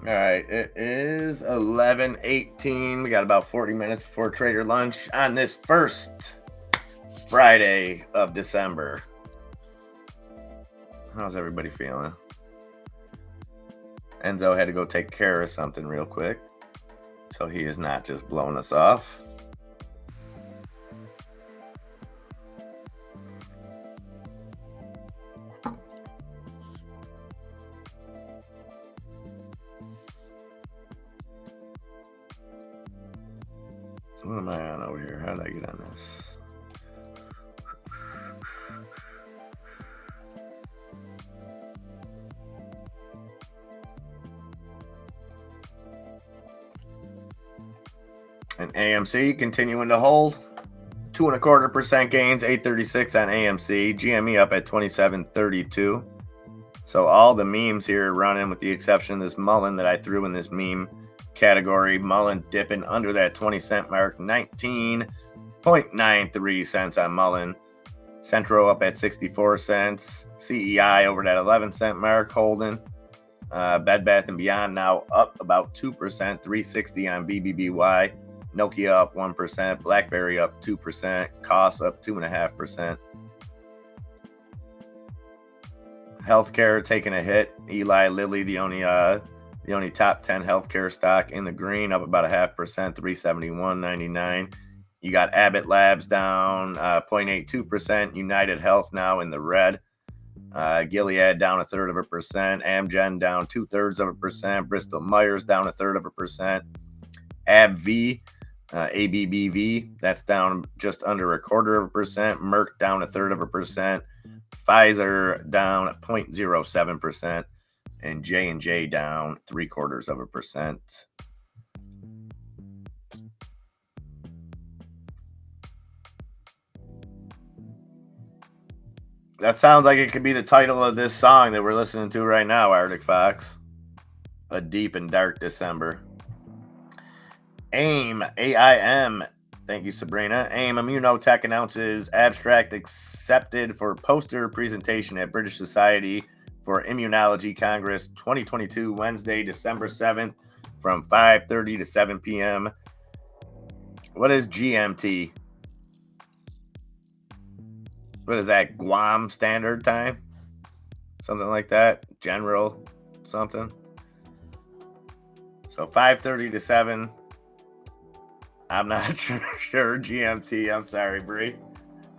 All right, it is 11:18. We got about 40 minutes before trader lunch on this first Friday of December. How's everybody feeling? Enzo had to go take care of something real quick, so he is not just blowing us off. What am I on over here? How did I get on this? And AMC continuing to hold. 2.25% gains, 836 on AMC. GME up at 27.32. So all the memes here running with the exception of this Mullen that I threw in this meme category. Mullen dipping under that 20-cent mark, 19.93 cents on Mullen. Centro up at 64 cents. CEI over that 11-cent mark, holding. Bed Bath & Beyond now up about 2%, 360 on BBBY. Nokia up 1%. BlackBerry up 2%. Koss up 2.5%. Healthcare taking a hit. Eli Lilly, the only top 10 healthcare stock in the green, up about 0.5%, 371.99. You got Abbott Labs down 0.82%. United Health now in the red. Gilead down 0.33%. Amgen down 0.2%. Bristol Myers down 0.33%. AbbVie ABBV, that's down just under 0.25%. Merck down 0.33%. Pfizer down 0.07%. And J&J down 0.75%. That sounds like it could be the title of this song that we're listening to right now, Arctic Fox. A Deep and Dark December. AIM, AIM, thank you, Sabrina. AIM Immunotech announces abstract accepted for poster presentation at British Society for Immunology Congress 2022, Wednesday, December 7th, from 5:30 to 7 p.m. What is GMT? What is that? Guam Standard Time? Something like that? General something? So 5:30 to 7. I'm not sure GMT. I'm sorry, Bree.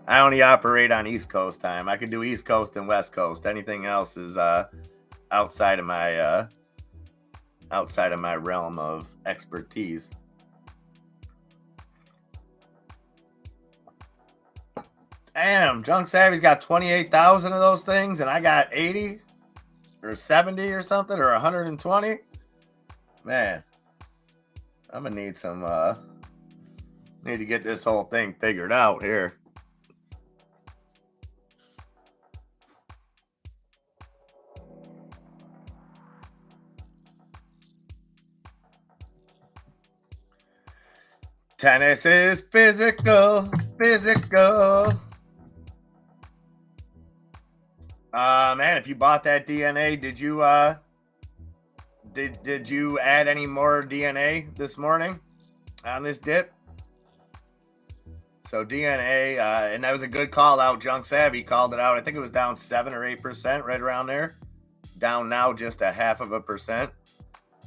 I only operate on East Coast time. I can do East Coast and West Coast. Anything else is outside of my realm of expertise. Damn, Junk Savvy's got 28,000 of those things, and I got 80 or 70 or something or 120. Man, I'm gonna need some. Need to get this whole thing figured out here. Tennis is physical. Man, if you bought that DNA, did you did you add any more DNA this morning on this dip? So DNA, and that was a good call out. Junk Savvy called it out. I think it was down 7 or 8%, right around there. Down now just 0.5%.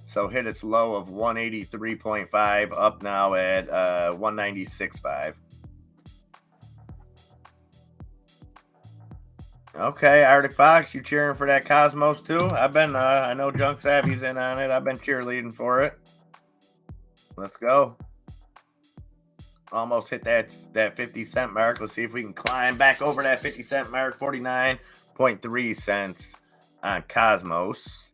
So hit its low of 183.5, up now at 196.5. Okay, Arctic Fox, you cheering for that Cosmos too? I've been, I know Junk Savvy's in on it. I've been cheerleading for it. Let's go. Almost hit that 50-cent mark. Let's see if we can climb back over that 50-cent mark. 49.3 cents on Cosmos.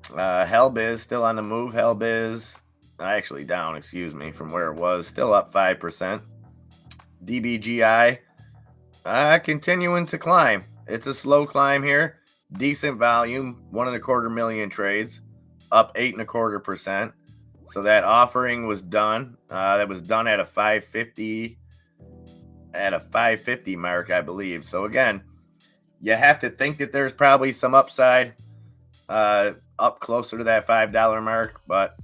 Hellbiz still on the move. Hellbiz actually down, excuse me, from where it was. Still up 5%. DBGI continuing to climb. It's a slow climb here. Decent volume. 1.25 million trades. Up 8.25%. So that offering was done. That was done at a 550 mark, I believe. So again, you have to think that there's probably some upside up closer to that $5 mark, but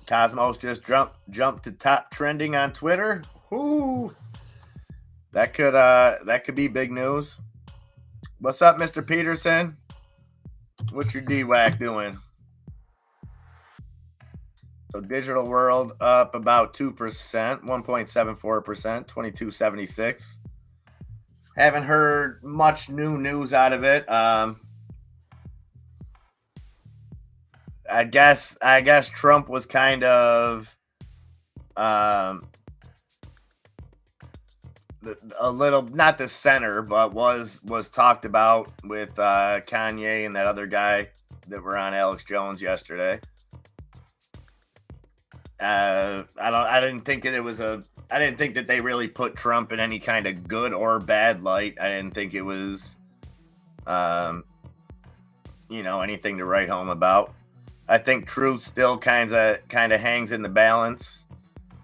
Cosmos just jumped to top trending on Twitter. Whoo! That could be big news. What's up, Mr. Peterson? What's your DWAC doing? So Digital World up about 2%, 1.74%, 22.76. Haven't heard much new news out of it. I guess Trump was kind of a little, not the center, but was talked about with Kanye and that other guy that were on Alex Jones yesterday. I didn't think that they really put Trump in any kind of good or bad light. I didn't think it was anything to write home about. I think truth still kind of hangs in the balance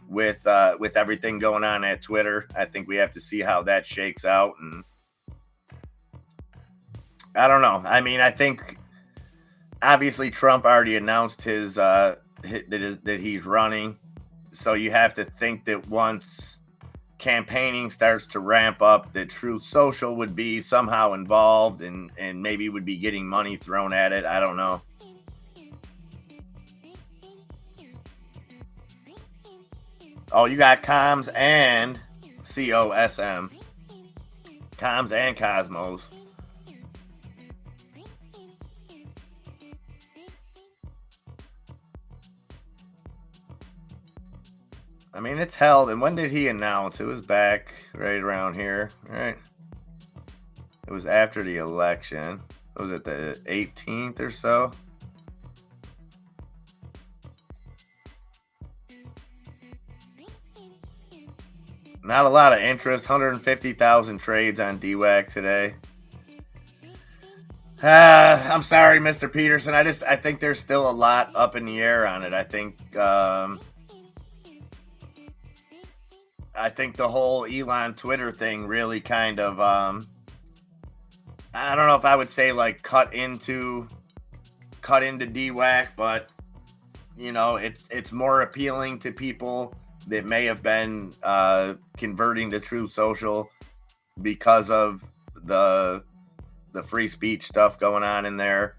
with everything going on at Twitter. I think we have to see how that shakes out, and I don't know. I mean, I think obviously Trump already announced his that he's running, so you have to think that once campaigning starts to ramp up, that Truth Social would be somehow involved and maybe would be getting money thrown at it. I don't know. Oh, you got Comms and COSM. Comms and Cosmos. I mean, it's held. And when did he announce? It was back right around here, right? It was after the election. Was it the 18th or so? Not a lot of interest. 150,000 trades on DWAC today. I'm sorry, Mr. Peterson. I think there's still a lot up in the air on it. I think the whole Elon Twitter thing really kind of I don't know if I would say like cut into DWAC, but you know, it's more appealing to people that may have been converting to Truth Social because of the free speech stuff going on in there,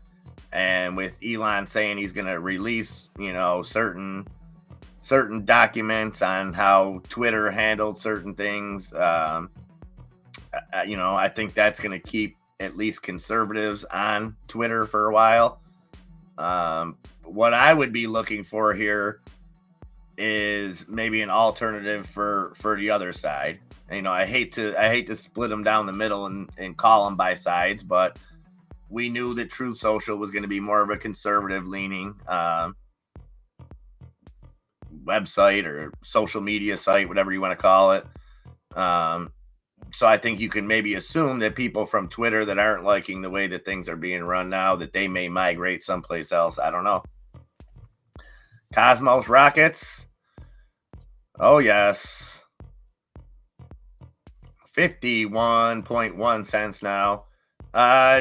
and with Elon saying he's going to release, you know, certain documents on how Twitter handled certain things. You know, I think that's going to keep at least conservatives on Twitter for a while. What I would be looking for here is maybe an alternative for the other side. And, you know, I hate to split them down the middle and call them by sides, but we knew that Truth Social was going to be more of a conservative leaning website or social media site, whatever you want to call it. So I think you can maybe assume that people from Twitter that aren't liking the way that things are being run now, that they may migrate someplace else. I don't know. Cosmos Rockets. Oh, yes. 51.1 cents now.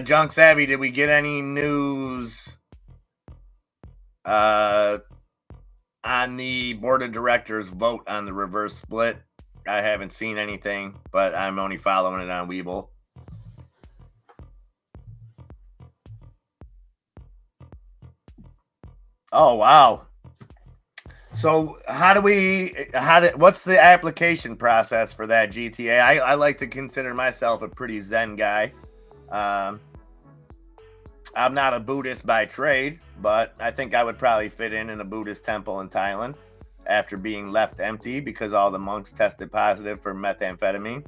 Junk Savvy, did we get any news on the board of directors vote on the reverse split? I haven't seen anything, but I'm only following it on Webull. Oh, wow. So what's the application process for that, GTA? I like to consider myself a pretty Zen guy. I'm not a Buddhist by trade, but I think I would probably fit in a Buddhist temple in Thailand after being left empty because all the monks tested positive for methamphetamine.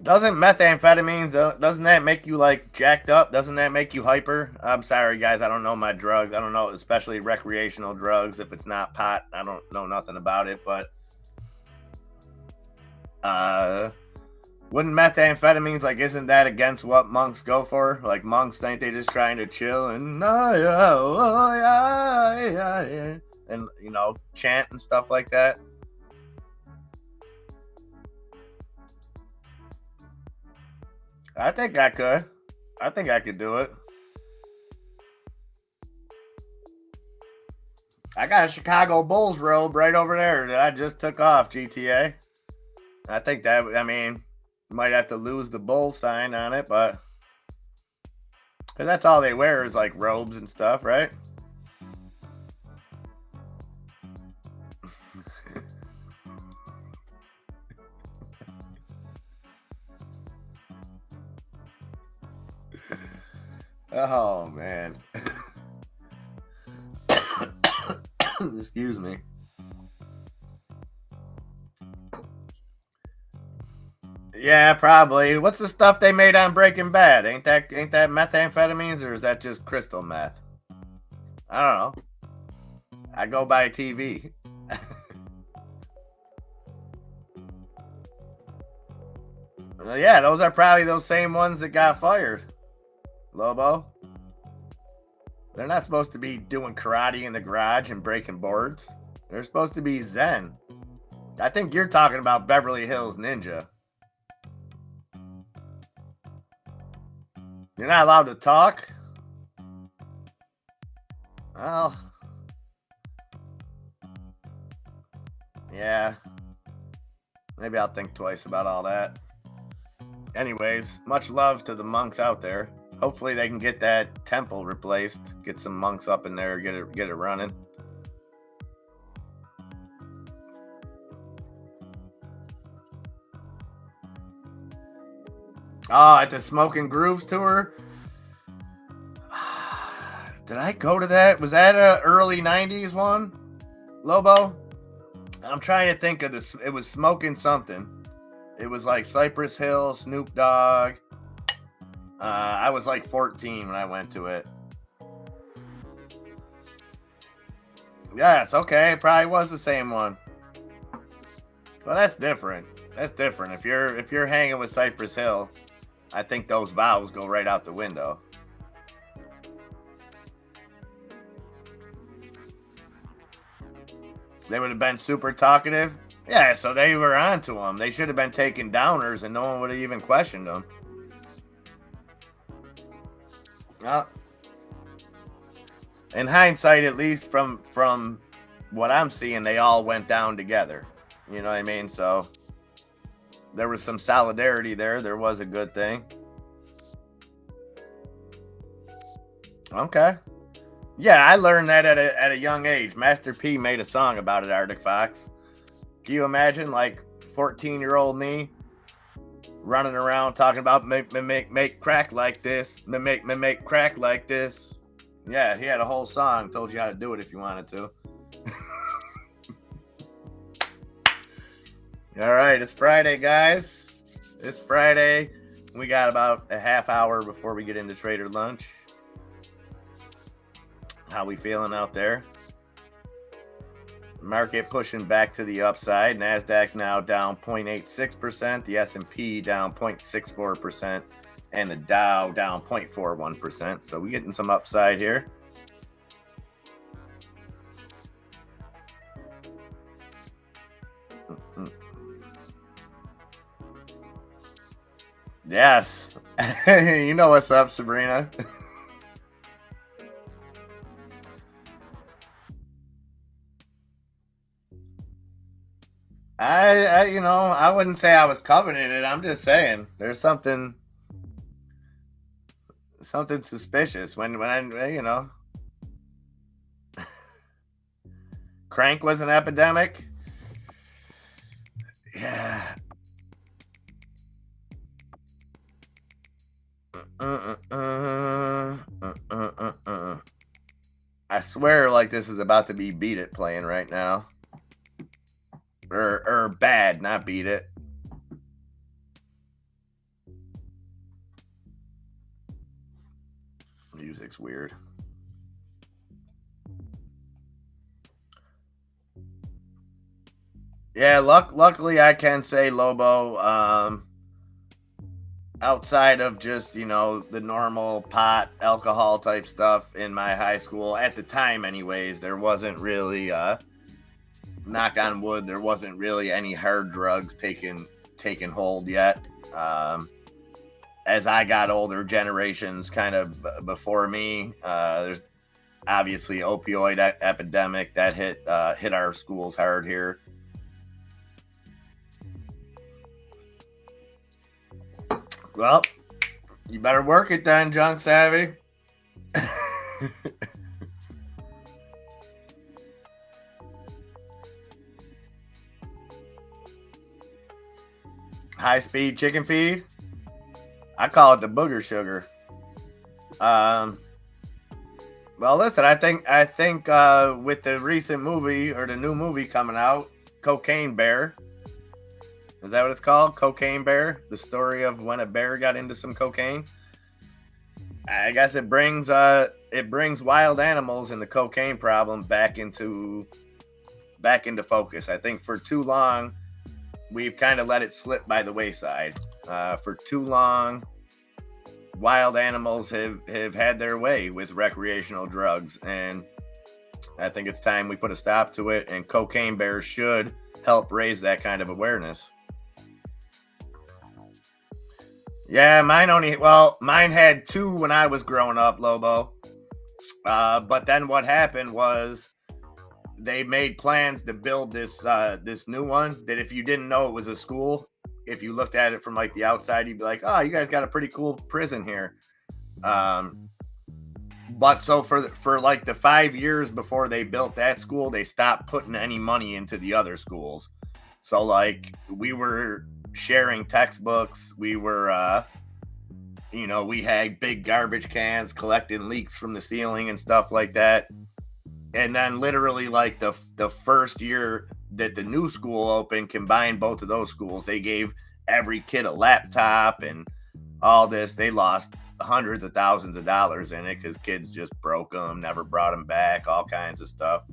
Doesn't methamphetamines, doesn't that make you like jacked up? Doesn't that make you hyper? I'm sorry, guys. I don't know my drugs. I don't know, especially recreational drugs. If it's not pot, I don't know nothing about it. But wouldn't methamphetamines, like, isn't that against what monks go for? Like, monks, ain't they just trying to chill and, and you know, chant and stuff like that? I think I could. I think I could do it. I got a Chicago Bulls robe right over there that I just took off, GTA. I think that, I mean, might have to lose the Bulls sign on it, but because that's all they wear is like robes and stuff, right? Oh, man. Excuse me. Yeah, probably. What's the stuff they made on Breaking Bad? Ain't that methamphetamines, or is that just crystal meth? I don't know. I go by TV. Yeah, those are probably those same ones that got fired. Lobo. They're not supposed to be doing karate in the garage and breaking boards. They're supposed to be Zen. I think you're talking about Beverly Hills Ninja. You're not allowed to talk? Well, yeah. Maybe I'll think twice about all that. Anyways, much love to the monks out there. Hopefully they can get that temple replaced. Get some monks up in there, get it running. Oh, at the Smoking Grooves tour? Did I go to that? Was that a early 90s one? Lobo? I'm trying to think of this. It was Smoking Something. It was like Cypress Hill, Snoop Dogg. I was like 14 when I went to it. Yes, okay, it probably was the same one. Well, that's different. That's different. If you're hanging with Cypress Hill, I think those vows go right out the window. They would have been super talkative. Yeah, so they were onto them. They should have been taking downers, and no one would have even questioned them. Well, in hindsight, at least from what I'm seeing, they all went down together. You know what I mean? So there was some solidarity there. There was a good thing. Okay. Yeah, I learned that at a young age. Master P made a song about it, Arctic Fox. Can you imagine, like, 14-year-old me running around talking about make crack like this, make crack like this? Yeah, he had a whole song, told you how to do it if you wanted to. All right, it's Friday, guys. It's Friday. We got about a half hour before we get into Trader Lunch. How we feeling out there? Market pushing back to the upside. NASDAQ now down 0.86%. The S&P down 0.64%. And the Dow down 0.41%. So we're getting some upside here. Yes. You know what's up, Sabrina. I wouldn't say I was coveting it. I'm just saying there's something suspicious when I, crank was an epidemic. Yeah. I swear like this is about to be Beat It playing right now. Or Bad, not Beat It. Music's weird. Yeah, luckily I can say, Lobo, outside of just, the normal pot, alcohol type stuff in my high school, at the time anyways, there wasn't really, knock on wood, there wasn't really any hard drugs taking hold yet. As I got older, generations kind of before me, there's obviously opioid epidemic that hit our schools hard here. Well, you better work it then, Junk Savvy. High-speed chicken feed. I call it the booger sugar. Well, listen, I think with the recent movie or the new movie coming out, Cocaine Bear. Is that what it's called? Cocaine Bear? The story of when a bear got into some cocaine? I guess it brings wild animals and the cocaine problem back into focus. I think for too long, we've kind of let it slip by the wayside. For too long, wild animals have had their way with recreational drugs, and I think it's time we put a stop to it, and Cocaine Bear should help raise that kind of awareness. Yeah, mine had 2 when I was growing up, Lobo. But then what happened was they made plans to build this new one that if you didn't know it was a school, if you looked at it from like the outside, you'd be like, oh, you guys got a pretty cool prison here. But so for like the 5 years before they built that school, they stopped putting any money into the other schools. So like we were sharing textbooks. We were You know, we had big garbage cans collecting leaks from the ceiling and stuff like that. And then literally like the first year that the new school opened, combined both of those schools, they gave every kid a laptop and all this. They lost hundreds of thousands of dollars in it because kids just broke them, never brought them back, all kinds of stuff.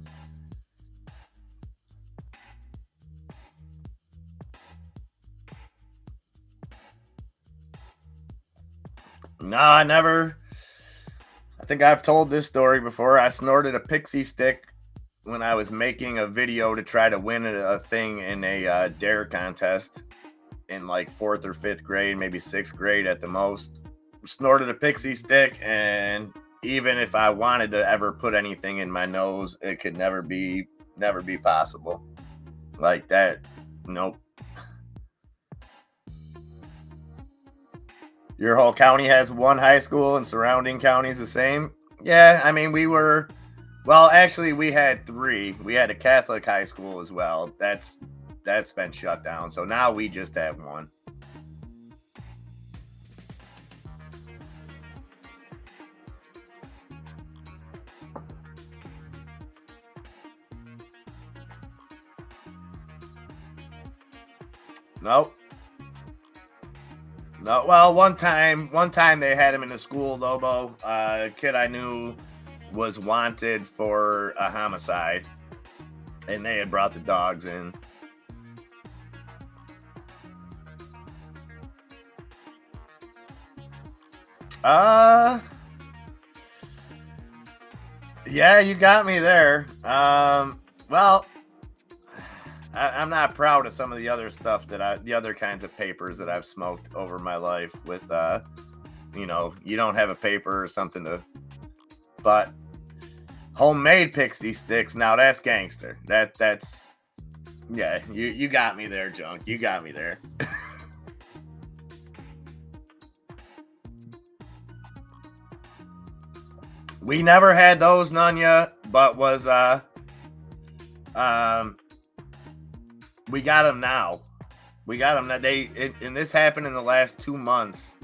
No, I never. I think I've told this story before. I snorted a pixie stick when I was making a video to try to win a thing in a dare contest in like 4th or 5th grade, maybe 6th grade at the most. Snorted a pixie stick, and even if I wanted to ever put anything in my nose, it could never be possible. Like that. Nope. Your whole county has one high school and surrounding counties the same? Yeah, I mean, well, actually, we had 3. We had a Catholic high school as well. That's been shut down. So now we just have one. Nope. No, well, one time they had him in the school, Lobo. A kid I knew was wanted for a homicide, and they had brought the dogs in. Yeah, you got me there. Well, I'm not proud of some of the other stuff the other kinds of papers that I've smoked over my life with, you know, you don't have a paper or something but homemade pixie sticks. Now that's gangster. That's, yeah, you got me there, Junk. You got me there. We never had those, Nunya, but we got them now. We got them. And this happened in the last 2 months.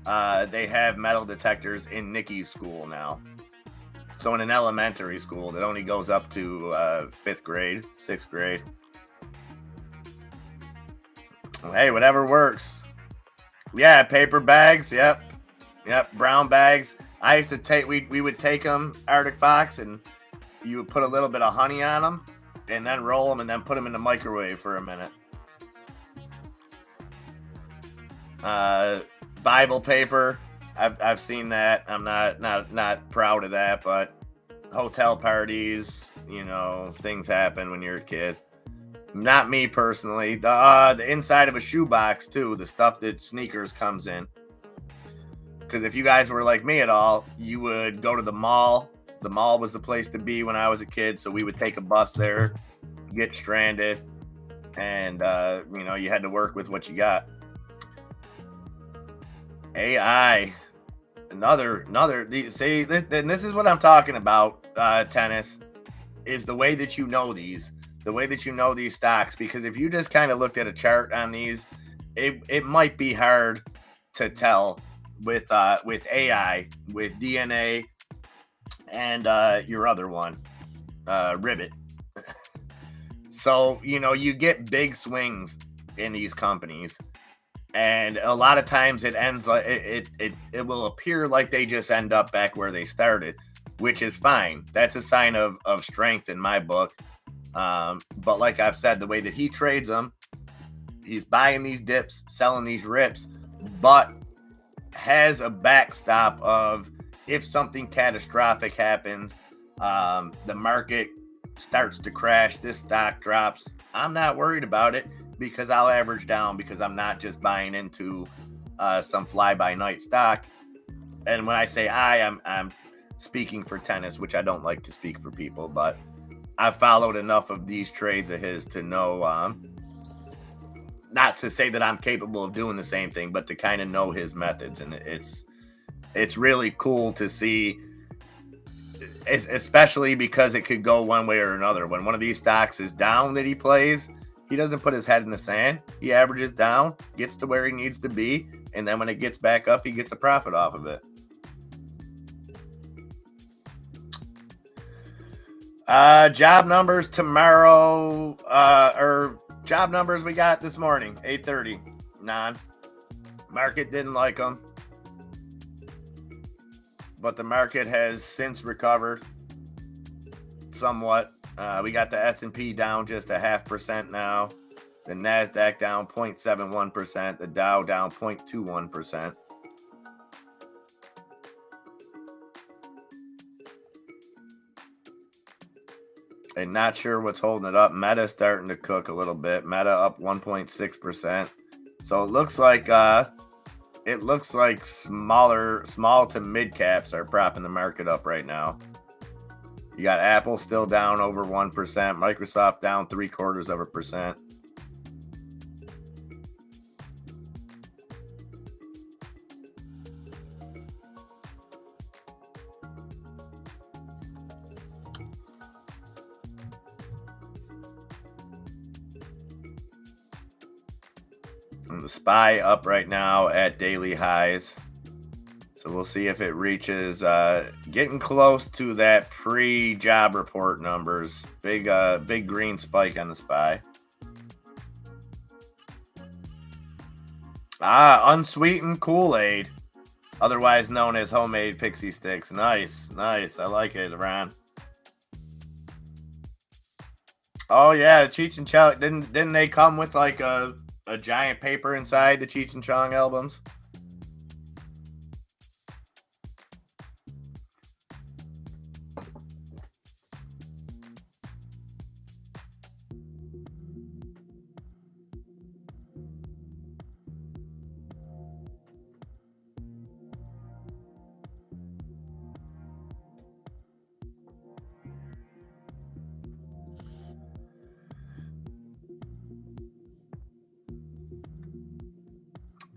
They have metal detectors in Nikki's school now. So in an elementary school that only goes up to 5th grade, 6th grade. Hey, whatever works. Yeah, paper bags. Yep. Brown bags. I used to take. We would take them, Arctic Fox, and you would put a little bit of honey on them, and then roll them, and then put them in the microwave for a minute. Bible paper. I've seen that. I'm not proud of that, but hotel parties, you know, things happen when you're a kid. Not me personally. The inside of a shoebox too. The stuff that sneakers comes in. Because if you guys were like me at all, you would go to the mall. The mall was the place to be when I was a kid, so we would take a bus there, get stranded, and you know, you had to work with what you got. AI, another. See, and this is what I'm talking about. Tennis is the way that you know these, stocks. Because if you just kind of looked at a chart on these, it might be hard to tell with AI, with DNA, and your other one, Ribbit. So, you know, you get big swings in these companies, and a lot of times it ends like it will appear like they just end up back where they started, which is fine. That's a sign of strength in my book. But like I've said, the way that he trades them, he's buying these dips, selling these rips, but has a backstop of if something catastrophic happens, the market starts to crash, this stock drops, I'm not worried about it because I'll average down, because I'm not just buying into some fly-by-night stock. And when I say I'm speaking for Tennis, which I don't like to speak for people, but I've followed enough of these trades of his to know, not to say that I'm capable of doing the same thing, but to kind of know his methods. And it's really cool to see, especially because it could go one way or another. When one of these stocks is down that he plays, he doesn't put his head in the sand. He averages down, gets to where he needs to be, And then when it gets back up, he gets a profit off of it. Job numbers tomorrow, or job numbers we got this morning, 8:30. Market didn't like them, but the market has since recovered somewhat. We got the S&P down just 0.5% now. The NASDAQ down 0.71%. The Dow down 0.21%. And not sure what's holding it up. Meta starting to cook a little bit. Meta up 1.6%. So it looks like small to mid caps are propping the market up right now. You got Apple still down over 1%. Microsoft down 0.75%. And the SPY up right now at daily highs. So we'll see if it reaches, getting close to that pre-job report numbers. Big green spike on the SPY. Unsweetened Kool-Aid, otherwise known as homemade pixie sticks. Nice. I like it, Ron. Oh yeah, Cheech and Chong, didn't they come with like a giant paper inside the Cheech and Chong albums?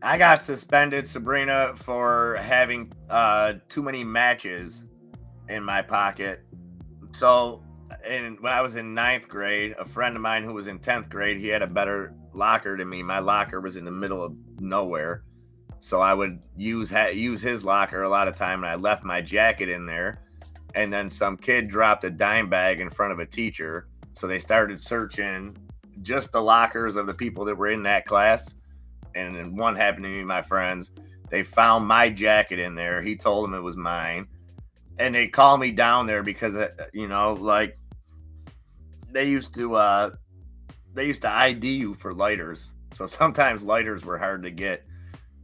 I got suspended, Sabrina, for having too many matches in my pocket. So, when I was in 9th grade, a friend of mine who was in 10th grade, he had a better locker than me. My locker was in the middle of nowhere. So I would use his locker a lot of time, and I left my jacket in there. And then some kid dropped a dime bag in front of a teacher. So they started searching just the lockers of the people that were in that class. And then one happened to me, my friends. They found my jacket in there. He told them it was mine. And they called me down there because, like they used to ID you for lighters. So sometimes lighters were hard to get.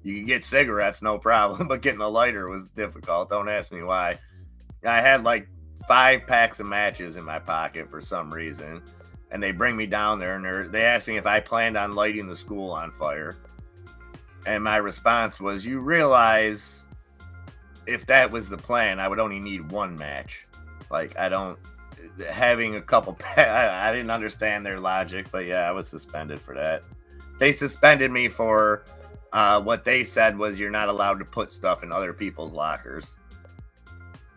You could get cigarettes, no problem, but getting a lighter was difficult. Don't ask me why. I had like 5 packs of matches in my pocket for some reason. And they bring me down there and they asked me if I planned on lighting the school on fire. And my response was, you realize if that was the plan, I would only need 1 match. Like, having a couple, I didn't understand their logic, but yeah, I was suspended for that. They suspended me for what they said was you're not allowed to put stuff in other people's lockers.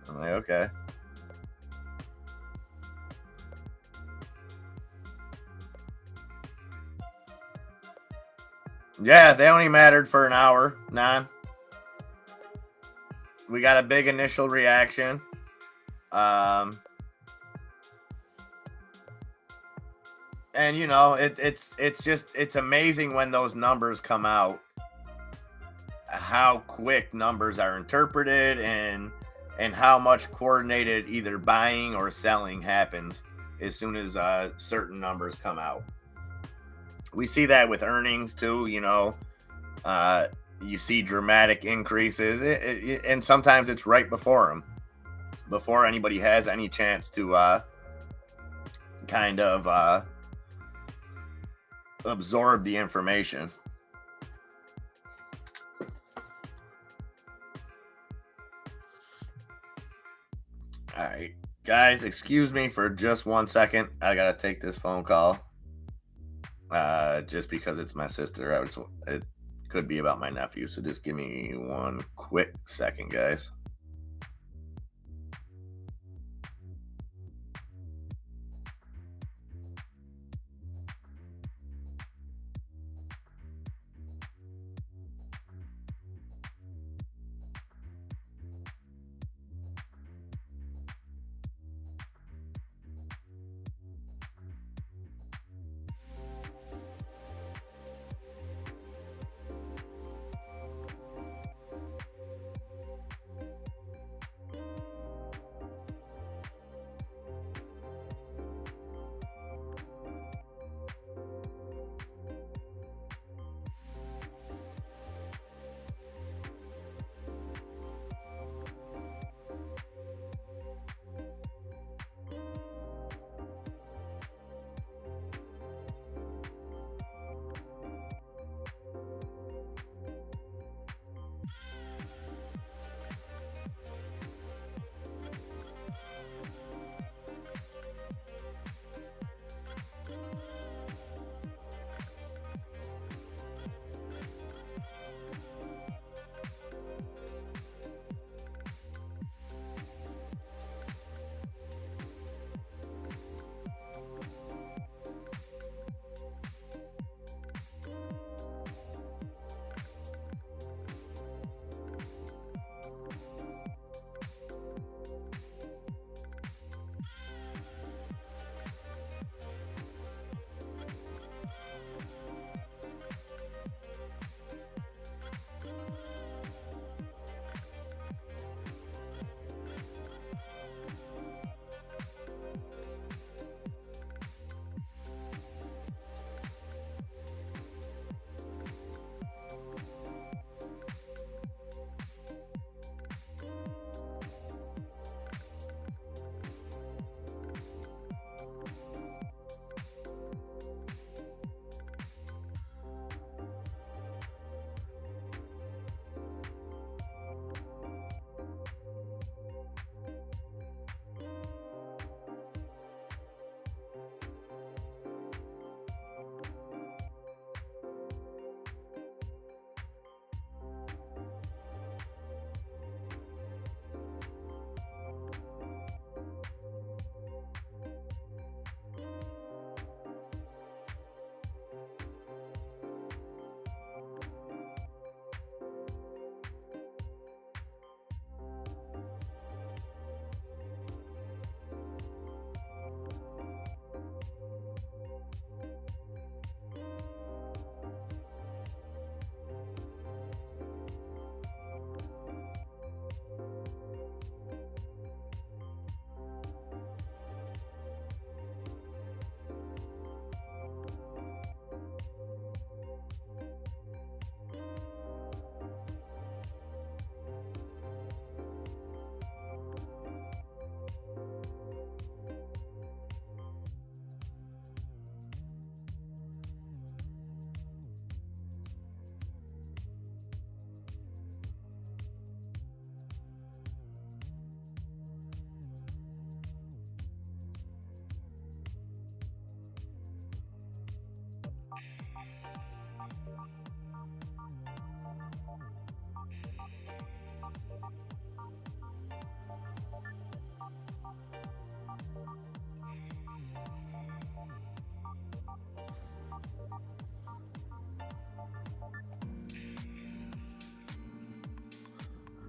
I'm like, okay. Yeah, they only mattered for an hour, 9. We got a big initial reaction. And it's amazing when those numbers come out, how quick numbers are interpreted and how much coordinated either buying or selling happens as soon as certain numbers come out. We see that with earnings too, you see dramatic increases, and sometimes it's right before them, before anybody has any chance to kind of absorb the information. All right, guys, excuse me for just 1 second. I gotta take this phone call. Just because it's my sister. It could be about my nephew, so just give me 1 quick second, guys.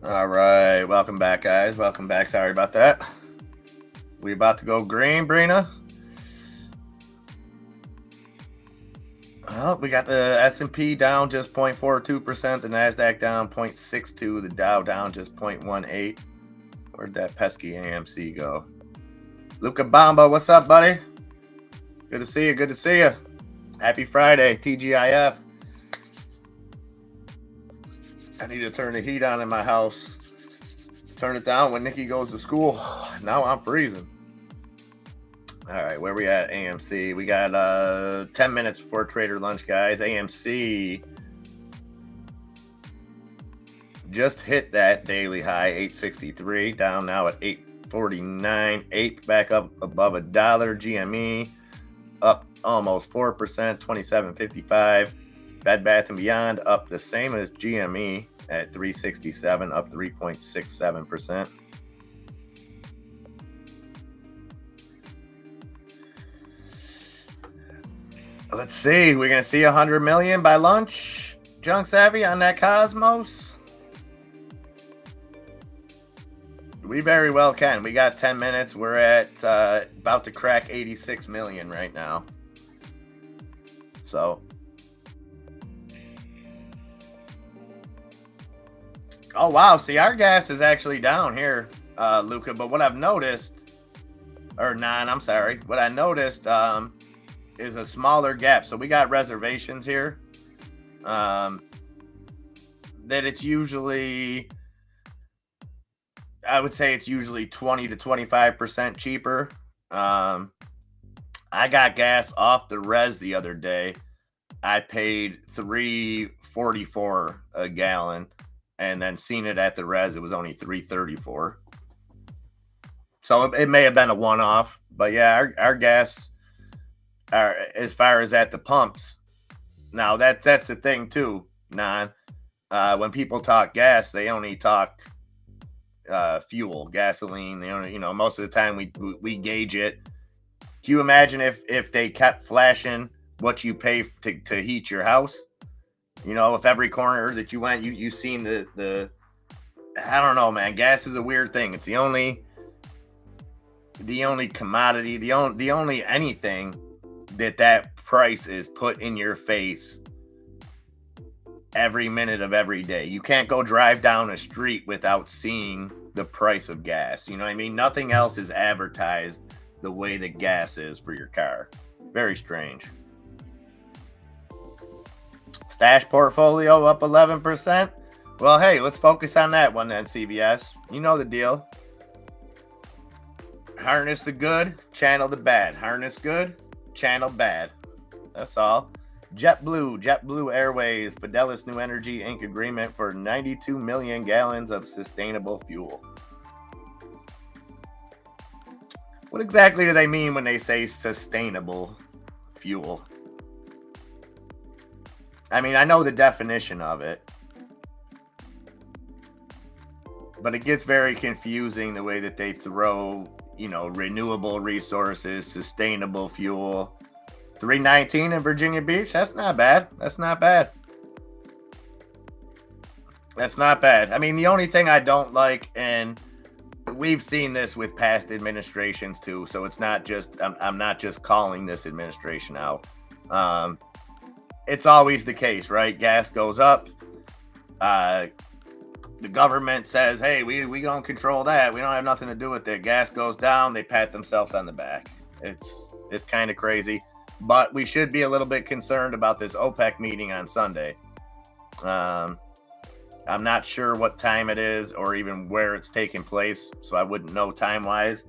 All right, welcome back, guys. Welcome back. Sorry about that. We about to go green, Brina. Well, we got the S&P down just 0.42%, the NASDAQ down 0.62%, the Dow down just 0.18%. Where'd that pesky AMC go? Luca Bamba, what's up, buddy? Good to see you. Good to see you. Happy Friday, TGIF. I need to turn the heat on in my house. Turn it down when Nikki goes to school. Now I'm freezing. All right, where we at? AMC. We got 10 minutes before trader lunch, guys. AMC just hit that daily high, 863. Down now at 849. 8 back up above $1. GME up almost 4%, 27.55. Bed Bath & Beyond up the same as GME at 367, up 3.67%. Let's see. We're going to see 100 million by lunch, Junk Savvy, on that Cosmos. We very well can. We got 10 minutes. We're at about to crack 86 million right now. So... Oh, wow. See, our gas is actually down here, Luca. But what I've noticed, or I'm sorry. What I noticed is a smaller gap. So we got reservations here. That it's usually, I would say it's usually 20 to 25% cheaper. I got gas off the res the other day. I paid $3.44 a gallon. And then seen it at the res, it was only $3.34. So it may have been a one-off. But yeah, our gas, as far as at the pumps, now that's the thing too, Nan. When people talk gas, they only talk fuel, gasoline. They only, most of the time we gauge it. Can you imagine if they kept flashing what you pay to heat your house? If every corner that you went, you seen the I don't know, man. Gas is a weird thing. It's the only commodity, the only anything that price is put in your face every minute of every day. You can't go drive down a street without seeing the price of gas. You know what I mean? Nothing else is advertised the way that gas is for your car. Very strange. Stash portfolio up 11%. Well, hey, let's focus on that one then, CBS. You know the deal. Harness the good, channel the bad. Harness good, channel bad. That's all. JetBlue Airways, Fidelis New Energy Inc. agreement for 92 million gallons of sustainable fuel. What exactly do they mean when they say sustainable fuel? I mean, I know the definition of it, but it gets very confusing the way that they throw, renewable resources, sustainable fuel. 319 in Virginia Beach, that's not bad. That's not bad. I mean, the only thing I don't like, and we've seen this with past administrations too, so it's not just, I'm not just calling this administration out. It's always the case, right? Gas goes up. The government says, hey, we don't control that. We don't have nothing to do with it. Gas goes down. They pat themselves on the back. It's kind of crazy. But we should be a little bit concerned about this OPEC meeting on Sunday. I'm not sure what time it is or even where it's taking place, so I wouldn't know time-wise.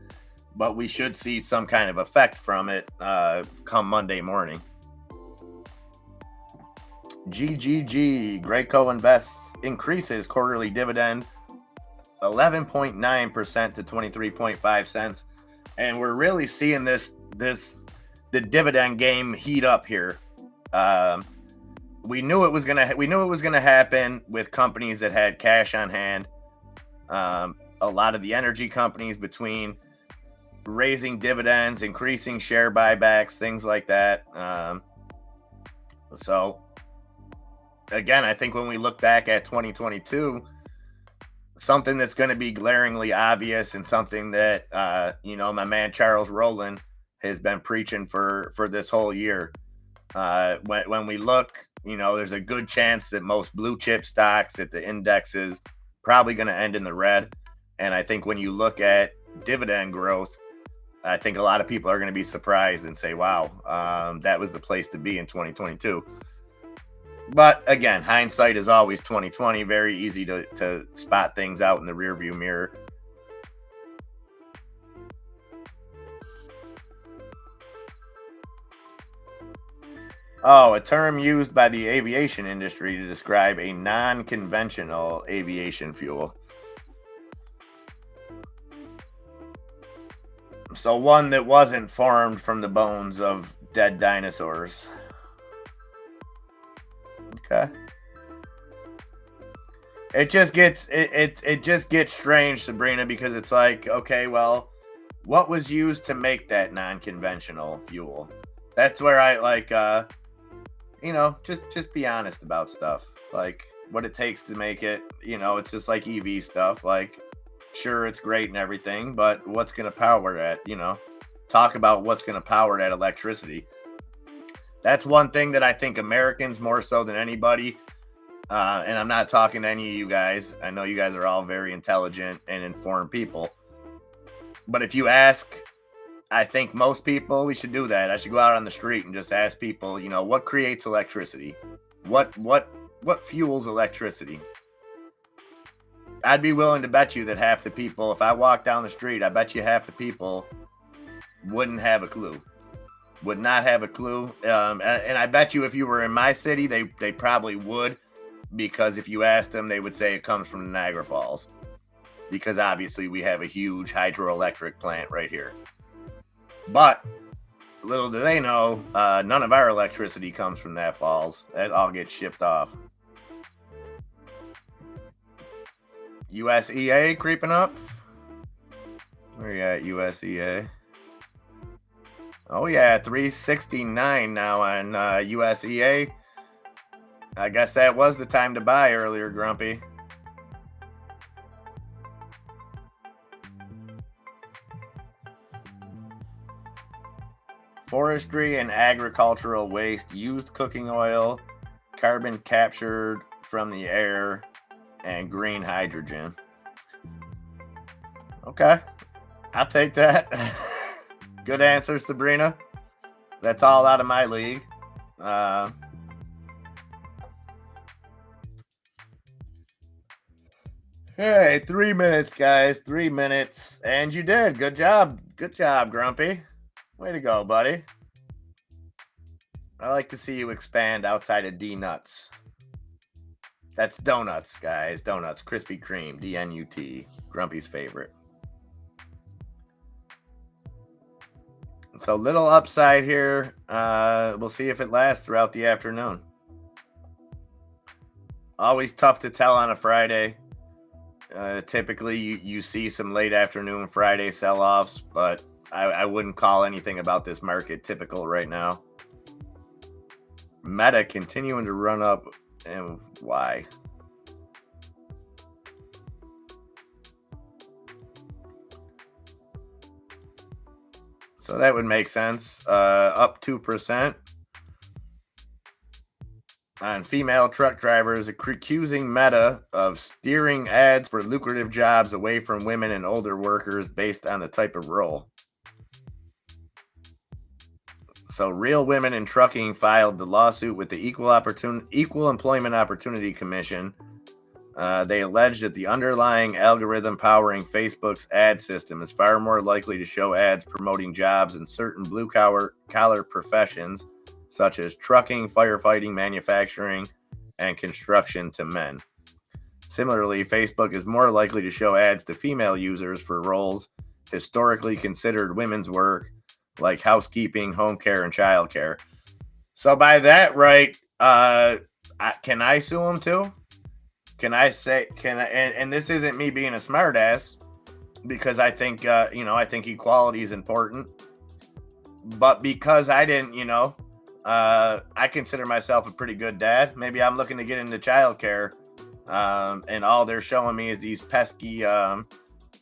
But we should see some kind of effect from it come Monday morning. GGG, Graco Invests increases quarterly dividend 11.9% to 23.5 cents. And we're really seeing the dividend game heat up here. We knew it was gonna happen with companies that had cash on hand. A lot of the energy companies, between raising dividends, increasing share buybacks, things like that. So again, I think when we look back at 2022, something that's going to be glaringly obvious, and something that my man Charles Rowland has been preaching for this whole year. When we look, there's a good chance that most blue chip stocks at the indexes probably going to end in the red. And I think when you look at dividend growth, I think a lot of people are going to be surprised and say, wow, that was the place to be in 2022. But again, hindsight is always 2020. Very easy to spot things out in the rearview mirror. Oh, a term used by the aviation industry to describe a non-conventional aviation fuel. So one that wasn't formed from the bones of dead dinosaurs. Okay. It just gets strange, Sabrina, because it's like, okay, well, what was used to make that non-conventional fuel? That's where I like just be honest about stuff. Like what it takes to make it, it's just like EV stuff. Like, sure, it's great and everything, but what's going to power that? Talk about what's going to power that electricity. That's one thing that I think Americans, more so than anybody, and I'm not talking to any of you guys. I know you guys are all very intelligent and informed people. But if you ask, I think most people, we should do that. I should go out on the street and just ask people, what creates electricity? What fuels electricity? I'd be willing to bet you that half the people, if I walk down the street, I bet you half the people wouldn't have a clue. Would not have a clue. And I bet you if you were in my city, they probably would, because if you asked them, they would say it comes from the Niagara Falls, because obviously we have a huge hydroelectric plant right here. But little do they know, none of our electricity comes from that falls. That all gets shipped off. USEA creeping up. Where you at, USEA? Oh yeah, 369 now on USEA. I guess that was the time to buy earlier, Grumpy. Forestry and agricultural waste, used cooking oil, carbon captured from the air, and green hydrogen. Okay, I'll take that. Good answer, Sabrina. That's all out of my league. Hey, 3 minutes, guys. 3 minutes. And you did. Good job. Good job, Grumpy. Way to go, buddy. I like to see you expand outside of D-nuts. That's donuts, guys. Donuts. Krispy Kreme. D-N-U-T. Grumpy's favorite. So little upside here. We'll see if it lasts throughout the afternoon. Always tough to tell on a Friday. Typically, you see some late afternoon Friday sell-offs, but I wouldn't call anything about this market typical right now. Meta continuing to run up, and why? So that would make sense. Up 2%. On female truck drivers accusing Meta of steering ads for lucrative jobs away from women and older workers based on the type of role. So Real Women in Trucking filed the lawsuit with the Equal Employment Opportunity Commission. They allege that the underlying algorithm powering Facebook's ad system is far more likely to show ads promoting jobs in certain blue-collar professions, such as trucking, firefighting, manufacturing, and construction to men. Similarly, Facebook is more likely to show ads to female users for roles historically considered women's work, like housekeeping, home care, and childcare. So by that right, can I sue him too? Can I say, and this isn't me being a smartass, because I think, I think equality is important. But because I didn't, I consider myself a pretty good dad. Maybe I'm looking to get into childcare, and all they're showing me is these pesky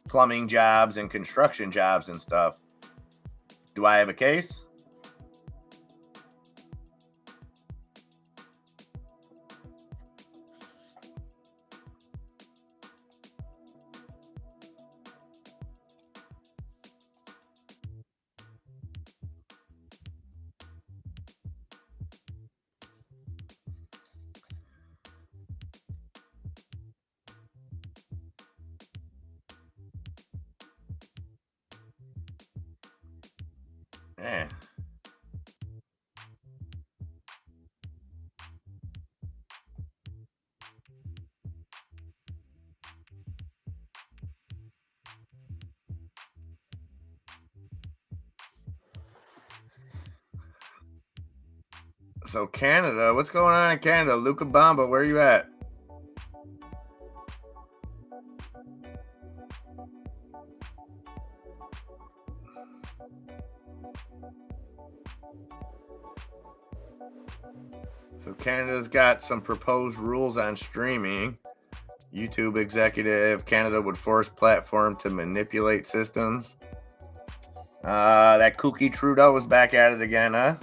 plumbing jobs and construction jobs and stuff. Do I have a case? Yeah. So Canada, what's going on in Canada? Luca Bamba, where are you at? So Canada's got some proposed rules on streaming. YouTube executive, Canada would force platform to manipulate systems. That kooky Trudeau is back at it again, huh?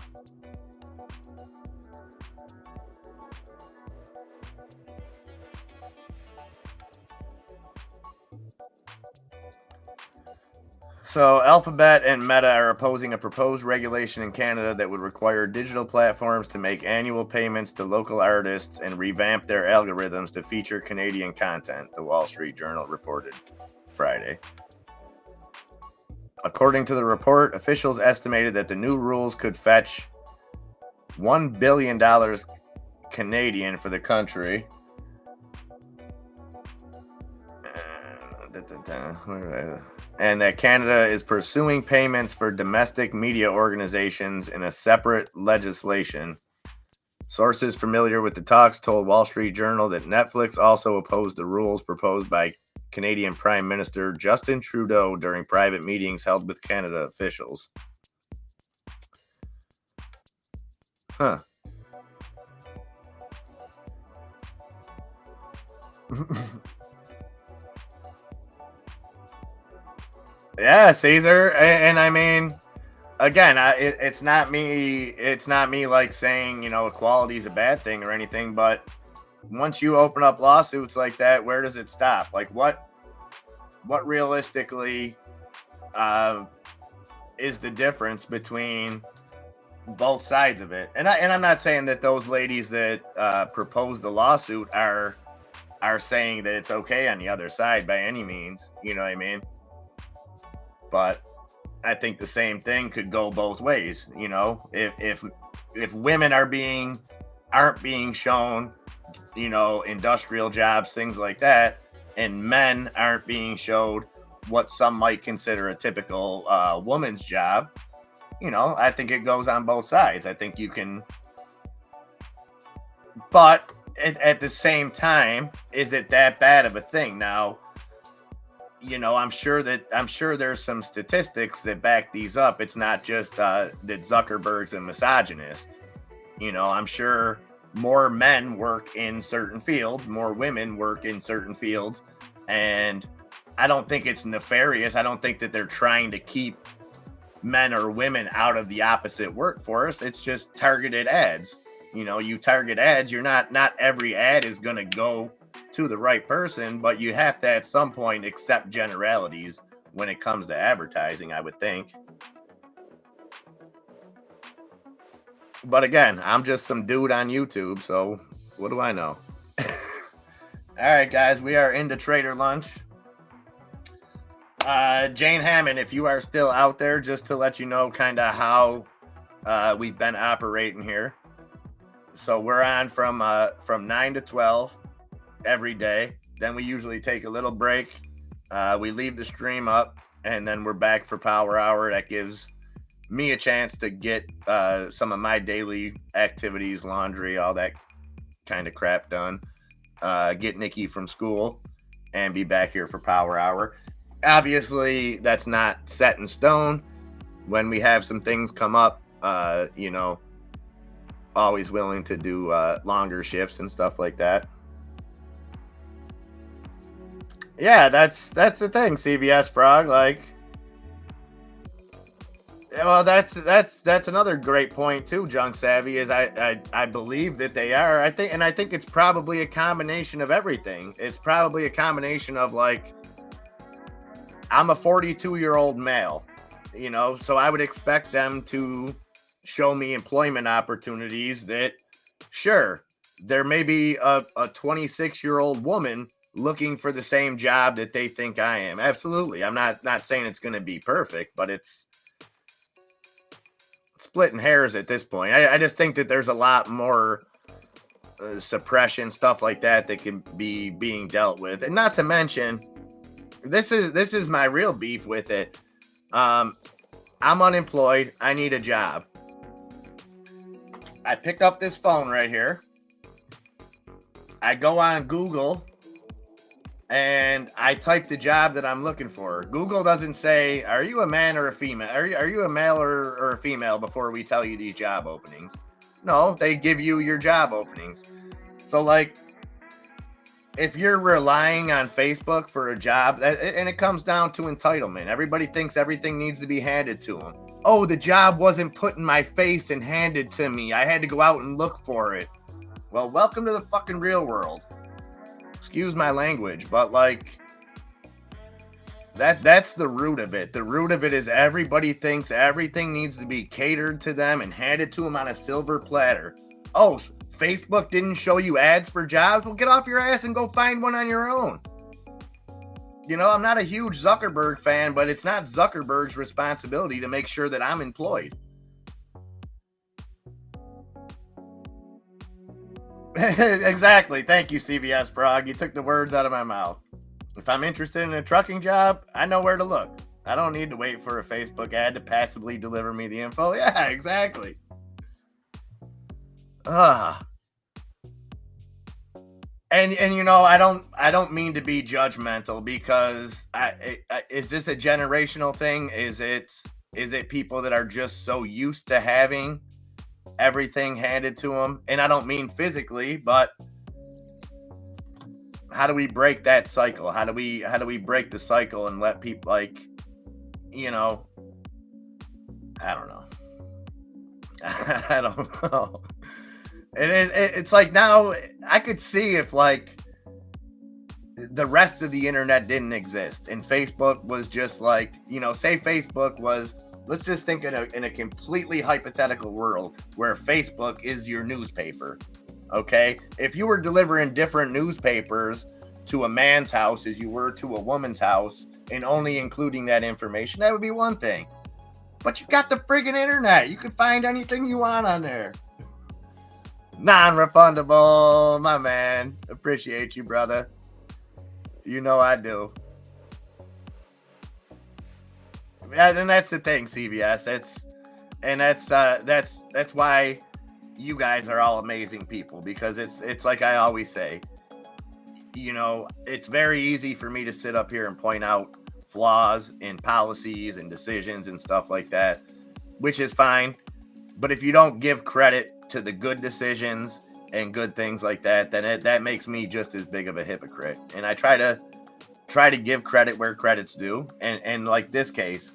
So Alphabet and Meta are opposing a proposed regulation in Canada that would require digital platforms to make annual payments to local artists and revamp their algorithms to feature Canadian content, the Wall Street Journal reported Friday. According to the report, officials estimated that the new rules could fetch $1 billion Canadian for the country. And that Canada is pursuing payments for domestic media organizations in a separate legislation. Sources familiar with the talks told Wall Street Journal that Netflix also opposed the rules proposed by Canadian Prime Minister Justin Trudeau during private meetings held with Canada officials. Huh. Yeah, Caesar, and I mean, again, it's not me. It's not me like saying equality is a bad thing or anything. But once you open up lawsuits like that, where does it stop? Like what realistically is the difference between both sides of it? And I'm not saying that those ladies that proposed the lawsuit are saying that it's okay on the other side by any means. You know what I mean? But I think the same thing could go both ways. If women aren't being shown, industrial jobs, things like that, and men aren't being showed what some might consider a typical woman's job, I think it goes on both sides. I think you can, but at the same time, is it that bad of a thing? Now, I'm sure there's some statistics that back these up. It's not just that Zuckerberg's a misogynist. I'm sure more men work in certain fields, more women work in certain fields, and I don't think it's nefarious. I don't think that they're trying to keep men or women out of the opposite workforce. It's just targeted ads. You target ads. You're not every ad is going to go to the right person, but you have to at some point accept generalities when it comes to advertising, I would think. But again, I'm just some dude on YouTube, so what do I know? All right, guys, we are into Trader Lunch. Jane Hammond, if you are still out there, just to let you know kind of how we've been operating here. So we're on from 9 to 12 every day. Then we usually take a little break. We leave the stream up, and then we're back for Power Hour. That gives me a chance to get some of my daily activities, laundry, all that kind of crap done, get Nikki from school, and be back here for Power Hour. Obviously, that's not set in stone. When we have some things come up, always willing to do longer shifts and stuff like that. Yeah, that's the thing, CVS Frog. Like, well, that's another great point too, Junk Savvy. Is I believe that they are. I think it's probably a combination of everything. It's probably a combination of, like, I'm a 42-year-old male, so I would expect them to show me employment opportunities that, sure, there may be a 26-year-old woman looking for the same job that they think I am. Absolutely. I'm not saying it's going to be perfect, but it's splitting hairs at this point. I just think that there's a lot more suppression, stuff like that can be being dealt with. And not to mention, this is my real beef with it. I'm unemployed. I need a job. I pick up this phone right here. I go on Google and I type the job that I'm looking for. Google doesn't say, are you a man or a female? Are you a male or a female before we tell you these job openings? No, they give you your job openings. So, like, if you're relying on Facebook for a job, and it comes down to entitlement. Everybody thinks everything needs to be handed to them. Oh, the job wasn't put in my face and handed to me. I had to go out and look for it. Well, welcome to the fucking real world. Excuse my language, but, like, that's the root of it. The root of it is everybody thinks everything needs to be catered to them and handed to them on a silver platter. Oh, Facebook didn't show you ads for jobs? Well, get off your ass and go find one on your own. I'm not a huge Zuckerberg fan, but it's not Zuckerberg's responsibility to make sure that I'm employed. Exactly. Thank you, CVS Prague. You took the words out of my mouth. If I'm interested in a trucking job, I know where to look. I don't need to wait for a Facebook ad to passively deliver me the info. Yeah, exactly. And I don't mean to be judgmental, because is this a generational thing? Is it people that are just so used to having everything handed to them? And I don't mean physically, but how do we break that cycle? How do we break the cycle and let people, like, I don't know. I don't know. It's like, now I could see if, like, the rest of the internet didn't exist and Facebook was just like, say Facebook was, let's just think in a completely hypothetical world where Facebook is your newspaper. Okay. If you were delivering different newspapers to a man's house as you were to a woman's house and only including that information, that would be one thing. But you got the friggin' internet. You can find anything you want on there. Non-refundable, my man. Appreciate you, brother. I do. And that's the thing, CVS. That's why you guys are all amazing people, because it's like I always say, it's very easy for me to sit up here and point out flaws in policies and decisions and stuff like that, which is fine. But if you don't give credit to the good decisions and good things like that, then that makes me just as big of a hypocrite. And I try to give credit where credit's due. And like this case,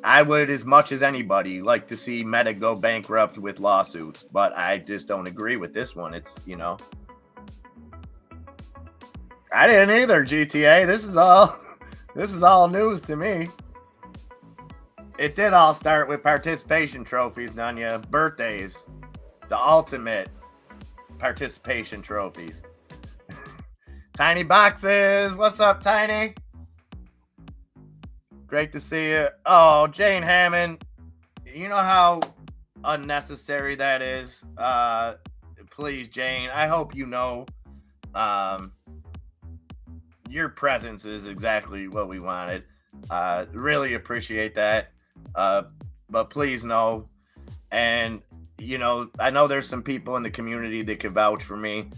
I would, as much as anybody, like to see Meta go bankrupt with lawsuits, but I just don't agree with this one. It's, I didn't either, GTA. This is all news to me. It did all start with participation trophies, Nunya. Birthdays. The ultimate participation trophies. Tiny Boxes. What's up, Tiny? Great to see you. Oh, Jane Hammond. You know how unnecessary that is? Please, Jane. I hope you know your presence is exactly what we wanted. Really appreciate that. but please know. And, you know, I know there's some people in the community that could vouch for me.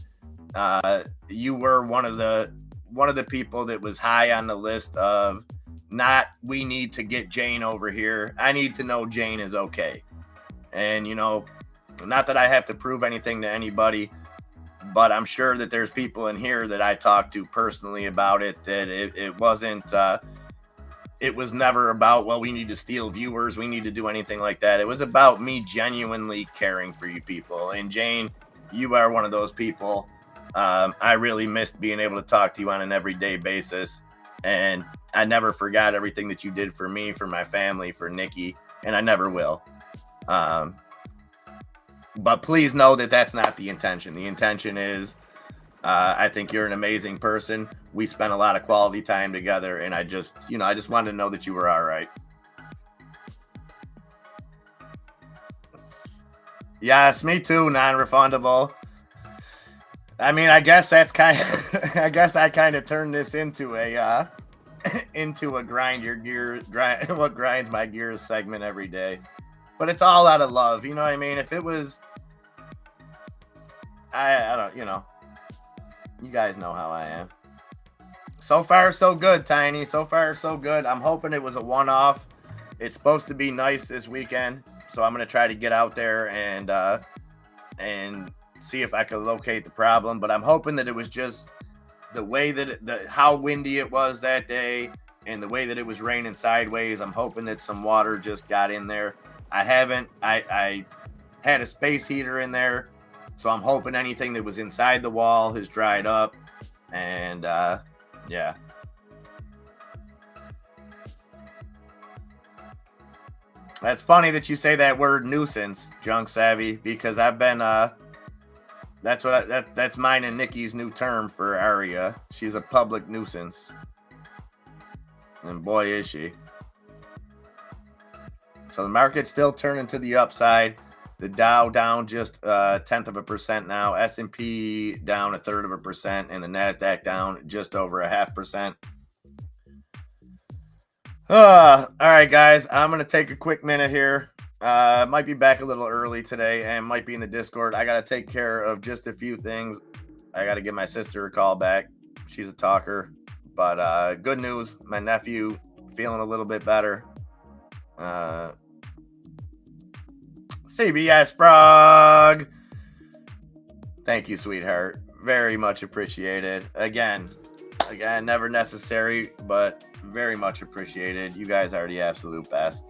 You were one of the people that was high on the list of not, we need to get Jane over here. I need to know Jane is okay. And, you know, not that I have to prove anything to anybody, but I'm sure that there's people in here that I talked to personally about it, that it wasn't, it was never about, well, we need to steal viewers, we need to do anything like that. It was about me genuinely caring for you people. And Jane, you are one of those people. I really missed being able to talk to you on an everyday basis. And I never forgot everything that you did for me, for my family, for Nikki, and I never will. But please know that that's not the intention. The intention is, I think you're an amazing person. We spent a lot of quality time together, and I just wanted to know that you were all right. Yes, me too, non-refundable. I mean, I guess that's kind of, I guess I kind of turned this into a, what grinds my gears segment every day. But it's all out of love, you know what I mean? If it was, I don't, you know, you guys know how I am. So far, so good, Tiny. So far, so good. I'm hoping it was a one-off. It's supposed to be nice this weekend, so I'm gonna try to get out there and see if I can locate the problem. But I'm hoping that it was just the way that how windy it was that day, and the way that it was raining sideways. I'm hoping that some water just got in there. I had a space heater in there, so I'm hoping anything that was inside the wall has dried up. And yeah. That's funny that you say that word nuisance, Junk Savvy, because I've been that's mine and Nikki's new term for Aria. She's a public nuisance. And boy is she. So the market's still turning to the upside. The Dow down just 0.1% now. S&P down 0.33%, and the Nasdaq down just over 0.5%. All right, guys. I'm gonna take a quick minute here. Might be back a little early today, and might be in the Discord. I gotta take care of just a few things. I gotta give my sister a call back. She's a talker. But good news, my nephew feeling a little bit better. CBS Frog. Thank you, sweetheart. Very much appreciated. Again, never necessary, but very much appreciated. You guys are the absolute best.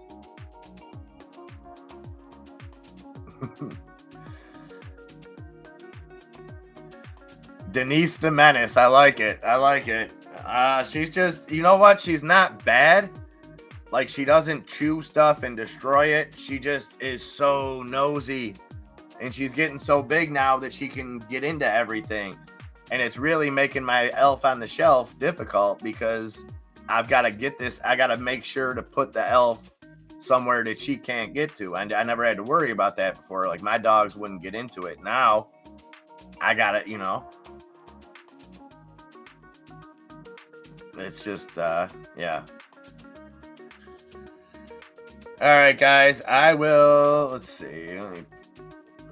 Denise the Menace. I like it. She's just, you know what? She's not bad. Like, she doesn't chew stuff and destroy it. She just is so nosy. And she's getting so big now that she can get into everything. And it's really making my elf on the shelf difficult, because I've got to get this. I got to make sure to put the elf somewhere that she can't get to. And I never had to worry about that before. Like, my dogs wouldn't get into it. Now, I got to, you know. It's just, yeah. All right, guys. I will, let's see.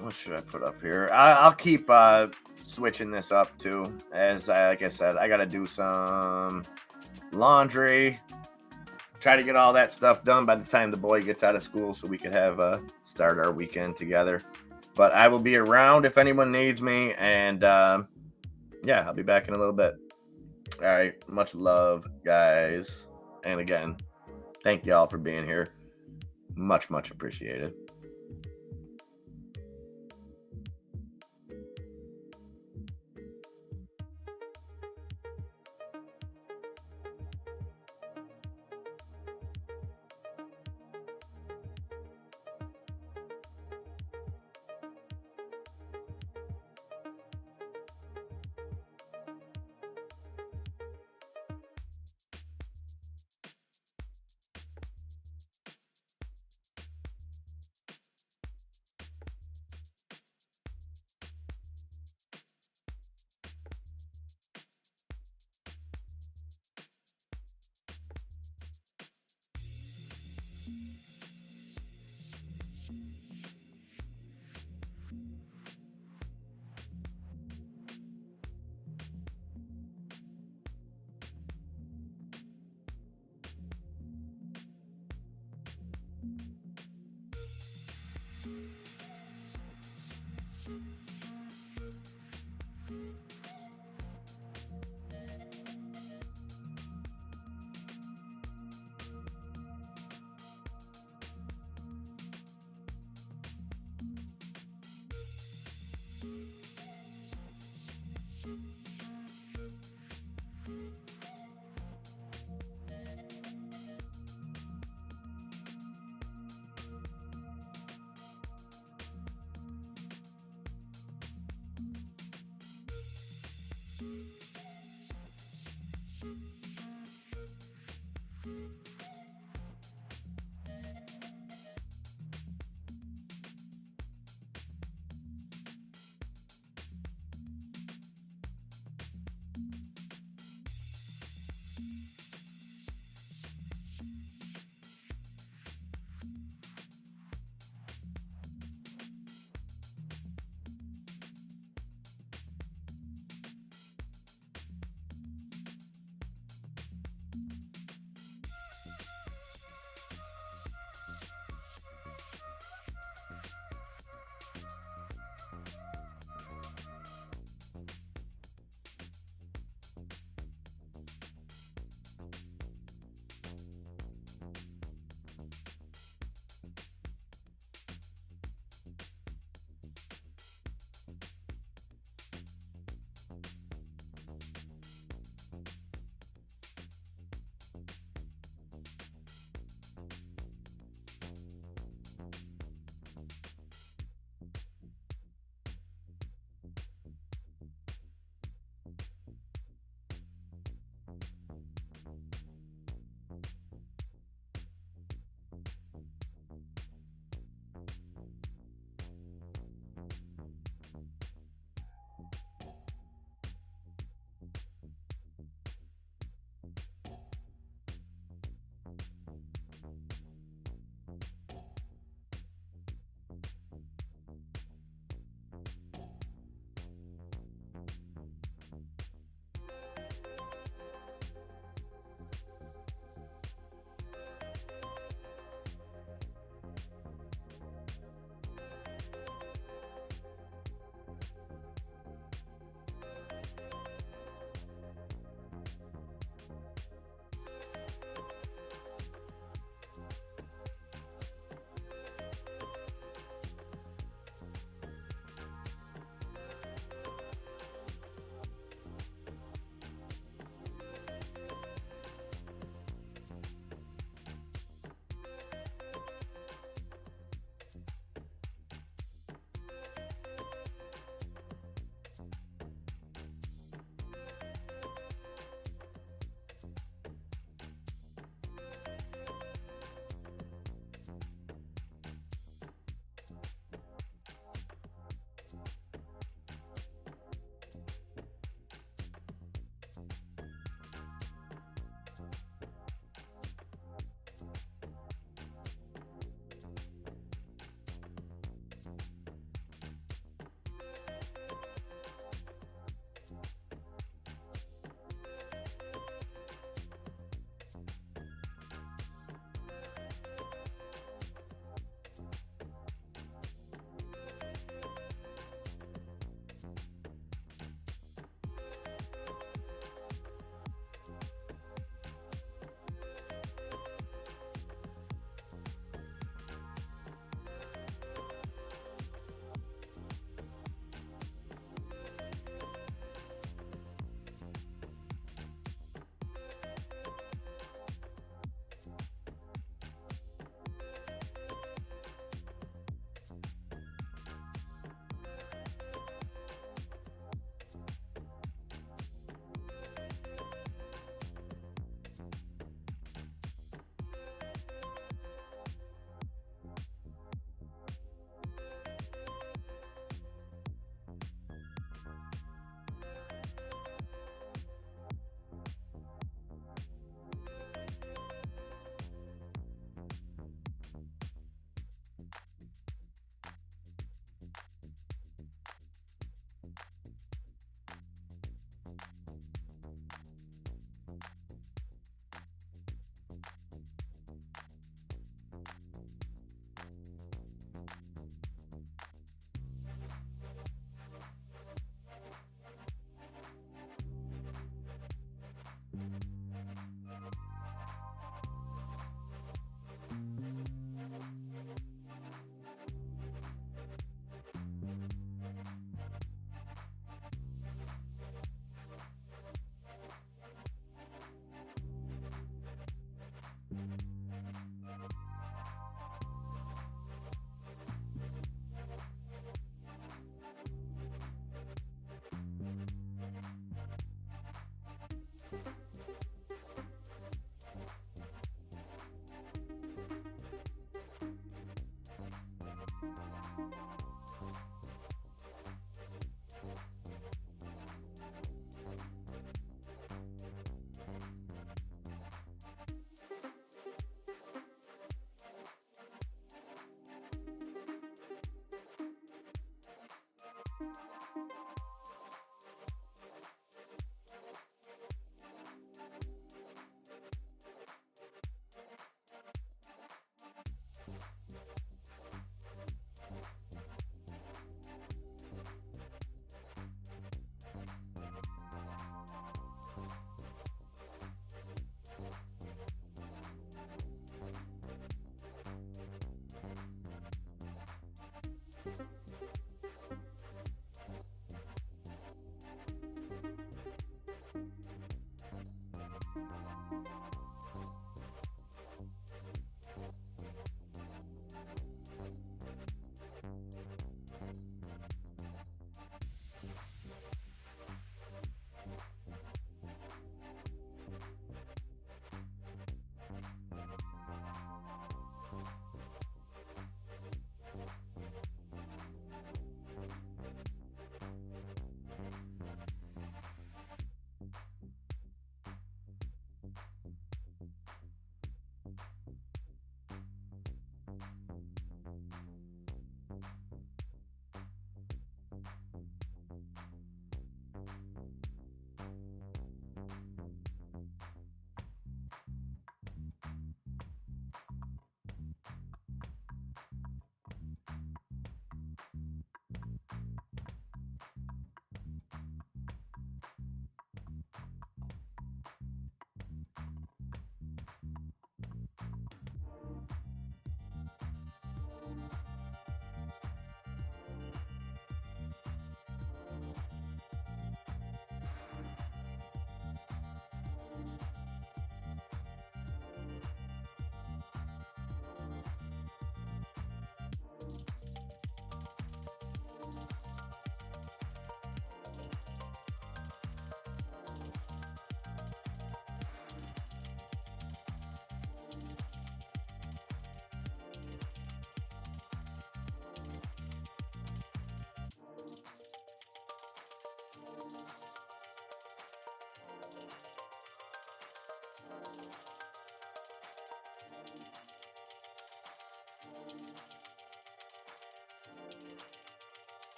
What should I put up here? I'll keep switching this up, too. Like I said, I got to do some laundry. Try to get all that stuff done by the time the boy gets out of school, so we could have start our weekend together. But I will be around if anyone needs me. And, yeah, I'll be back in a little bit. All right. Much love, guys. And again, thank you all for being here. Much, much appreciated.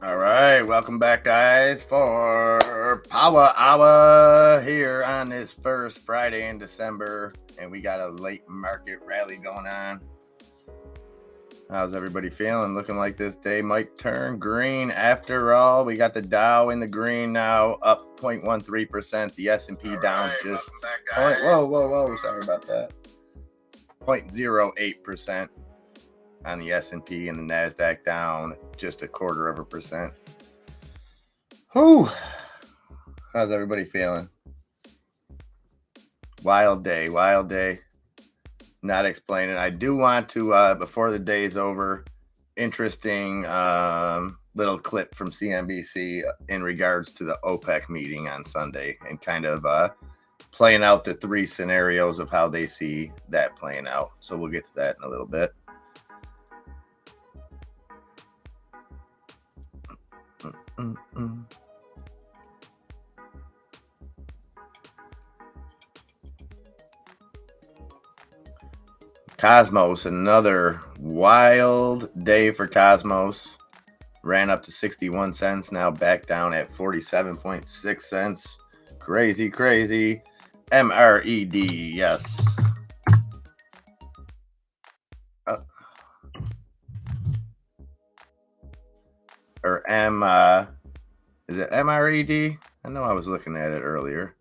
All right, welcome back, guys, for Power Hour here on this first Friday in December, and we got a late market rally going on. How's everybody feeling? Looking like this day might turn green after all. We got the Dow in the green now, up 0.13%. The S&P down just whoa. Sorry about that. 0.08% on the S&P, and the NASDAQ down just 0.25%. Whew. How's everybody feeling? Wild day. Not explaining. I do want to, before the day's over, interesting little clip from CNBC in regards to the OPEC meeting on Sunday, and kind of playing out the three scenarios of how they see that playing out. So we'll get to that in a little bit. Cosmos, another wild day for Cosmos. Ran up to 61 cents, now back down at 47.6 cents. Crazy. MRED, yes. Is it MRED? I know I was looking at it earlier.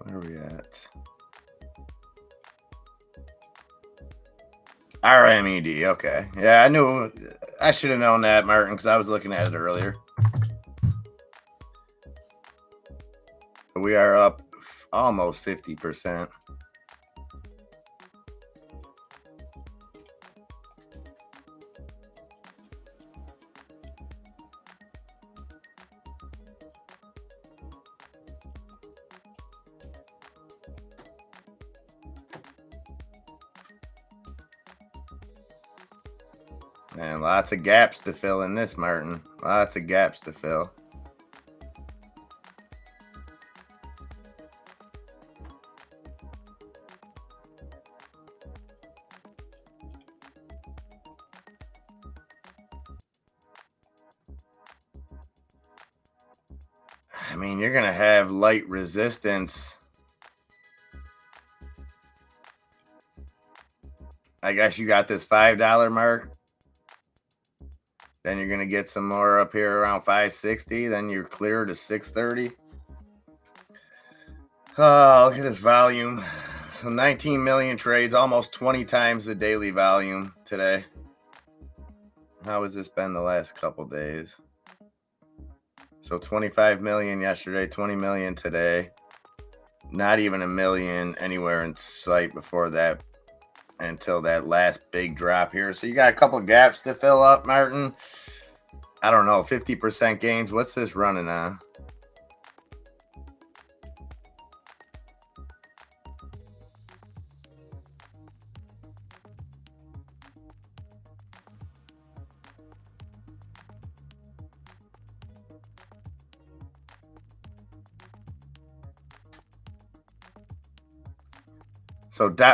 Where are we at? RMED, okay. Yeah, I knew. I should have known that, Martin, because I was looking at it earlier. We are up almost 50%. And lots of gaps to fill in this, Martin. Lots of gaps to fill. I mean, you're going to have light resistance. I guess you got this $5 mark. Then you're going to get some more up here around 560. Then you're clear to 630. Oh, look at this volume. So 19 million trades, almost 20 times the daily volume today. How has this been the last couple days? So 25 million yesterday, 20 million today. Not even a million anywhere in sight before that, until that last big drop here. So you got a couple gaps to fill up, Martin. I don't know, 50% gains. What's this running on?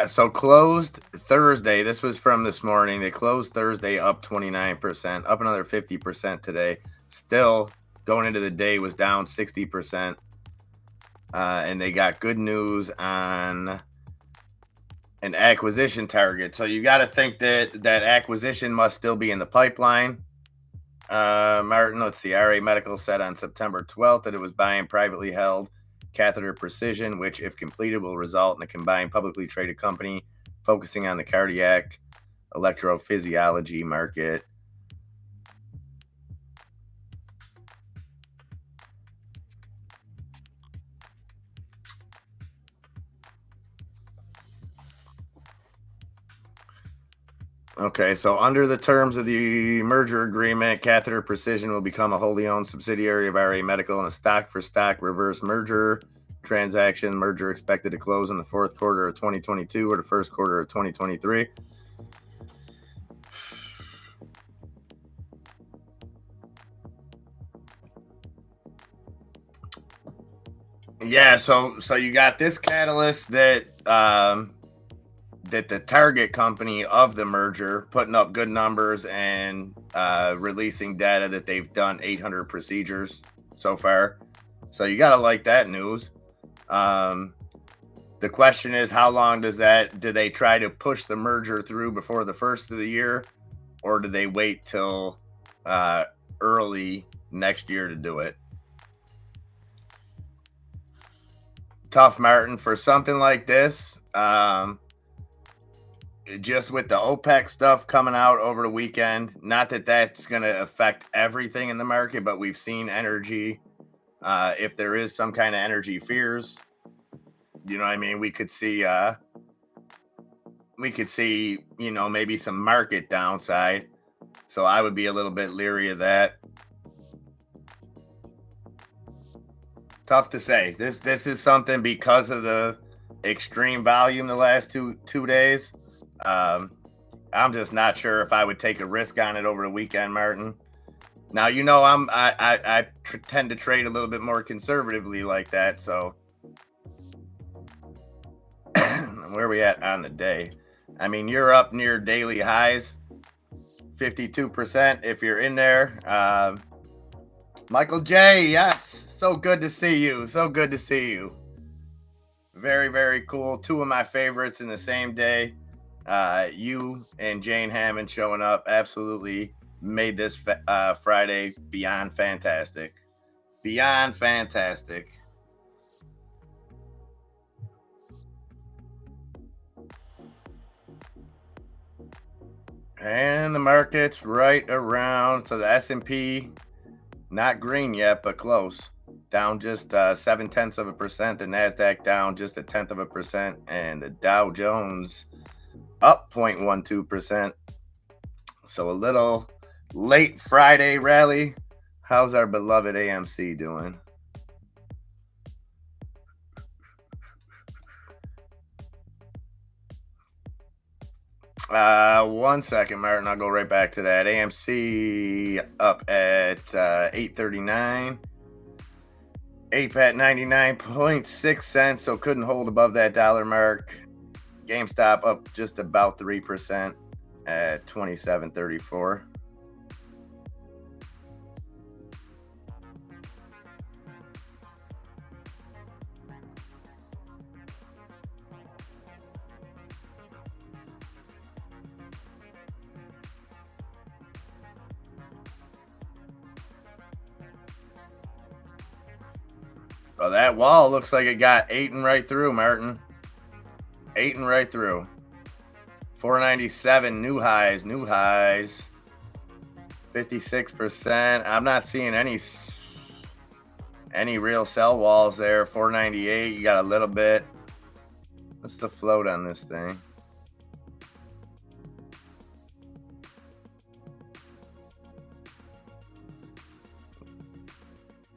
So closed Thursday. This was from this morning. They closed Thursday up 29%, up another 50% today. Still going into the day was down 60%. And they got good news on an acquisition target. So you got to think that acquisition must still be in the pipeline. Martin, let's see. RA Medical said on September 12th that it was buying privately held Catheter Precision, which, if completed, will result in a combined publicly traded company focusing on the cardiac electrophysiology market. Okay, so under the terms of the merger agreement, Catheter Precision will become a wholly owned subsidiary of RA Medical in a stock-for-stock reverse merger transaction. Merger expected to close in the fourth quarter of 2022 or the first quarter of 2023. Yeah, so you got this catalyst that that the target company of the merger putting up good numbers and releasing data that they've done 800 procedures so far. So you got to like that news. The question is, how long do they try to push the merger through before the first of the year, or do they wait till early next year to do it? Tough, Martin, for something like this. Just with the OPEC stuff coming out over the weekend, not that that's going to affect everything in the market, but we've seen energy. If there is some kind of energy fears, you know what I mean? We could see, you know, maybe some market downside. So I would be a little bit leery of that. Tough to say. This is something because of the extreme volume the last two days. I'm just not sure if I would take a risk on it over the weekend, Martin. Now, you know, I tend to trade a little bit more conservatively like that. So where are we at on the day? I mean, you're up near daily highs, 52% if you're in there. Michael J, yes, so good to see you. So good to see you. Very, very cool. Two of my favorites in the same day. You and Jane Hammond showing up absolutely made this Friday beyond fantastic. Beyond fantastic. And the market's right around, so the S&P, not green yet, but close. Down just 0.7%. The NASDAQ down just 0.1%. And the Dow Jones up 0.12%. So a little late Friday rally. How's our beloved AMC doing? One second, Martin. I'll go right back to that. AMC up at 8.39. APE at 99.6 cents, so couldn't hold above that dollar mark. GameStop up just about 3% at 27.34. Well, that wall looks like it got eaten right through, Martin. Eaten right through. 497 new highs. 56%. I'm not seeing any real sell walls there. 498. You got a little bit. What's the float on this thing?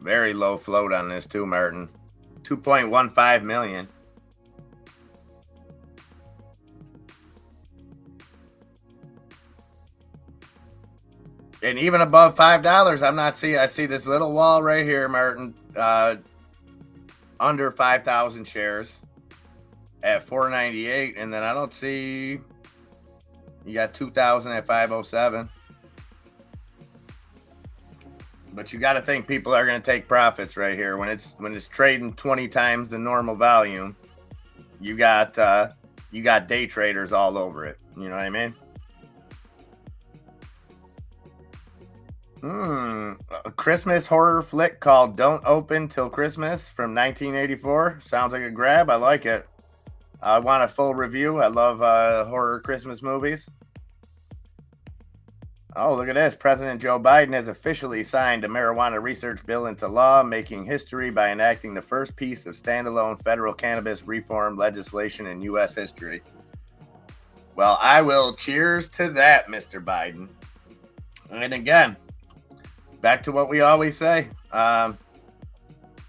Very low float on this too, Martin. 2.15 million. And even above $5, I'm not seeing. I see this little wall right here, Martin. Under 5,000 shares at 498, and then I don't see. You got 2,000 at 507. But you got to think people are going to take profits right here when it's trading 20 times the normal volume. You got day traders all over it. You know what I mean? A Christmas horror flick called Don't Open Till Christmas from 1984. Sounds like a grab. I like it. I want a full review. I love horror Christmas movies. Oh, look at this. President Joe Biden has officially signed a marijuana research bill into law, making history by enacting the first piece of standalone federal cannabis reform legislation in U.S. history. Well, I will cheers to that, Mr. Biden. And again, back to what we always say.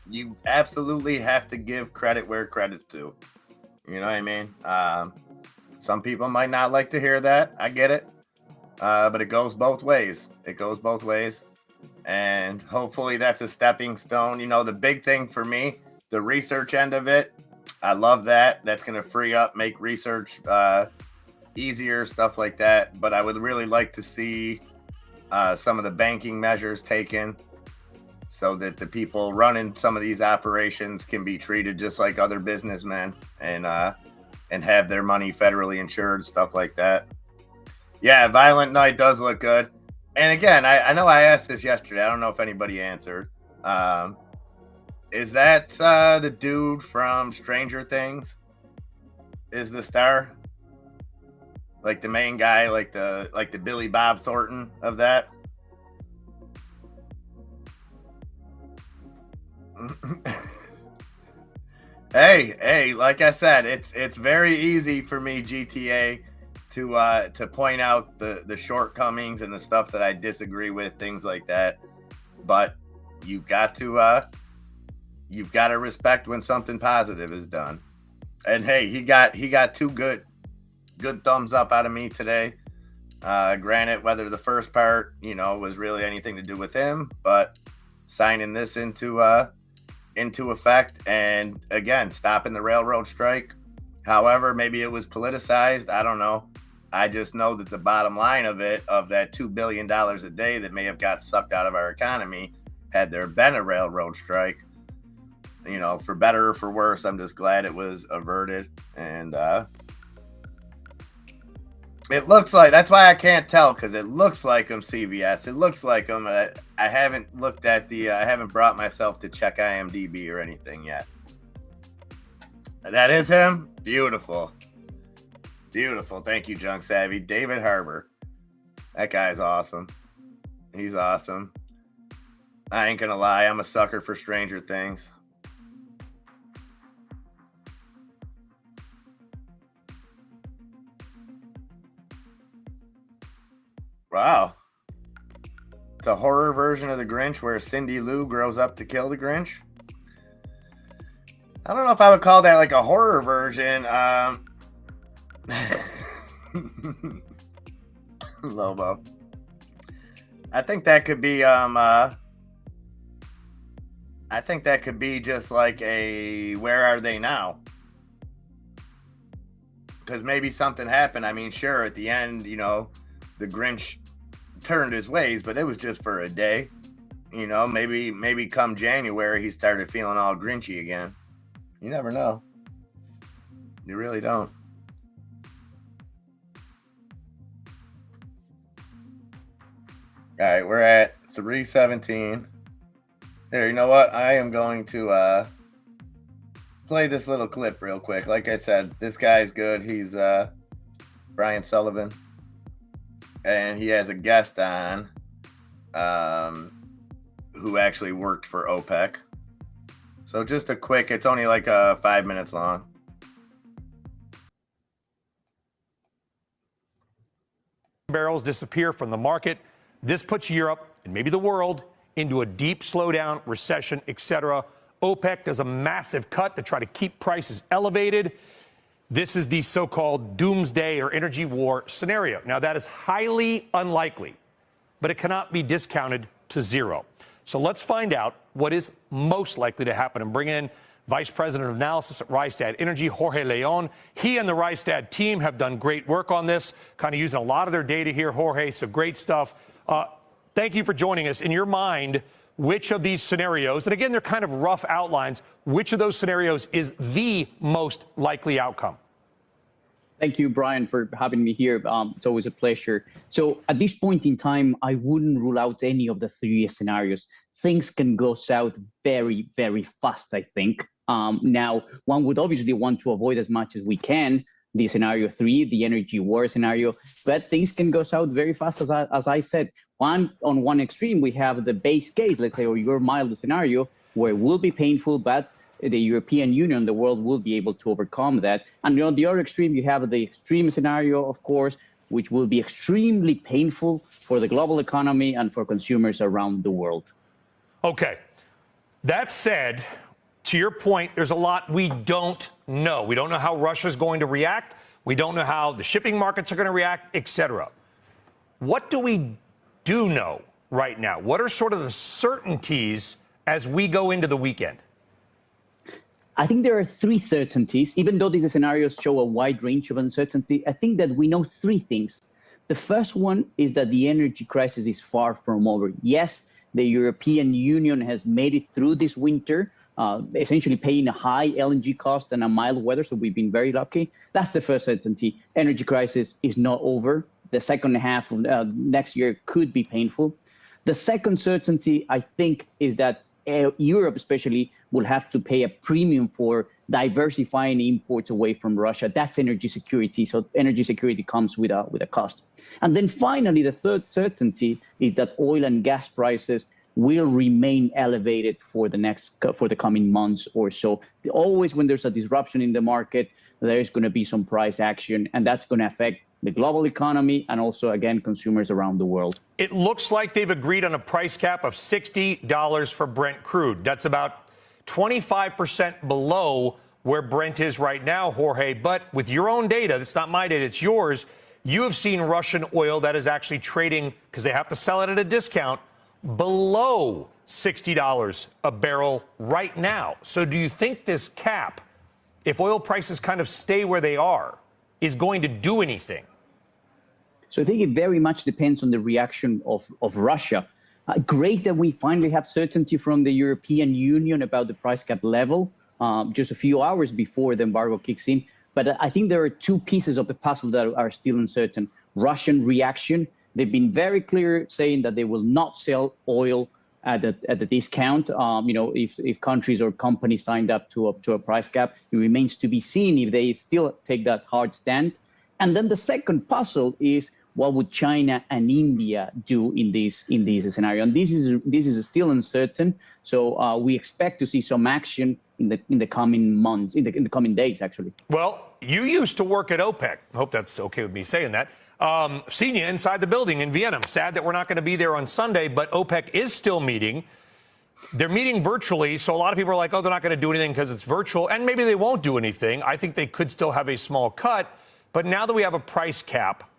You absolutely have to give credit where credit's due. You know what I mean? Some people might not like to hear that. I get it. But it goes both ways. And hopefully that's a stepping stone. You know, the big thing for me, the research end of it, I love that. That's going to free up, make research easier, stuff like that. But I would really like to see some of the banking measures taken so that the people running some of these operations can be treated just like other businessmen and have their money federally insured, stuff like that. Yeah, Violent Night does look good. And again, I know I asked this yesterday. I don't know if anybody answered. Is that the dude from Stranger Things? Is the star? Like the main guy, like the Billy Bob Thornton of that? Hey, like I said, it's very easy for me, GTA, to point out the shortcomings and the stuff that I disagree with, things like that. But you've got to respect when something positive is done. And hey, he got two good thumbs up out of me today. Granted, whether the first part, was really anything to do with him, but signing this into effect and again stopping the railroad strike. However, maybe it was politicized. I don't know. I just know that the bottom line of that $2 billion a day that may have got sucked out of our economy, had there been a railroad strike, for better or for worse, I'm just glad it was averted. And it looks like, that's why I can't tell, because it looks like I'm CVS. It looks like I'm. I haven't looked at I haven't brought myself to check IMDb or anything yet. That is him. Beautiful. Beautiful. Thank you, Junk Savvy. David Harbour. That guy's awesome. He's awesome. I ain't gonna lie. I'm a sucker for Stranger Things. Wow. It's a horror version of The Grinch where Cindy Lou grows up to kill the Grinch. I don't know if I would call that like a horror version. Lobo. I think that could be just like a Where Are They Now? Because maybe something happened. I mean, sure, at the end, the Grinch turned his ways, but it was just for a day. Maybe come January he started feeling all Grinchy again. You never know. You really don't. All right, we're at 3:17. Here, you know what? I am going to play this little clip real quick. Like I said, this guy's good. He's Brian Sullivan. And he has a guest on who actually worked for OPEC. So just a quick, it's only like 5 minutes long. Barrels disappear from the market. This puts Europe and maybe the world into a deep slowdown, recession, etc. OPEC does a massive cut to try to keep prices elevated. This is the so-called doomsday or energy war scenario. Now, that is highly unlikely, but it cannot be discounted to zero. So let's find out what is most likely to happen and bring in Vice President of Analysis at Rystad Energy, Jorge Leon. He and the Rystad team have done great work on this, kind of using a lot of their data here, Jorge, so great stuff. Thank you for joining us. In your mind, which of these scenarios, and again, they're kind of rough outlines, which of those scenarios is the most likely outcome? Thank you, Brian, for having me here. It's always a pleasure. So at this point in time, I wouldn't rule out any of the three scenarios. Things can go south very, very fast, I think. Now, one would obviously want to avoid as much as we can the scenario 3, the energy war scenario, but things can go south very fast, as I said. On one extreme, we have the base case, let's say, or your mild scenario, where it will be painful, but the European Union, the world will be able to overcome that. And on the other extreme, you have the extreme scenario, of course, which will be extremely painful for the global economy and for consumers around the world. Okay. That said, to your point, there's a lot we don't know. We don't know how Russia's going to react. We don't know how the shipping markets are going to react, et cetera. What do we do know right now? What are sort of the certainties as we go into the weekend? I think there are three certainties. Even though these scenarios show a wide range of uncertainty, I think that we know three things. The first one is that the energy crisis is far from over. Yes, the European Union has made it through this winter, essentially paying a high LNG cost and a mild weather, so we've been very lucky. That's the first certainty. Energy crisis is not over. The second half of next year could be painful. The second certainty, I think, is that Europe especially will have to pay a premium for diversifying imports away from Russia. That's energy security. So energy security comes with a cost. And then finally, the third certainty is that oil and gas prices will remain elevated for the coming months or so. Always when there's a disruption in the market, there's going to be some price action, and that's going to affect the global economy and also, again, consumers around the world. It looks like they've agreed on a price cap of $60 for Brent crude. That's about 25% below where Brent is right now, Jorge. But with your own data, it's not my data, it's yours, you have seen Russian oil that is actually trading, because they have to sell it at a discount, below $60 a barrel right now. So do you think this cap, if oil prices kind of stay where they are, is going to do anything? So I think it very much depends on the reaction of Russia. Great that we finally have certainty from the European Union about the price cap level just a few hours before the embargo kicks in. But I think there are two pieces of the puzzle that are still uncertain. Russian reaction. They've been very clear saying that they will not sell oil at the discount. If countries or companies signed up to a price cap, it remains to be seen if they still take that hard stand. And then the second puzzle is, what would China and India do in this scenario? And this is still uncertain. So we expect to see some action in the coming months, in the coming days, actually. Well, you used to work at OPEC. I hope that's okay with me saying that. Seen you inside the building in Vienna. I'm sad that we're not going to be there on Sunday, but OPEC is still meeting. They're meeting virtually, so a lot of people are like, oh, they're not going to do anything because it's virtual, and maybe they won't do anything. I think they could still have a small cut, but now that we have a price cap,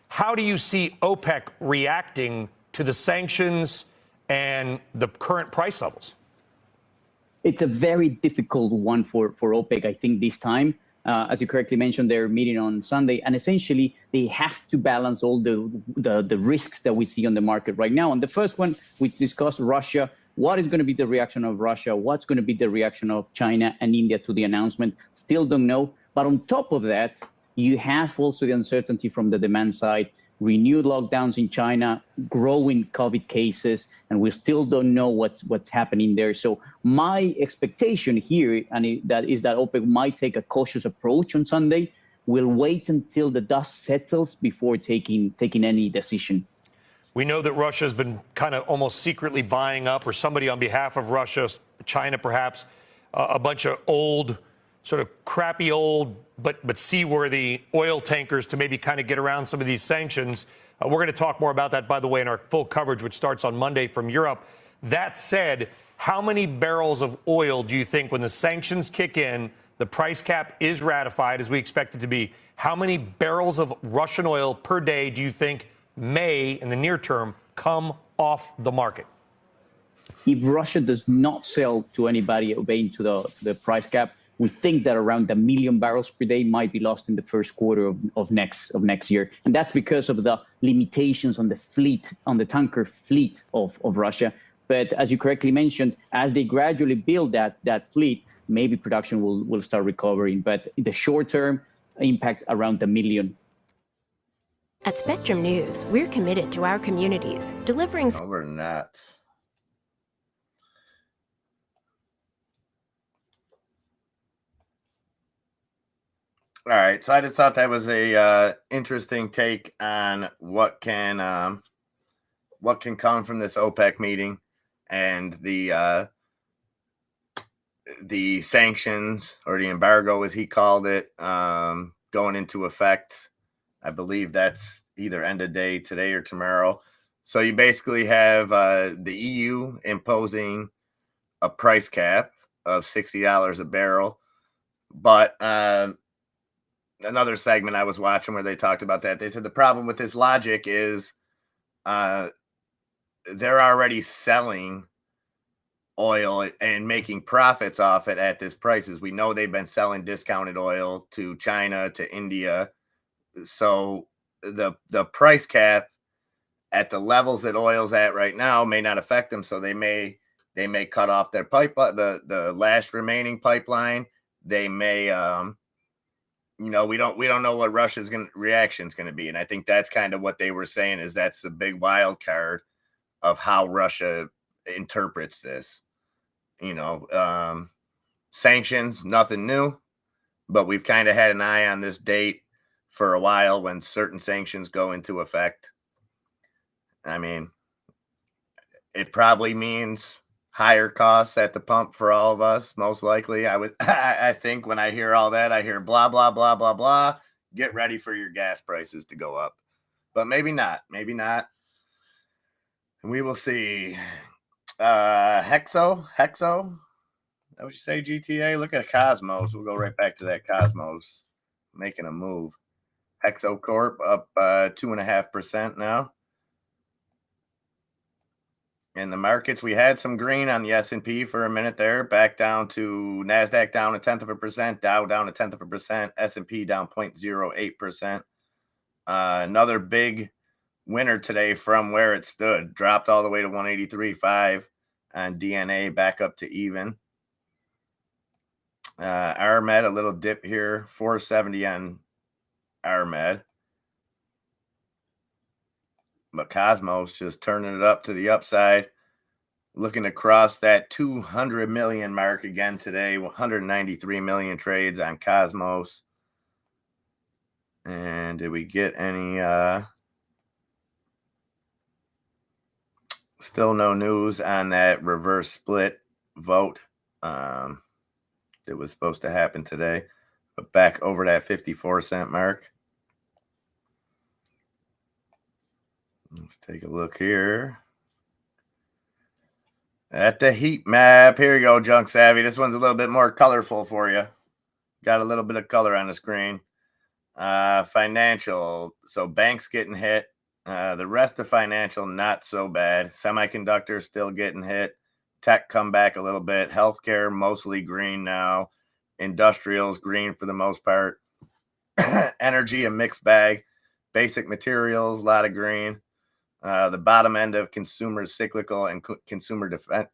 how do you see OPEC reacting to the sanctions and the current price levels? It's a very difficult one for OPEC, I think, this time. As you correctly mentioned, they're meeting on Sunday, and essentially they have to balance all the risks that we see on the market right now. And the first one, we discussed Russia. What is going to be the reaction of Russia? What's going to be the reaction of China and India to the announcement? Still don't know. But on top of that, you have also the uncertainty from the demand side, renewed lockdowns in China, growing COVID cases, and we still don't know what's happening there. So my expectation here, that OPEC might take a cautious approach on Sunday. We'll wait until the dust settles before taking any decision. We know that Russia has been kind of almost secretly buying up, or somebody on behalf of Russia, China perhaps, a bunch of old, sort of crappy old, but seaworthy oil tankers to maybe kind of get around some of these sanctions. We're going to talk more about that, by the way, in our full coverage, which starts on Monday from Europe. That said, how many barrels of oil do you think, when the sanctions kick in, the price cap is ratified, as we expect it to be, how many barrels of Russian oil per day do you think may, in the near term, come off the market? If Russia does not sell to anybody obeying to the price cap, we think that around 1 million barrels per day might be lost in the first quarter of next year. And that's because of the limitations on the fleet, on the tanker fleet of Russia. But as you correctly mentioned, as they gradually build that fleet, maybe production will start recovering. But in the short term, impact around 1 million. At Spectrum News, we're committed to our communities, delivering... No, we're not. All right, so I just thought that was a interesting take on what can come from this OPEC meeting and the sanctions, or the embargo, as he called it, going into effect. I believe that's either end of day today or tomorrow. So you basically have the EU imposing a price cap of $60 a barrel, but another segment I was watching where they talked about that. They said the problem with this logic is they're already selling oil and making profits off it at this prices. We know they've been selling discounted oil to China, to India. So the price cap at the levels that oil's at right now may not affect them. So they may cut off their pipe, the last remaining pipeline. They may, we don't know what Russia's reaction is going to be. And I think that's kind of what they were saying, is that's the big wild card of how Russia interprets this. Sanctions, nothing new, but we've kind of had an eye on this date for a while when certain sanctions go into effect. I mean, it probably means higher costs at the pump for all of us, most likely. I think when I hear all that, I hear blah, blah, blah, blah, blah. Get ready for your gas prices to go up. But maybe not. Maybe not. And we will see. Hexo? That what you say, GTA? Look at Cosmos. We'll go right back to that Cosmos making a move. Hexo Corp up 2.5% now. In the markets, we had some green on the S&P for a minute there, back down to NASDAQ down 0.1%, Dow down 0.1%, S&P down 0.08%. Another big winner today from where it stood, dropped all the way to 183.5 on DNA, back up to even. RMed, a little dip here, 470 on RMed. But Cosmos just turning it up to the upside, looking to cross that 200 million mark again today. 193 million trades on Cosmos. And did we get any? Still no news on that reverse split vote that was supposed to happen today, but back over that 54-cent mark. Let's take a look here at the heat map. Here you go, Junk Savvy. This one's a little bit more colorful for you. Got a little bit of color on the screen. Financial. So banks getting hit. The rest of financial, not so bad. Semiconductors still getting hit. Tech come back a little bit. Healthcare mostly green now. Industrials green for the most part. Energy a mixed bag. Basic materials, a lot of green. The bottom end of consumer cyclical and consumer defensive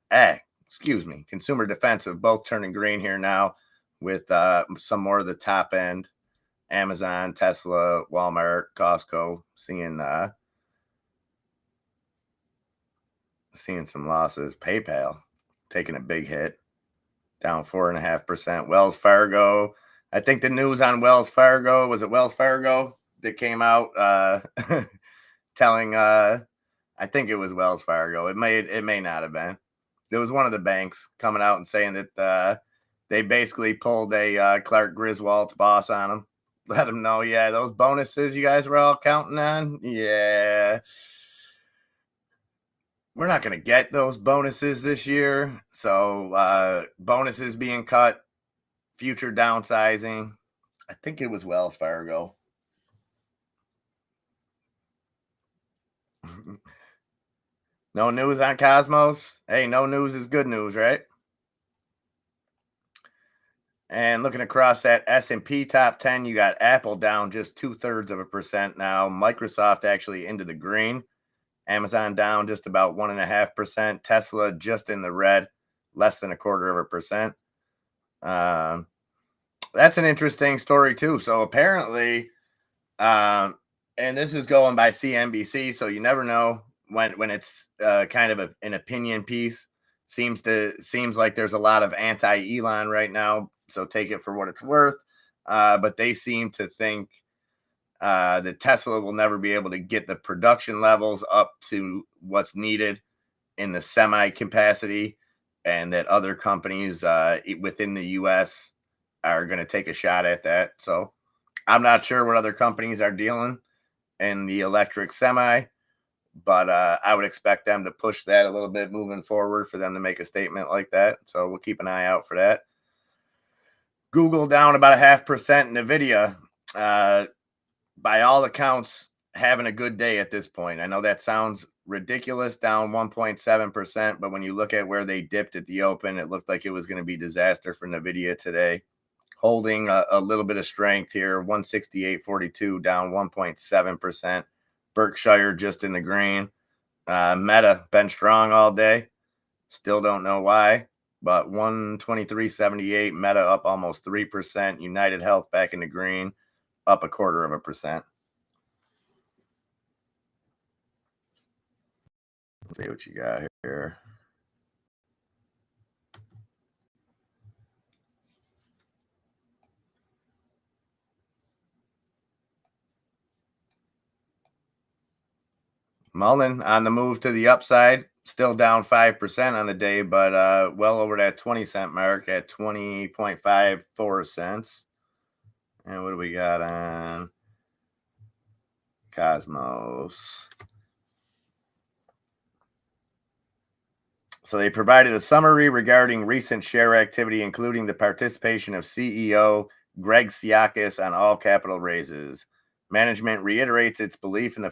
both turning green here now, with some more of the top end. Amazon, Tesla, Walmart, Costco seeing some losses. PayPal taking a big hit, down 4.5%. Wells Fargo. I think the news on Wells Fargo, was it Wells Fargo that came out telling, I think it was Wells Fargo. It may not have been. It was one of the banks coming out and saying that they basically pulled a Clark Griswold's boss on them. Let them know, yeah, those bonuses you guys were all counting on, yeah, we're not going to get those bonuses this year. So bonuses being cut, future downsizing. I think it was Wells Fargo. No news on Cosmos. Hey, no news is good news, right? And looking across that S&P top 10, you got Apple down just 0.2% now. Microsoft actually into the green. Amazon down just about 1.5%. Tesla just in the red, less than 0.25%. That's an interesting story too. So apparently, and this is going by CNBC, so you never know when it's kind of an opinion piece. Seems like there's a lot of anti-Elon right now, so take it for what it's worth. But they seem to think that Tesla will never be able to get the production levels up to what's needed in the semi capacity, and that other companies within the U.S. are going to take a shot at that. So I'm not sure what other companies are dealing in the electric semi, but I would expect them to push that a little bit moving forward for them to make a statement like that. So we'll keep an eye out for that. Google down about 0.5%. NVIDIA, by all accounts, having a good day at this point. I know that sounds ridiculous, down 1.7%, but when you look at where they dipped at the open, it looked like it was going to be disaster for NVIDIA today. Holding a little bit of strength here, 168.42, down 1.7%. Berkshire just in the green. Meta been strong all day. Still don't know why, but 123.78. Meta up almost 3%. United Health back in the green, up 0.25%. Let's see what you got here. Mullen on the move to the upside, still down 5% on the day, but well over that 20-cent mark at 20.54 cents. And what do we got on Cosmos? So they provided a summary regarding recent share activity, including the participation of CEO Greg Siakis on all capital raises. Management reiterates its belief in the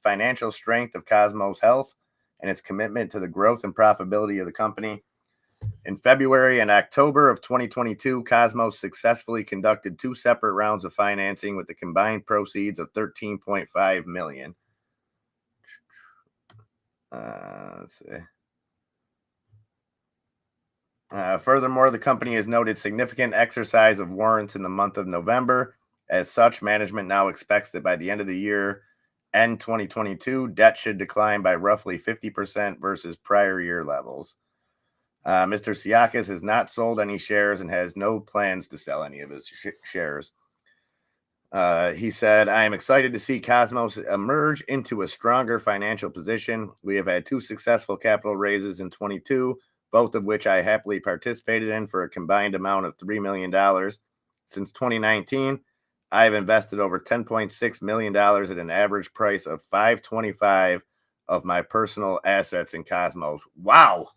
financial strength of Cosmos Health and its commitment to the growth and profitability of the company. In February and October of 2022, Cosmos successfully conducted 2 separate rounds of financing with the combined proceeds of $13.5 million. Let's see. Furthermore, the company has noted significant exercise of warrants in the month of November. As such, management now expects that by the end of the year, end 2022, debt should decline by roughly 50% versus prior year levels. Mr. Siakis has not sold any shares and has no plans to sell any of his shares. He said, I am excited to see Cosmos emerge into a stronger financial position. We have had 2 successful capital raises in 22, both of which I happily participated in for a combined amount of $3 million. Since 2019, I have invested over $10.6 million at an average price of $5.25 of my personal assets in Cosmos. Wow.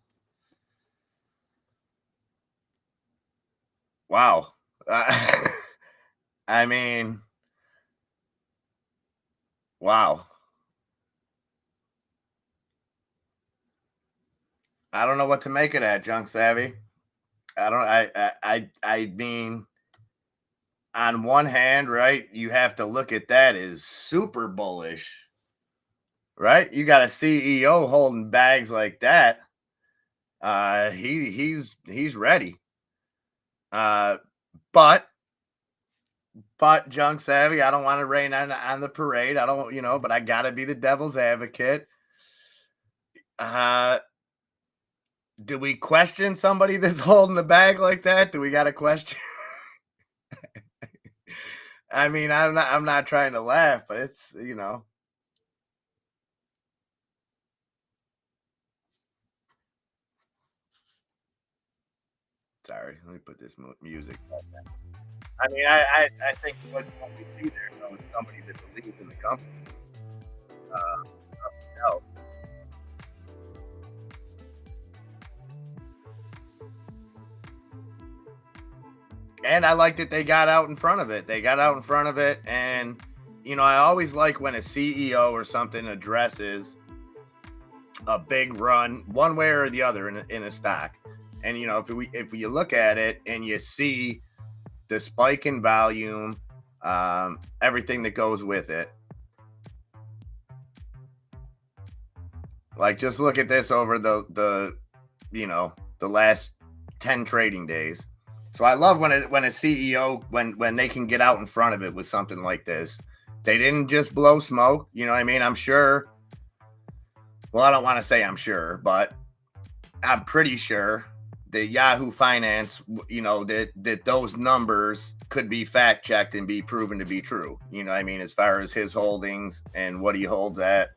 Wow. I mean, wow. I don't know what to make of that, Junk Savvy. I mean, on one hand, right, you have to look at that as super bullish, right? You got a CEO holding bags like that. He's ready. But Junk Savvy, I don't want to rain on the parade. I don't, but I gotta be the devil's advocate. Do we question somebody that's holding the bag like that? Do we got to question? I mean, I'm not trying to laugh, but it's, Sorry, let me put this music. I mean, I think what we see there, though, is somebody that believes in the company. Else. And I like that they got out in front of it. And, I always like when a CEO or something addresses a big run one way or the other in a stock. And, if you look at it and you see the spike in volume, everything that goes with it. Like, just look at this over the last 10 trading days. So I love when a CEO, when they can get out in front of it with something like this. They didn't just blow smoke. You know what I mean? I'm sure. Well, I don't want to say I'm sure, but I'm pretty sure that Yahoo Finance, that those numbers could be fact checked and be proven to be true. You know what I mean? As far as his holdings and what he holds at.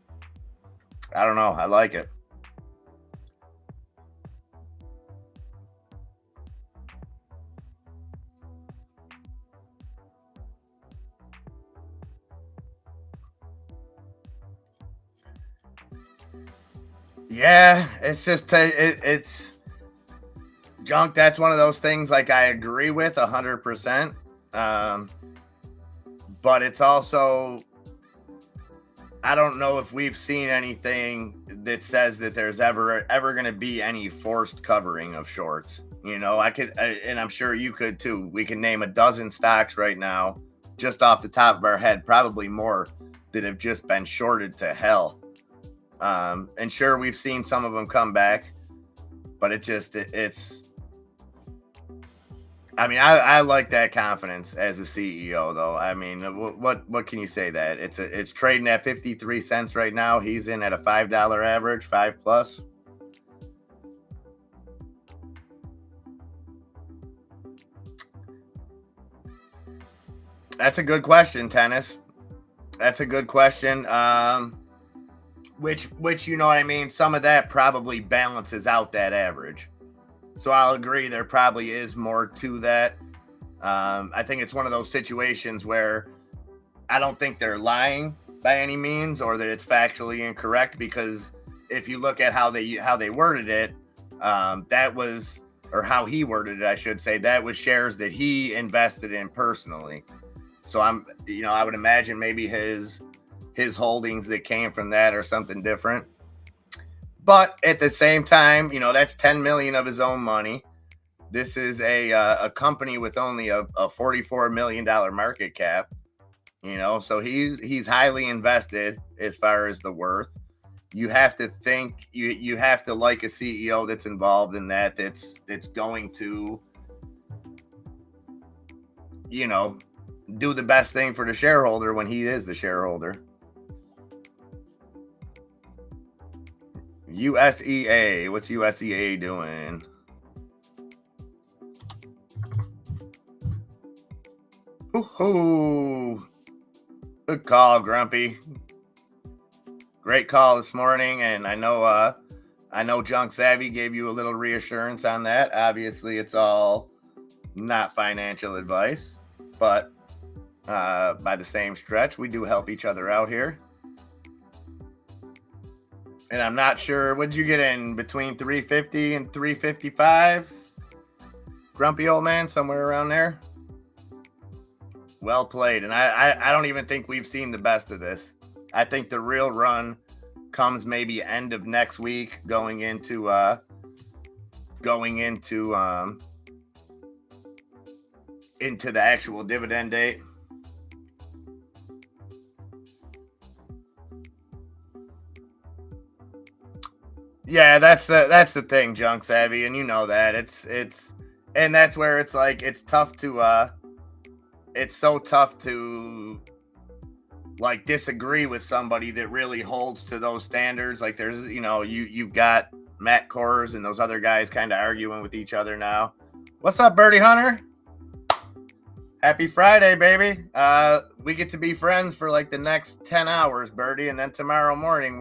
I don't know. I like it. Yeah, it's just it's Junk. That's one of those things like I agree with 100%. But it's also I don't know if we've seen anything that says that there's ever going to be any forced covering of shorts. You know, and I'm sure you could too. We can name a dozen stocks right now, just off the top of our head, probably more, that have just been shorted to hell. And sure, we've seen some of them come back, but it's. I mean, I like that confidence as a CEO, though. I mean, what can you say that it's trading at 53 cents right now. He's in at a $5 average, 5+. That's a good question, Tennis. That's a good question. Which you know what I mean? Some of that probably balances out that average. So I'll agree there probably is more to that. I think it's one of those situations where I don't think they're lying by any means, or that it's factually incorrect, because if you look at how they worded it, that was, or how he worded it, I should say, that was shares that he invested in personally. So I would imagine maybe his holdings that came from that or something different. But at the same time, that's 10 million of his own money. This is a company with only a $44 million market cap, so he's highly invested as far as the worth. You have to think, you have to like a CEO that's involved in that's going to, do the best thing for the shareholder when he is the shareholder. USEA. What's USEA doing? Ooh, good call, Grumpy. Great call this morning, and I know Junk Savvy gave you a little reassurance on that. Obviously, it's all not financial advice, but by the same stretch, we do help each other out here. And I'm not sure, what did you get in between 350 and 355? Grumpy old man, somewhere around there. Well played. And I don't even think we've seen the best of this. I think the real run comes maybe end of next week, going into the actual dividend date. Yeah, that's the thing, Junk Savvy, and you know that. And that's where it's like it's tough to it's so tough to like disagree with somebody that really holds to those standards. Like there's you've got Matt Kors and those other guys kind of arguing with each other now. What's up, Birdie Hunter? Happy Friday, baby. We get to be friends for like the next 10 hours, Birdie, and then tomorrow morning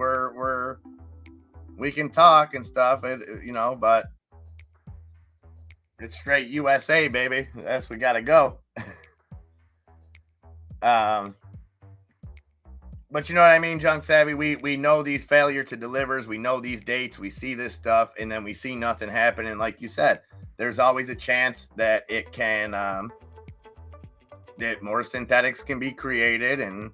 we can talk and stuff, but it's straight USA, baby. We got to go. But you know what I mean, Junk Savvy? We know these failure to delivers. We know these dates. We see this stuff, and then we see nothing happen. And like you said, there's always a chance that it can, that more synthetics can be created, and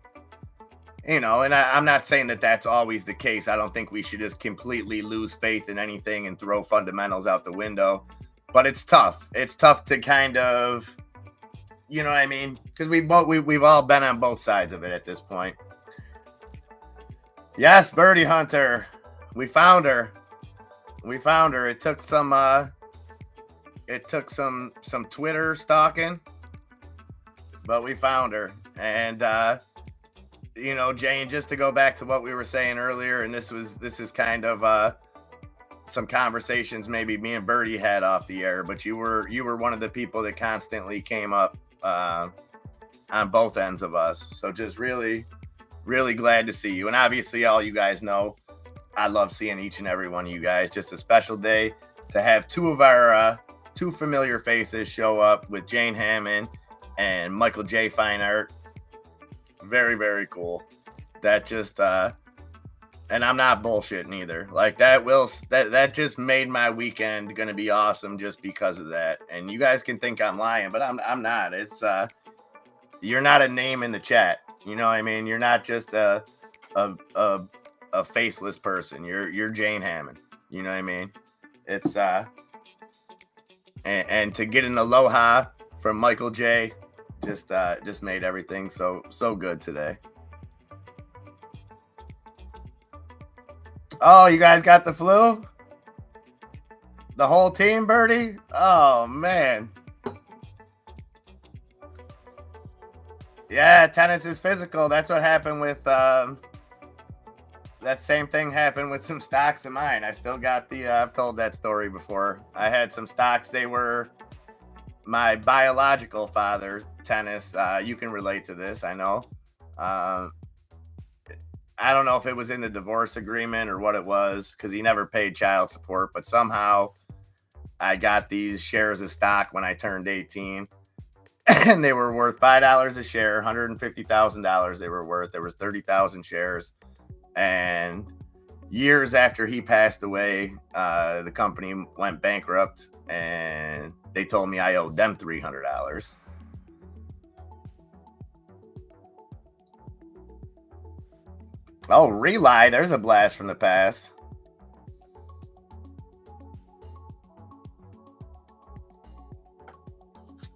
and I'm not saying that that's always the case. I don't think we should just completely lose faith in anything and throw fundamentals out the window. But it's tough. It's tough to kind of, you know what I mean? Because we've all been on both sides of it at this point. Yes, Birdie Hunter. We found her. It took some Twitter stalking, but we found her. And Jane, just to go back to what we were saying earlier, and this is kind of some conversations maybe me and Birdie had off the air, but you were one of the people that constantly came up on both ends of us. So just really, really glad to see you. And obviously all you guys know, I love seeing each and every one of you guys. Just a special day to have two of our two familiar faces show up with Jane Hammond and Michael J. Fine Art. Very, very cool. That just and I'm not bullshitting either. Like that just made my weekend gonna be awesome just because of that. And you guys can think I'm lying, but I'm not. It's you're not a name in the chat. You know what I mean? You're not just a a faceless person. You're Jane Hammond. You know what I mean? It's and to get an aloha from Michael J. just made everything so good today. Oh, you guys got the flu? The whole team, Birdie? Oh, man. Yeah, tennis is physical. That's what happened with, that same thing happened with some stocks of mine. I still got I've told that story before. I had some stocks. They were my biological father, tennis. You can relate to this, I know. I don't know if it was in the divorce agreement or what it was, because he never paid child support, but somehow I got these shares of stock when I turned 18, and they were worth $5 a share, $150,000 they were worth. There was 30,000 shares, and years after he passed away, the company went bankrupt, and they told me I owed them $300. Oh, Rely, there's a blast from the past.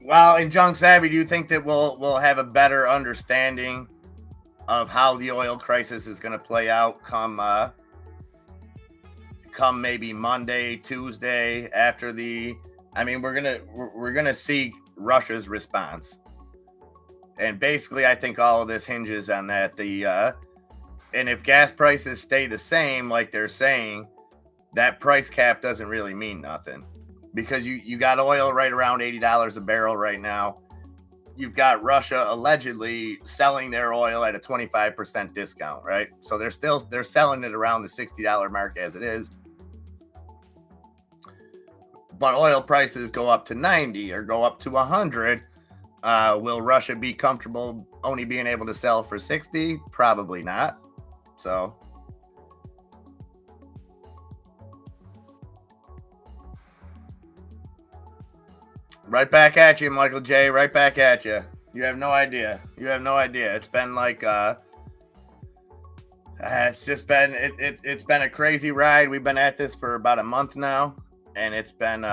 Well, in Junk Savvy, do you think that we'll have a better understanding of how the oil crisis is going to play out come maybe Monday, Tuesday after we're gonna see Russia's response, and basically I think all of this hinges on that. And if gas prices stay the same, like they're saying, that price cap doesn't really mean nothing, because you got oil right around $80 a barrel right now. You've got Russia allegedly selling their oil at a 25% discount, right? So they're selling it around the $60 mark as it is. But oil prices go up to 90 or go up to 100. Will Russia be comfortable only being able to sell for 60? Probably not. So right back at you, Michael J. Right back at you. You have no idea. It's been like it's just been it's been a crazy ride. We've been at this for about a month now, and it's been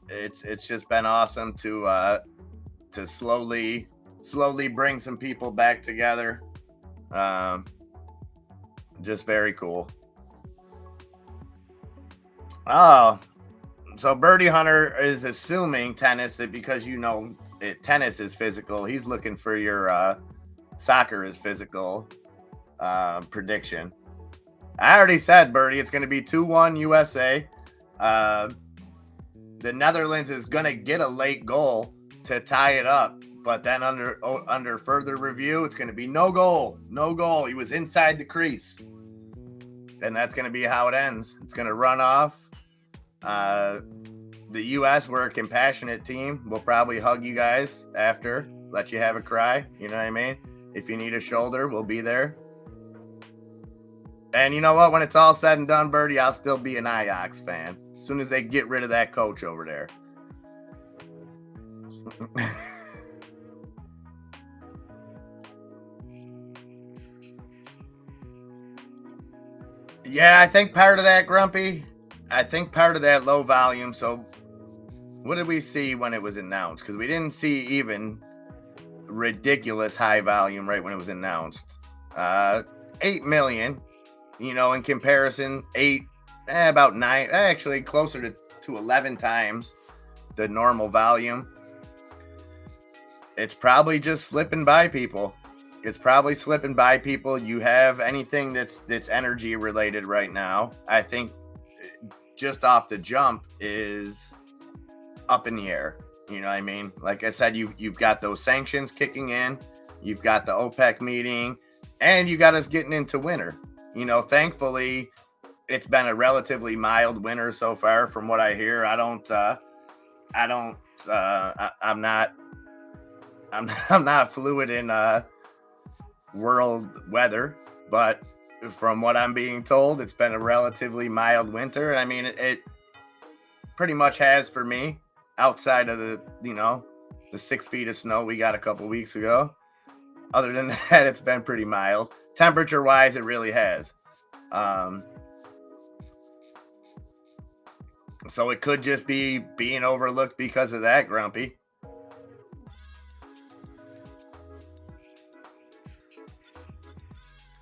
it's just been awesome to slowly bring some people back together. Just very cool. Oh, so Birdie Hunter is assuming tennis, that because tennis is physical, he's looking for your soccer is physical prediction. I already said, Birdie, it's going to be 2-1 USA. The Netherlands is going to get a late goal to tie it up, but then under further review, it's going to be no goal. He was inside the crease. And that's going to be how it ends. It's going to run off. The U.S., we're a compassionate team. We'll probably hug you guys after, let you have a cry. You know what I mean? If you need a shoulder, we'll be there. And you know what? When it's all said and done, Birdie, I'll still be an Ajax fan. As soon as they get rid of that coach over there. Yeah, I think part of that, Grumpy, low volume. So what did we see when it was announced? Because we didn't see even ridiculous high volume right when it was announced. 8 million, in comparison, about 9, actually closer to 11 times the normal volume. It's probably just slipping by people. You have anything that's energy related right now, I think just off the jump is up in the air. You know what I mean? Like I said, you've got those sanctions kicking in, you've got the OPEC meeting, and you got us getting into winter. Thankfully, it's been a relatively mild winter so far from what I hear. I'm not fluid in world weather, but from what I'm being told, it's been a relatively mild winter. I mean, it pretty much has for me, outside of the 6 feet of snow we got a couple weeks ago. Other than that, it's been pretty mild. Temperature-wise, it really has. So it could just be being overlooked because of that, Grumpy.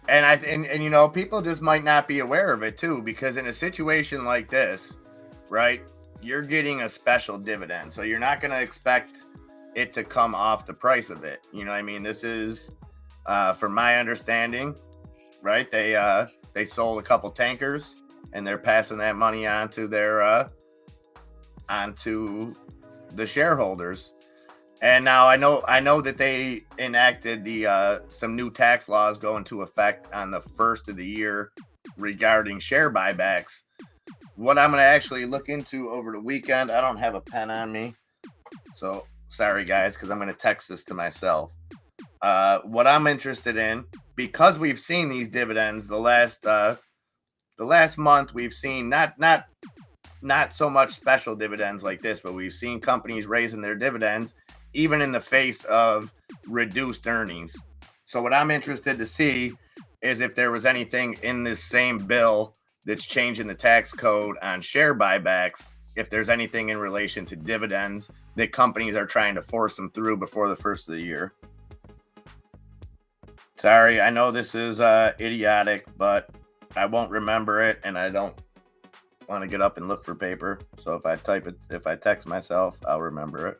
And you know, people just might not be aware of it too, because in a situation like this, right, you're getting a special dividend, so you're not going to expect it to come off the price of it. You know what I mean? This is, from my understanding, right? They sold a couple tankers, and they're passing that money on to their onto the shareholders. And now I know that they enacted the some new tax laws go into effect on the first of the year regarding share buybacks. What I'm going to actually look into over the weekend, I don't have a pen on me, so sorry guys, because I'm going to text this to myself. What I'm interested in, because we've seen these dividends the last month, we've seen not so much special dividends like this, but we've seen companies raising their dividends even in the face of reduced earnings. So what I'm interested to see is if there was anything in this same bill that's changing the tax code on share buybacks, if there's anything in relation to dividends that companies are trying to force them through before the first of the year. Sorry, I know this is idiotic, but I won't remember it, and I don't want to get up and look for paper. So if I text myself, I'll remember it.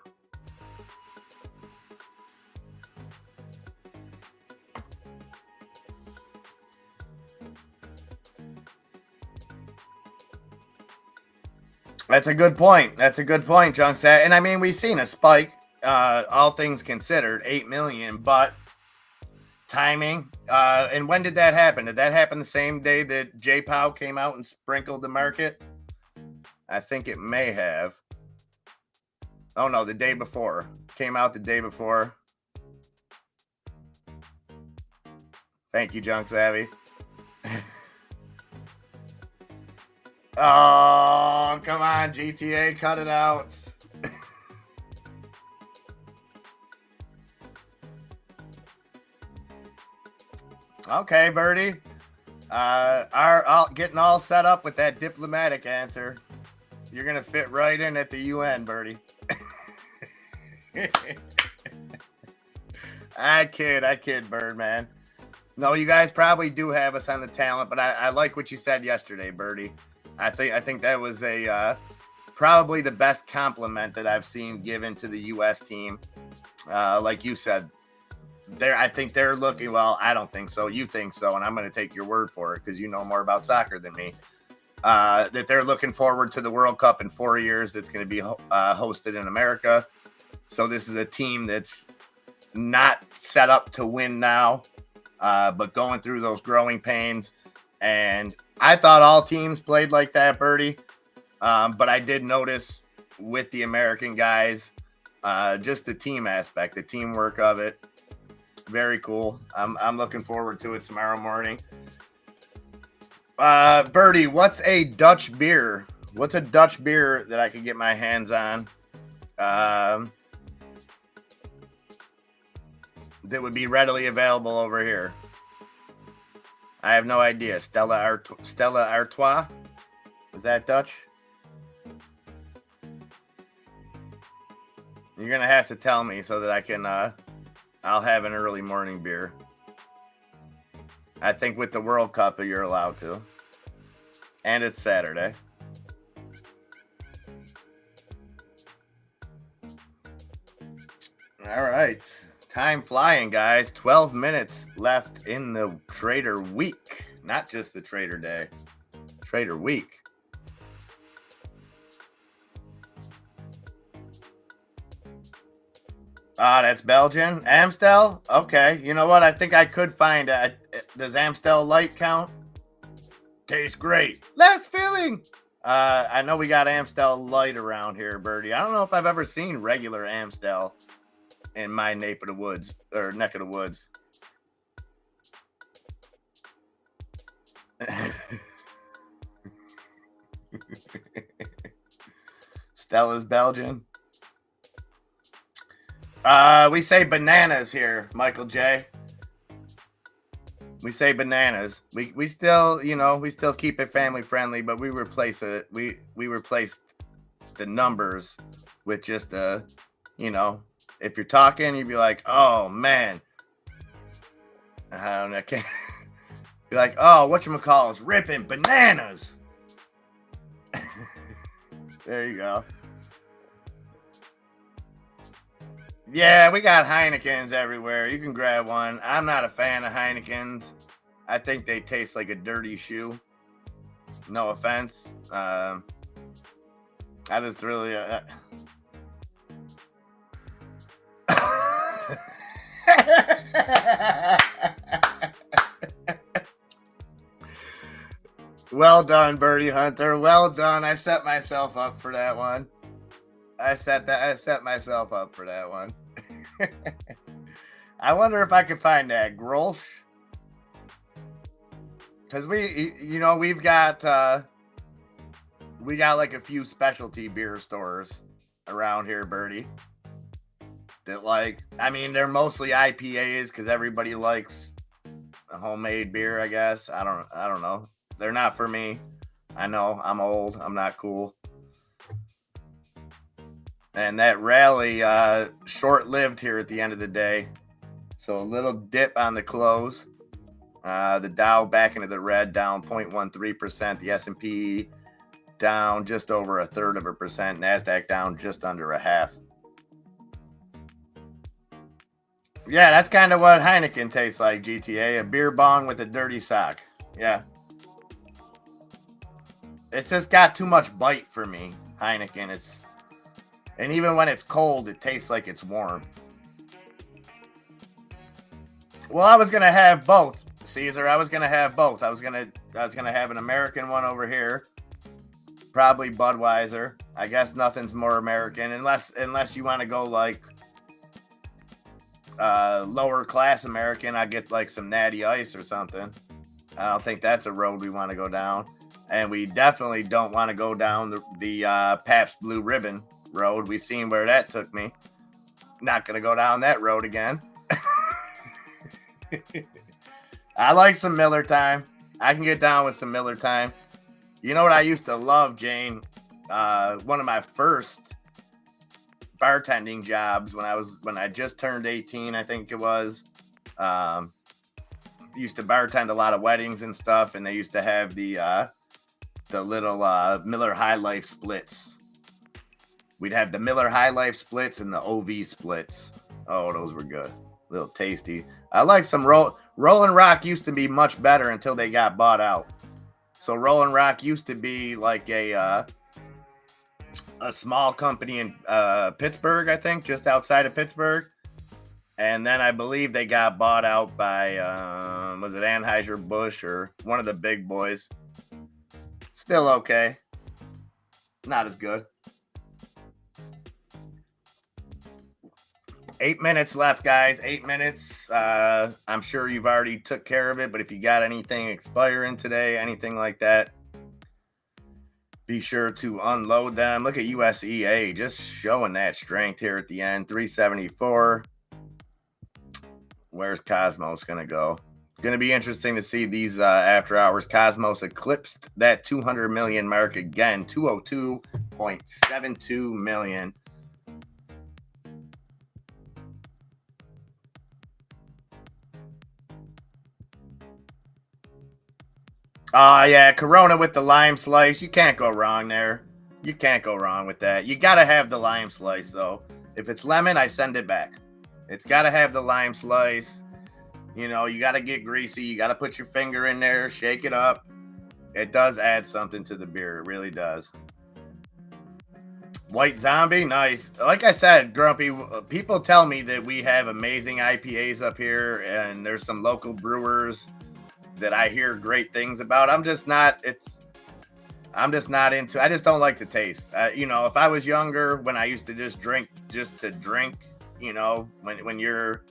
That's a good point. Junkset. And I mean, we've seen a spike, all things considered, 8 million, but timing. And when did that happen? Did that happen the same day that Jay Powell came out and sprinkled the market? I think it may have. Oh no, the day before. Came out the day before. Thank you, Junk Savvy. Oh, come on, GTA, cut it out. Okay, Birdie. Getting all set up with that diplomatic answer. You're going to fit right in at the UN, Birdie. I kid, Birdman. No, you guys probably do have us on the talent, but I like what you said yesterday, Birdie. I think that was probably the best compliment that I've seen given to the U.S. team. Like you said, I think they're looking, well, I don't think so. You think so, and I'm going to take your word for it because you know more about soccer than me. That they're looking forward to the World Cup in 4 years that's going to be hosted in America. So this is a team that's not set up to win now, but going through those growing pains. And I thought all teams played like that, Birdie. But I did notice with the American guys, just the team aspect, the teamwork of it. Very cool. I'm looking forward to it tomorrow morning. Birdie, what's a Dutch beer? What's a Dutch beer that I could get my hands on? That would be readily available over here. I have no idea. Stella Artois? Is that Dutch? You're going to have to tell me so that I can, I'll have an early morning beer. I think with the World Cup, you're allowed to. And it's Saturday. All right. Time flying, guys. 12 minutes left in the Trader Week. Not just the Trader Day. Trader Week. That's Belgian. Amstel? Okay. You know what? I think I could find it. Does Amstel Light count? Tastes great. Less filling. I know we got Amstel Light around here, Birdie. I don't know if I've ever seen regular Amstel in my neck of the woods. Stella's Belgian. We say bananas here, Michael J. We say bananas. We still, you know, we still keep it family friendly, but we replace it. We replace the numbers with just you know, if you're talking, you'd be like, oh man, I don't know, I can't. You're like, oh, whatchamacallit's ripping bananas. There you go. Yeah, we got Heinekens everywhere. You can grab one. I'm not a fan of Heinekens. I think they taste like a dirty shoe. No offense. I just really... Well done, Birdie Hunter. Well done. I set myself up for that one. I set myself up for that one. I wonder if I could find that Grolsch. Because we've got like a few specialty beer stores around here, Birdie. That they're mostly IPAs because everybody likes a homemade beer, I guess. I don't know. They're not for me. I know I'm old. I'm not cool. And that rally short-lived here at the end of the day. So a little dip on the close. The Dow back into the red, down 0.13%. The S&P down just over 0.33%. NASDAQ down just under 0.5%. Yeah, that's kind of what Heineken tastes like, GTA. A beer bong with a dirty sock. Yeah. It's just got too much bite for me, Heineken. And even when it's cold, it tastes like it's warm. Well, I was gonna have both, Caesar. I was gonna have both. I was gonna have an American one over here, probably Budweiser. I guess nothing's more American, unless you want to go like lower class American. I get like some Natty Ice or something. I don't think that's a road we want to go down. And we definitely don't want to go down the Pabst Blue Ribbon road. We've seen where that took me. Not going to go down that road again. I like some Miller Time. I can get down with some Miller Time. You know what I used to love, Jane? One of my first bartending jobs when I just turned 18, I think it was. Used to bartend a lot of weddings and stuff, and they used to have the little Miller High Life splits. We'd have the Miller High Life splits and the OV splits. Oh, those were good. A little tasty. I like some Rolling Rock used to be much better until they got bought out. So Rolling Rock used to be like a small company in Pittsburgh, I think, just outside of Pittsburgh. And then I believe they got bought out by, was it Anheuser-Busch or one of the big boys? Still okay. Not as good. 8 minutes left, guys. 8 minutes. I'm sure you've already took care of it, but if you got anything expiring today, anything like that, be sure to unload them. Look at USEA just showing that strength here at the end. 374. Where's Cosmos going to go? Going to be interesting to see these after hours. Cosmos eclipsed that 200 million mark again. 202.72 million. Yeah, Corona with the lime slice. You can't go wrong there. You can't go wrong with that. You got to have the lime slice, though. If it's lemon, I send it back. It's got to have the lime slice. You know, you got to get greasy. You got to put your finger in there, shake it up. It does add something to the beer. It really does. White Zombie, nice. Like I said, Grumpy, people tell me that we have amazing IPAs up here, and there's some local brewers that I hear great things about. I'm just not into. I just don't like the taste. You know, if I was younger, when I used to just drink, you know, when you're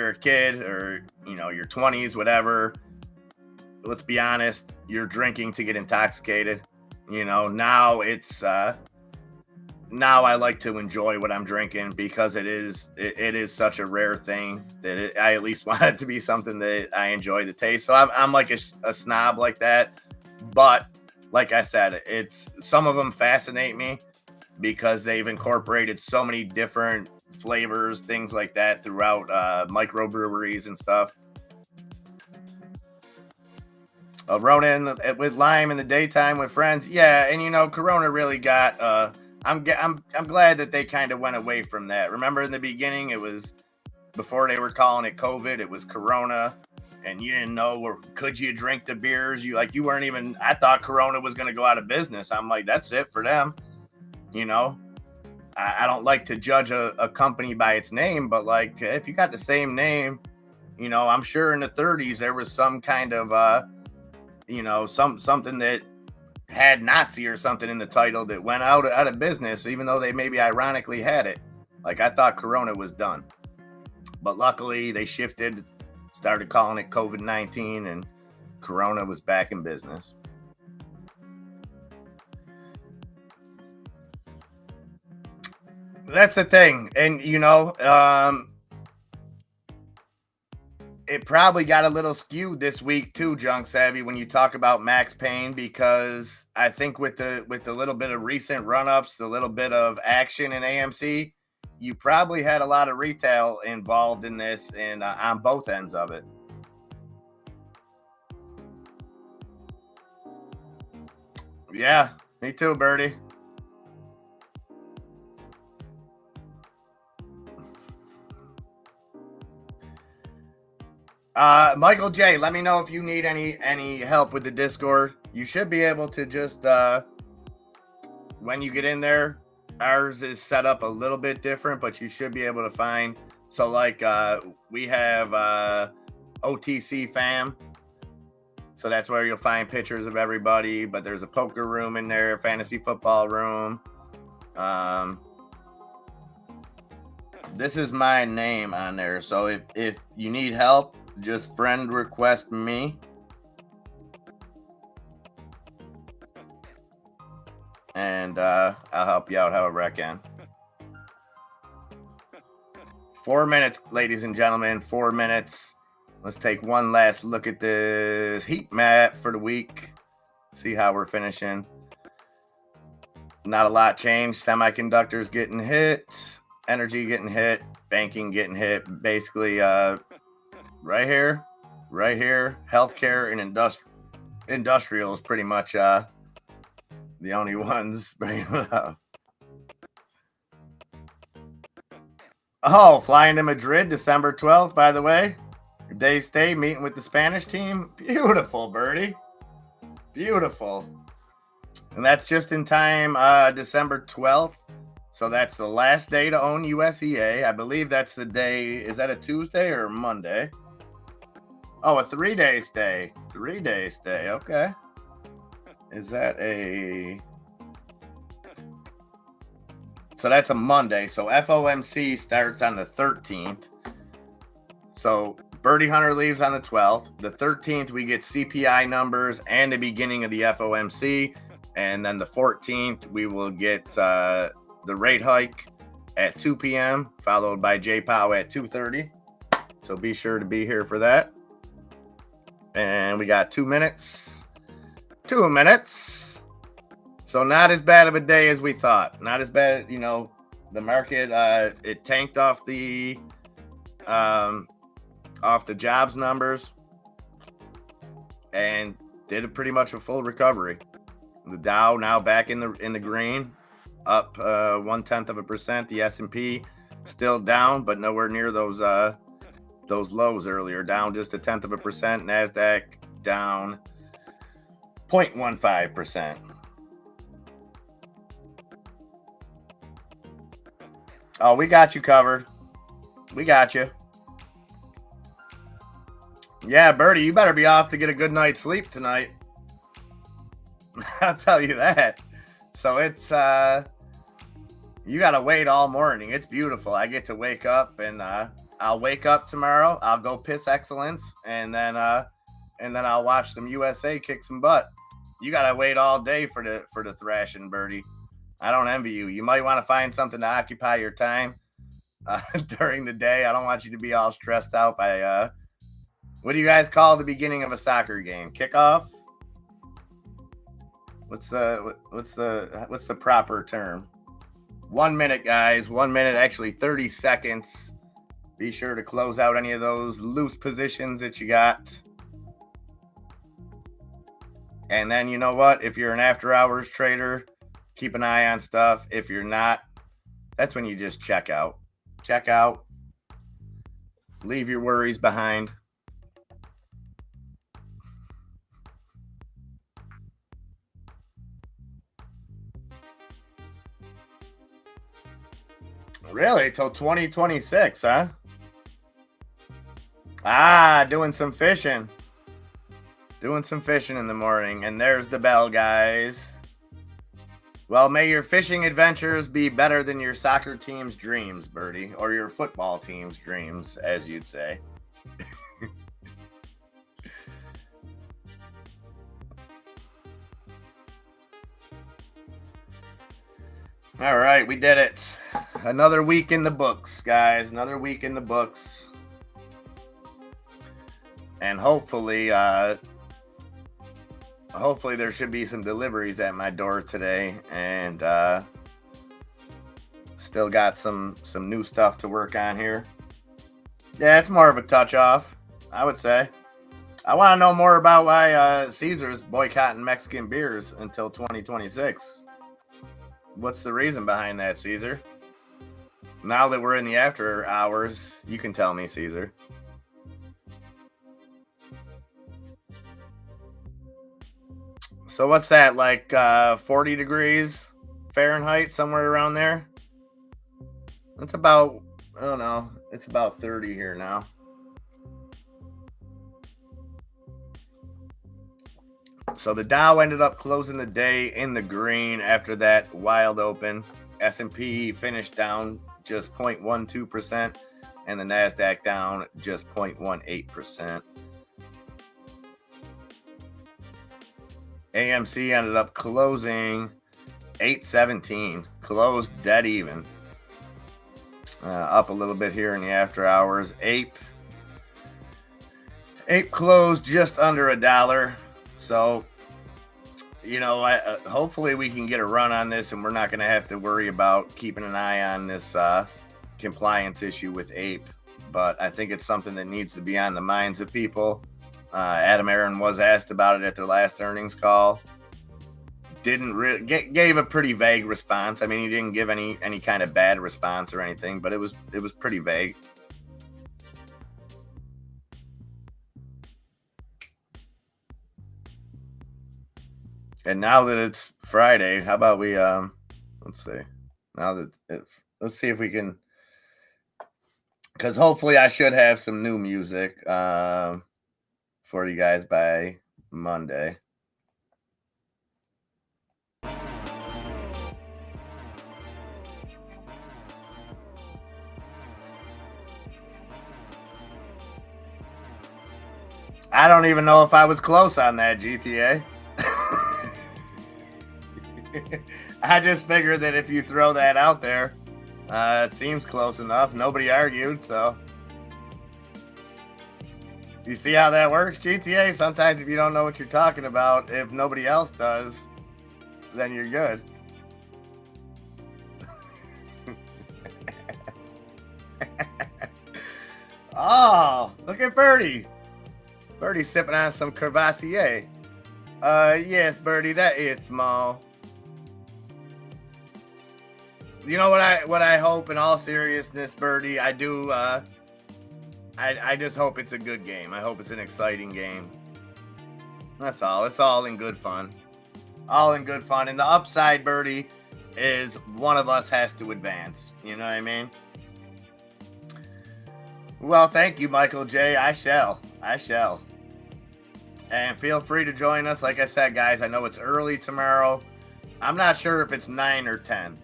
a kid or, you know, your 20s, whatever, let's be honest, you're drinking to get intoxicated. You know, now it's now I like to enjoy what I'm drinking because it is such a rare thing that I at least want it to be something that I enjoy the taste. So I'm like a snob like that. But like I said, it's some of them fascinate me because they've incorporated so many different flavors, things like that throughout microbreweries and stuff. Rona with lime in the daytime with friends. Yeah, and you know, Corona really got I'm glad that they kind of went away from that. Remember in the beginning, it was before they were calling it COVID, it was Corona, and you didn't know could you drink the beers. You weren't even. I thought Corona was going to go out of business. I'm like, that's it for them. You know, I don't like to judge a company by its name, but like if you got the same name, you know, I'm sure in the 30s there was some kind of you know, something that had Nazi or something in the title that went out of business, even though they maybe ironically had it. Like I thought Corona was done, but luckily they shifted, started calling it COVID-19, and Corona was back in business. That's the thing, and you know, it probably got a little skewed this week too, Junk Savvy, when you talk about Max Payne, because I think with the little bit of recent run-ups, the little bit of action in AMC, you probably had a lot of retail involved in this and on both ends of it. Yeah, me too, Birdie. Michael J, let me know if you need any help with the Discord. You should be able to just when you get in there, ours is set up a little bit different, but you should be able to find. So like we have OTC fam. So that's where you'll find pictures of everybody, but there's a poker room in there, fantasy football room. This is my name on there. So if you need help, just friend request me. And I'll help you out however I can. 4 minutes, ladies and gentlemen, 4 minutes. Let's take one last look at this heat map for the week. See how we're finishing. Not a lot changed. Semiconductors getting hit. Energy getting hit. Banking getting hit. Basically, right here. Healthcare and industrial is pretty much the only ones bringing it up. Oh, flying to Madrid, December 12th, by the way. Day stay, meeting with the Spanish team. Beautiful, Birdie. Beautiful. And that's just in time, December 12th. So that's the last day to own USEA. I believe that's the day. Is that a Tuesday or a Monday? Oh, a 3-day stay. 3-day stay. Okay. Is that a... So that's a Monday. So FOMC starts on the 13th. So Birdie Hunter leaves on the 12th. The 13th, we get CPI numbers and the beginning of the FOMC. And then the 14th, we will get the rate hike at 2 p.m., followed by J-Pow at 2:30. So be sure to be here for that. And we got 2 minutes. 2 minutes. So not as bad of a day as we thought. Not as bad, you know, the market, it tanked off the jobs numbers and did pretty much a full recovery. The Dow now back in the green, up 0.1%. The S&P still down, but nowhere near those lows earlier. Down just 0.1%. Nasdaq down 0.15%. Oh, we got you covered. We got you. Yeah, Birdie, you better be off to get a good night's sleep tonight. I'll tell you that. So it's you gotta wait all morning. It's beautiful. I get to wake up and I'll wake up tomorrow. I'll go piss excellence and then I'll watch some USA kick some butt. You gotta wait all day for the thrashing, Birdie. I don't envy you. You might want to find something to occupy your time during the day. I don't want you to be all stressed out by what do you guys call the beginning of a soccer game? Kickoff? What's the proper term? 1 minute, guys. 1 minute, actually 30 seconds. Be sure to close out any of those loose positions that you got. And then you know what? If you're an after hours trader, keep an eye on stuff. If you're not, that's when you just check out. Check out. Leave your worries behind. Really? Till 2026, huh? Doing some fishing. Doing some fishing in the morning. And there's the bell, guys. Well, may your fishing adventures be better than your soccer team's dreams, Birdie. Or your football team's dreams, as you'd say. All right, we did it. Another week in the books, guys. Another week in the books. And hopefully there should be some deliveries at my door today. And still got some new stuff to work on here. Yeah, it's more of a touch-off, I would say. I want to know more about why Caesar's boycotting Mexican beers until 2026. What's the reason behind that, Caesar? Now that we're in the after hours, you can tell me, Caesar. So what's that, like 40 degrees Fahrenheit, somewhere around there? It's about, I don't know, it's about 30 here now. So the Dow ended up closing the day in the green after that wild open. S&P finished down just 0.12%, and the NASDAQ down just 0.18%. AMC ended up closing 817, closed dead even. Up a little bit here in the after hours. Ape closed just under $1. So, you know, hopefully we can get a run on this and we're not going to have to worry about keeping an eye on this compliance issue with Ape. But I think it's something that needs to be on the minds of people. Adam Aaron was asked about it at their last earnings call. Gave a pretty vague response. I mean, he didn't give any kind of bad response or anything, but it was pretty vague. And now that it's Friday, how about we let's see. Let's see if we can, because hopefully I should have some new music for you guys by Monday. I don't even know if I was close on that, GTA. I just figured that if you throw that out there, it seems close enough. Nobody argued, so. You see how that works, GTA? Sometimes if you don't know what you're talking about, if nobody else does, then you're good. Oh, look at Birdie. Birdie's sipping on some Courvoisier. Yes, Birdie, that is small. You know what I hope, in all seriousness, Birdie, I do, I just hope it's a good game. I hope it's an exciting game. That's all. It's all in good fun. All in good fun. And the upside, Birdie, is one of us has to advance. You know what I mean? Well, thank you, Michael J. I shall. And feel free to join us. Like I said, guys, I know it's early tomorrow. I'm not sure if it's 9 or 10.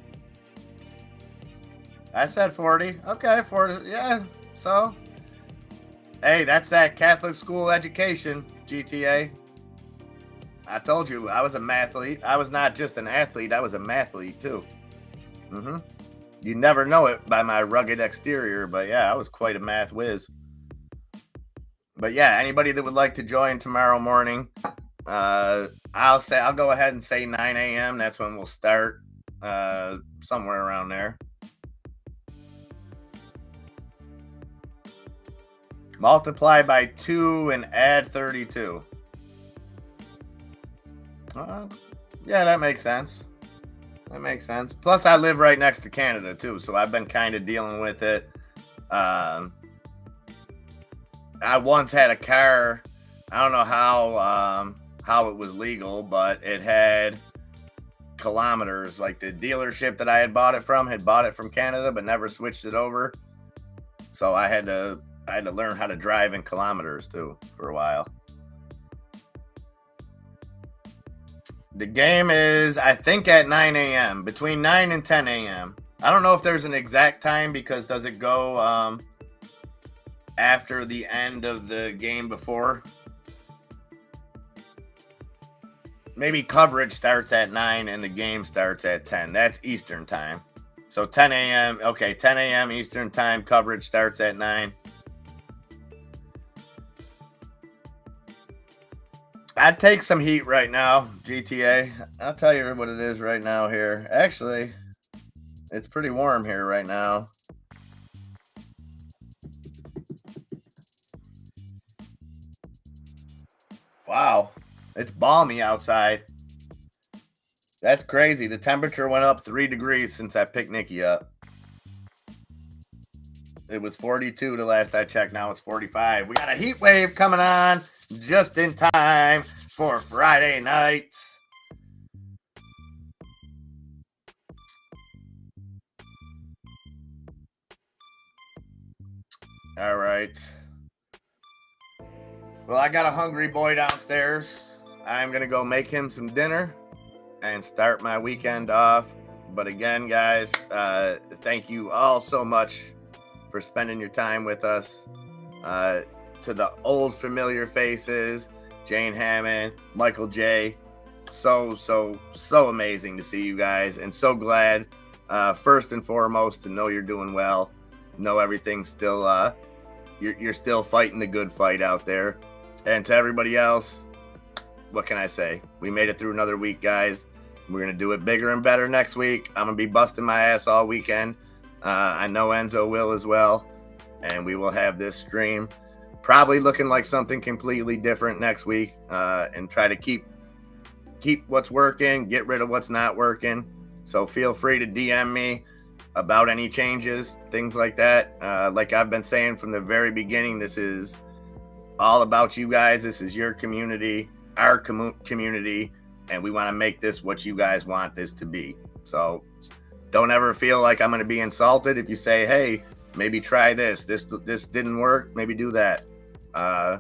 I said 40. Okay, 40. Yeah, so. Hey, that's that Catholic school education, GTA. I told you I was a mathlete. I was not just an athlete, I was a mathlete too. You never know it by my rugged exterior, but yeah, I was quite a math whiz. But yeah, anybody that would like to join tomorrow morning, I'll go ahead and say 9 a.m. That's when we'll start, somewhere around there. Multiply by 2 and add 32. Yeah, that makes sense. That makes sense. Plus, I live right next to Canada, too, so I've been kind of dealing with it. I once had a car. I don't know how it was legal, but it had kilometers. Like, the dealership that I had bought it from Canada, but never switched it over. So I had to learn how to drive in kilometers, too, for a while. The game is, I think, at 9 a.m., between 9 and 10 a.m. I don't know if there's an exact time, because does it go after the end of the game before? Maybe coverage starts at 9 and the game starts at 10. That's Eastern time. So 10 a.m., okay, 10 a.m. Eastern time, coverage starts at 9. I'd take some heat right now, GTA. I'll tell you what it is right now here. Actually, it's pretty warm here right now. Wow, it's balmy outside. That's crazy. The temperature went up 3 degrees since I picked Nikki up. It was 42 the last I checked. Now it's 45. We got a heat wave coming on just in time for Friday nights. All right. Well, I got a hungry boy downstairs. I'm going to go make him some dinner and start my weekend off. But again, guys, thank you all so much for spending your time with us. To the old familiar faces, Jane Hammond, Michael J. So amazing to see you guys, and so glad, first and foremost, to know you're doing well. Know everything's still, you're still fighting the good fight out there. And to everybody else, what can I say? We made it through another week, guys. We're going to do it bigger and better next week. I'm going to be busting my ass all weekend. I know Enzo will as well. And we will have this stream probably looking like something completely different next week, and try to keep what's working, get rid of what's not working. So feel free to DM me about any changes, things like that. Like I've been saying from the very beginning, this is all about you guys. This is your community, our community, and we want to make this what you guys want this to be. So don't ever feel like I'm going to be insulted if you say, hey, maybe try this didn't work, maybe do that. I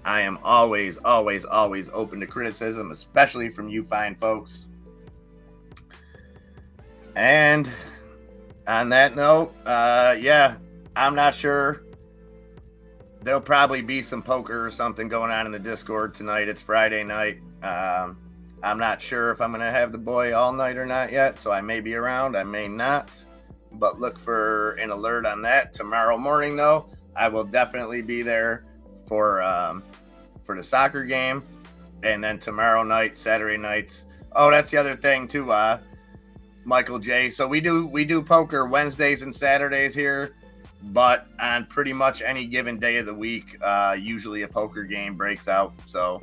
am always open to criticism, especially from you fine folks. And on that note, yeah, I'm not sure. There'll probably be some poker or something going on in the Discord tonight. It's Friday night. I'm not sure if I'm going to have the boy all night or not yet, so I may be around, I may not. But look for an alert on that tomorrow morning, though. I will definitely be there for the soccer game, and then tomorrow night, Saturday nights. Oh, that's the other thing too, Michael J. So we do poker Wednesdays and Saturdays here, but on pretty much any given day of the week, usually a poker game breaks out. So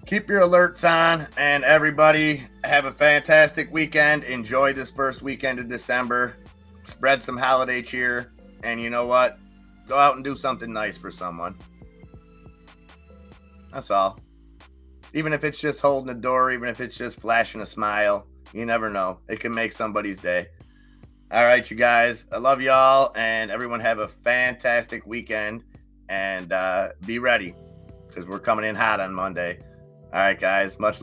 keep your alerts on, and everybody have a fantastic weekend. Enjoy this first weekend of December. Spread some holiday cheer, and you know what? Go out and do something nice for someone. That's all. Even if it's just holding the door, even if it's just flashing a smile, you never know. It can make somebody's day. All right, you guys. I love y'all, and everyone have a fantastic weekend, and be ready, because we're coming in hot on Monday. All right, guys. Much love.